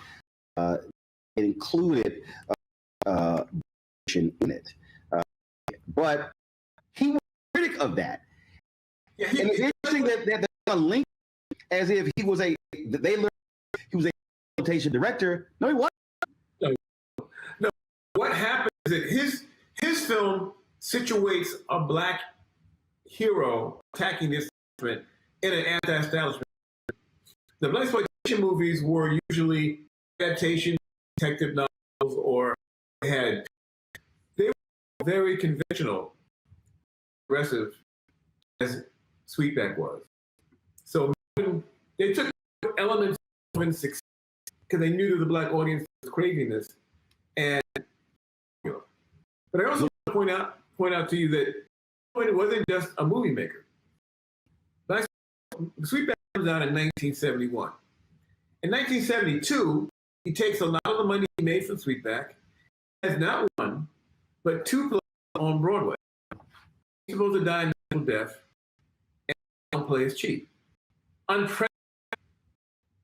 [SPEAKER 1] included in it, but he was a critic of that. Yeah, and it's interesting that they link as if he was a exploitation director. No, he wasn't.
[SPEAKER 5] No. What happened is that his film situates a black hero attacking the establishment in an anti-establishment. The blaxploitation movies were usually adaptation, detective novels, or they were very conventional, aggressive, as Sweetback was. So they took elements of success because they knew that the black audience was craving this. And but I also want to point out to you that Floyd wasn't just a movie maker. Sweetback comes out in 1971. In 1972, he takes a lot of the money he made from Sweetback, has not one, but two plays on Broadway. He's supposed to die a natural death, and one play is cheap.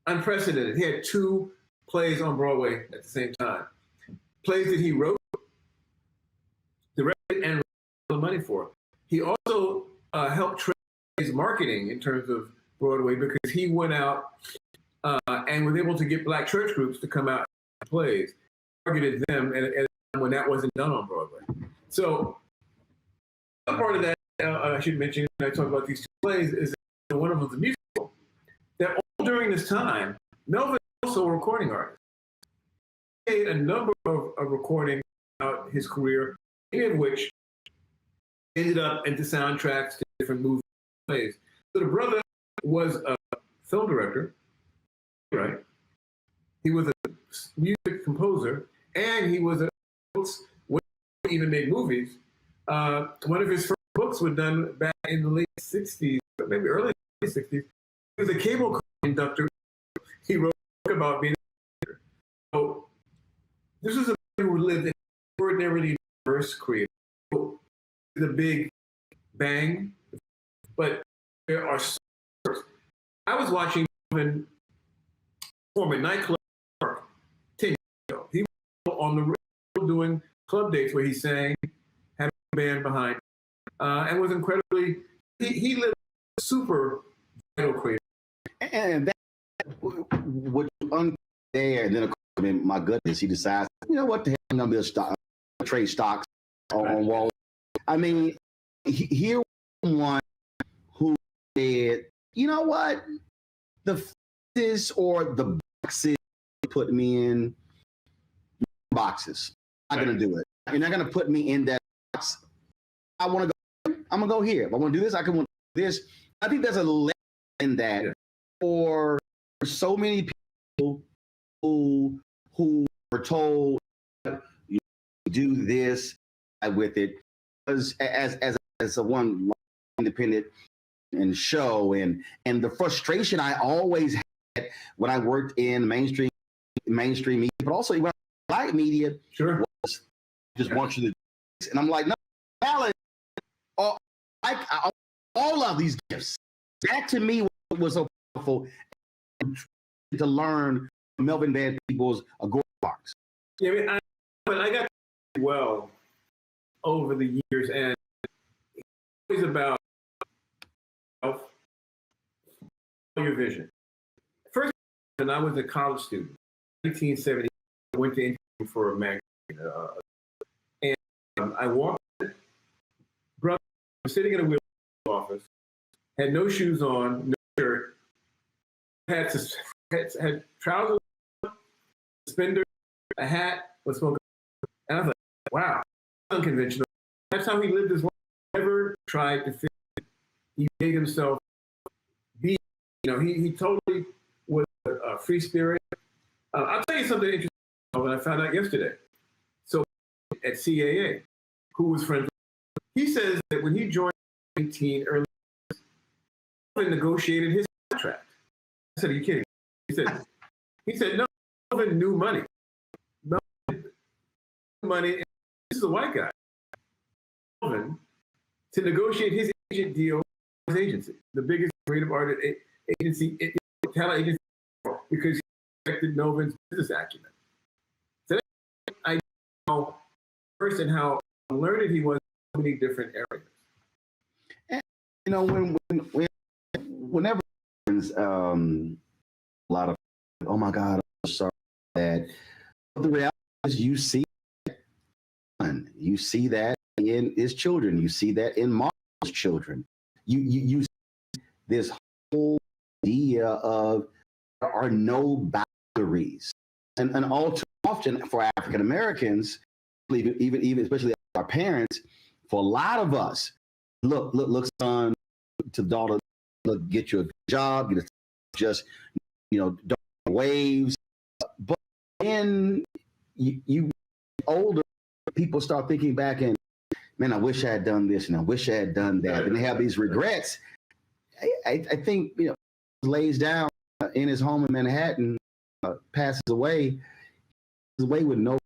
[SPEAKER 5] Unprecedented. He had two plays on Broadway at the same time. Plays that he wrote, directed, and raised the money for. He also helped train his marketing in terms of Broadway because he went out and was able to get black church groups to come out and plays, targeted them at a time when that wasn't done on Broadway. So part of that I should mention when I talk about these two plays is that one of them is a musical. That all during this time, Melvin was also a recording artist. He made a number of recordings throughout his career, many of which ended up into soundtracks to different movies and plays. So the brother was a film director, right? He was a music composer, and he was a books, even made movies. One of his first books was done back in the late 60s, maybe early 60s. He was a cable car conductor. He wrote a book about being a conductor. So this was a man who lived an extraordinarily diverse creative. So, the big bang, but there are so I was watching him perform a nightclub 10 years ago. He was on the road doing club dates where he sang, had a band behind, and was incredibly, he lived super vital creative.
[SPEAKER 1] And that would there, and then of course, my goodness, he decides, you know what the hell, I'm gonna be trade stocks on Wall. I mean, here one who said, you know what, the this or the boxes put me in boxes. I'm not gonna do it. You're not gonna put me in that box. I want to go. I'm gonna go here. If I want to do this, I can want this. I think there's a lesson in that for so many people who were told you do this with it as a one independent and show and the frustration I always had when I worked in mainstream media, but also when black media was just want you to, and I'm like, no, Alan, all of these gifts. That to me was so powerful to learn Melvin Van Peebles Agora box.
[SPEAKER 5] Yeah, I got well over the years, and it's always about your vision. First, when I was a college student, 1970, I went to interview for a magazine, and I walked in, brother, sitting in a wheel office, had no shoes on, no shirt, had trousers, suspenders, a hat, was smoking, and I was like, wow, unconventional. That's how he lived his life. Never tried to fit in. He made himself be, he totally was free spirit. I'll tell you something interesting that I found out yesterday. So at CAA, who was friends with, he says that when he joined 19 early, he negotiated his contract. I said, are you kidding? He said, no, Melvin knew money. Melvin knew money, and this is a white guy. Melvin, to negotiate his agent deal with his agency, the biggest creative art agency, talent agency, because he respected Melvin's business acumen. So I know first and how learned he was in so many different areas.
[SPEAKER 8] And, you know, whenever a lot of, oh my God, I'm sorry that. The reality is you see that in his children. You see that in Marlon's children. You see this whole idea of there are no boundaries. And all too often for African Americans, even especially our parents, for a lot of us, look, son, to daughter, look, get you a good job, get a, just, you know, don't waves. But then you older people start thinking back and, man, I wish I had done this and I wish I had done that. And they have these regrets. I think, you know, lays down in his home in Manhattan, passes away with no.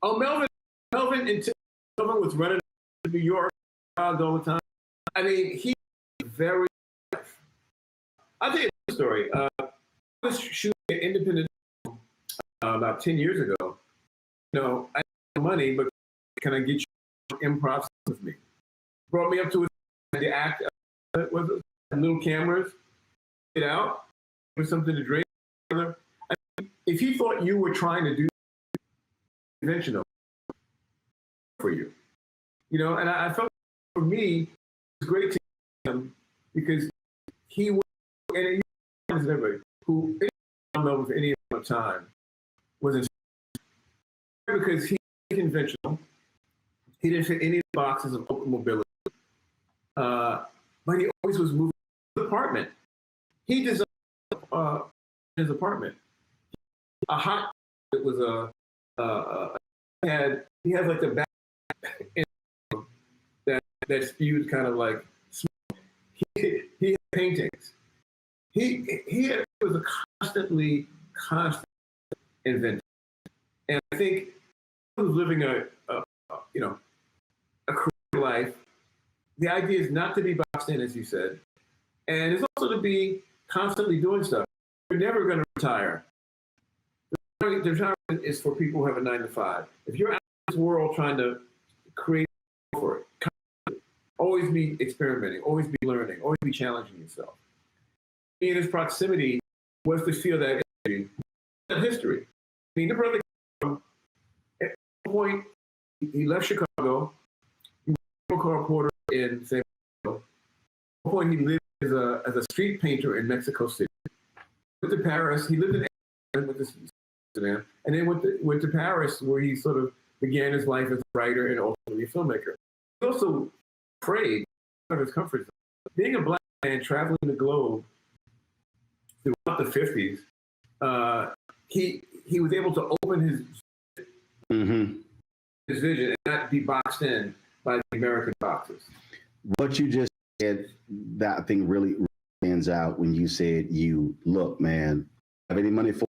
[SPEAKER 5] Oh, Melvin was running to New York all the time. I mean, he very. I'll tell you a story. I was shooting an independent about 10 years ago. You know, I had money, but can I get you to improv with me? Brought me up to the act. Was it little cameras? Get out with something to drink. I mean, if he thought you were trying to do conventional for you, you know, and I felt for me it was great to him because he was, and everybody who I don't know for any amount of time was in because he was conventional. He didn't fit any of the boxes of open mobility, but he always was moving to the apartment. He designed his apartment. A hot it was he had like the back that spewed kind of like smoke. He had paintings. He was a constant inventor, and I think he was living a career life. The idea is not to be boxed in, as you said, and it's also to be constantly doing stuff. You're never going to retire. The retirement is for people who have a 9 to 5. If you're out in this world trying to create for it, always be experimenting, always be learning, always be challenging yourself. In his proximity was to feel that energy, that history. I mean, the brother, at one point, he left Chicago. He was a car reporter in San Francisco. At one point, he lived as a street painter in Mexico City. Went to Paris. He lived in Amsterdam, and then went to Paris, where he sort of began his life as a writer and ultimately a filmmaker. He also afraid of his comfort zone. Being a black man traveling the globe throughout the 50s, he was able to open his vision and not be boxed in by the American boxes.
[SPEAKER 8] What you just said, that I think really stands out when you said, "You look, man, have any money for?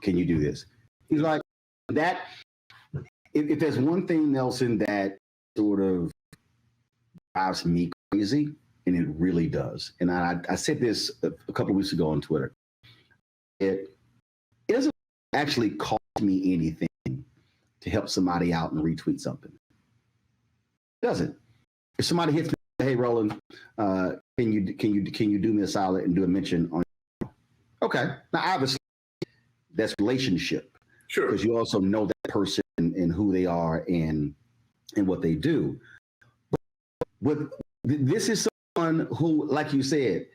[SPEAKER 8] Can you do this?" He's like that. If there's one thing, Nelson, that sort of drives me crazy, and it really does, and I said this a couple of weeks ago on Twitter. It doesn't actually cost me anything to help somebody out and retweet something. It doesn't. If somebody hits me, "Hey, Roland, can you do me a solid and do a mention on?" Okay. Now, obviously, that's relationship.
[SPEAKER 5] Sure.
[SPEAKER 8] Because you also know that person and who they are and what they do. But this is someone who, like you said,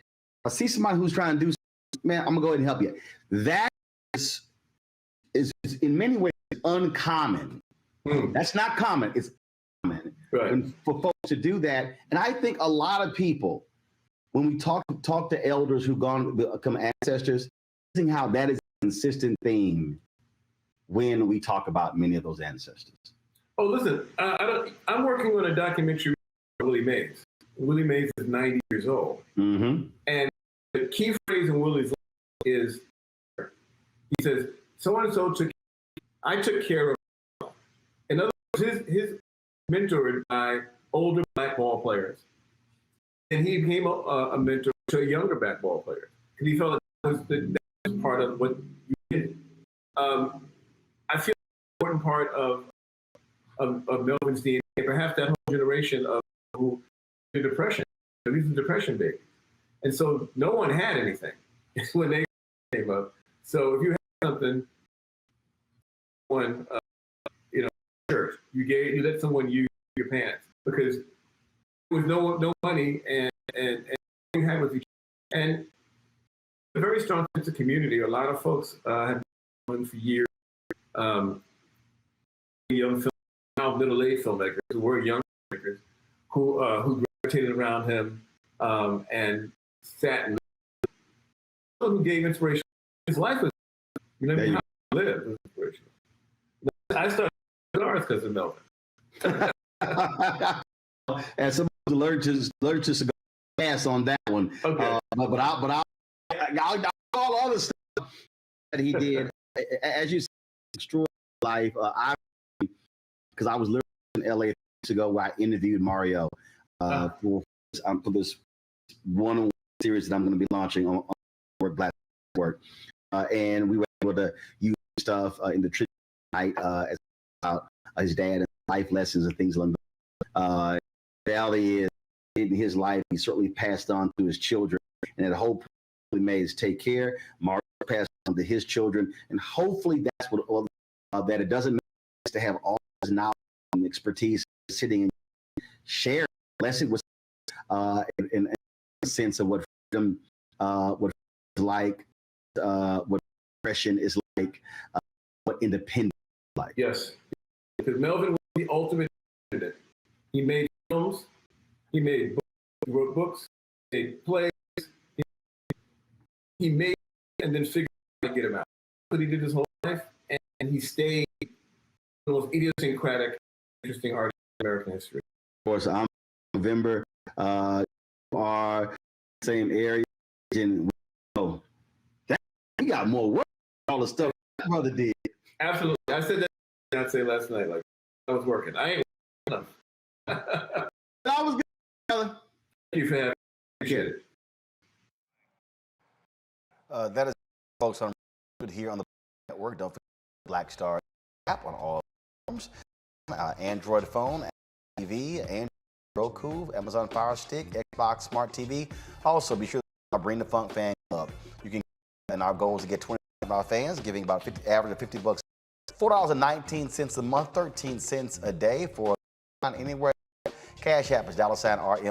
[SPEAKER 8] I see somebody who's trying to do, man, I'm gonna go ahead and help you. That is in many ways uncommon. That's not common. It's common.
[SPEAKER 5] Right.
[SPEAKER 8] And for folks to do that, and I think a lot of people, when we talk to elders who've become ancestors, amazing how that is a consistent theme when we talk about many of those ancestors.
[SPEAKER 5] Oh, listen, I'm working on a documentary on Willie Mays. Willie Mays is 90 years old.
[SPEAKER 8] Mm-hmm.
[SPEAKER 5] And the key phrase in Willie's life is, he says, so-and-so I took care of myself. In other words, his mentored by older black ball players. And he became a mentor to a younger black ball player. Because he felt that was part of what you did. I feel an important part of Melvin's DNA, perhaps that whole generation of who the depression. These are depression babies. And so no one had anything when they came up. So if you had something, church, you let someone use your pants because there was no money and you had with each other. And a very strong sense of community. A lot of folks have been for years. Young now middle-aged filmmakers who were young filmmakers who gravitated around him and sat and who gave inspiration. His life was, how he lived was inspirational. I started cigars because of Melvin.
[SPEAKER 8] And some allergic to cigar pass on that one.
[SPEAKER 5] Okay.
[SPEAKER 8] But I'll all other stuff that he did. As you said, extraordinary life. Because I was literally in LA weeks ago where I interviewed Mario for this one-on-one series that I'm going to be launching on Black Work. And we were able to use stuff in the tribute night about his dad and life lessons and things like that. The reality is, in his life, he certainly passed on to his children, and that whole really made is take care. Mario passed on to his children, and hopefully that's what that it doesn't matter to have all his knowledge and expertise sitting and sharing lesson with in a sense of what freedom what is like, what depression is like, what independence is like.
[SPEAKER 5] Yes, because Melvin was the ultimate independent. He made films, he made books, he wrote books, he made plays, he made and then figured out how to get him out. But he did his whole life, and he stayed the most idiosyncratic, interesting artist in American history.
[SPEAKER 8] Of course, I'm November. Are same area, and we got more work. All the stuff my brother did.
[SPEAKER 5] Absolutely, I said that. I'd say last night, like I was working. I ain't enough.
[SPEAKER 8] I was good, brother.
[SPEAKER 5] Thank you for having me. Appreciate it.
[SPEAKER 1] That is, folks, on here on the network. Don't forget Black Star app on all platforms. Android phone, TV, Android, Roku, Amazon Fire Stick, Xbox Smart TV. Also, be sure to bring the Funk Fan Club. You can, and our goal is to get 20 of our fans, giving about average of $50, $4.19 a month, 13 cents a day for anywhere. Cash App is $RM.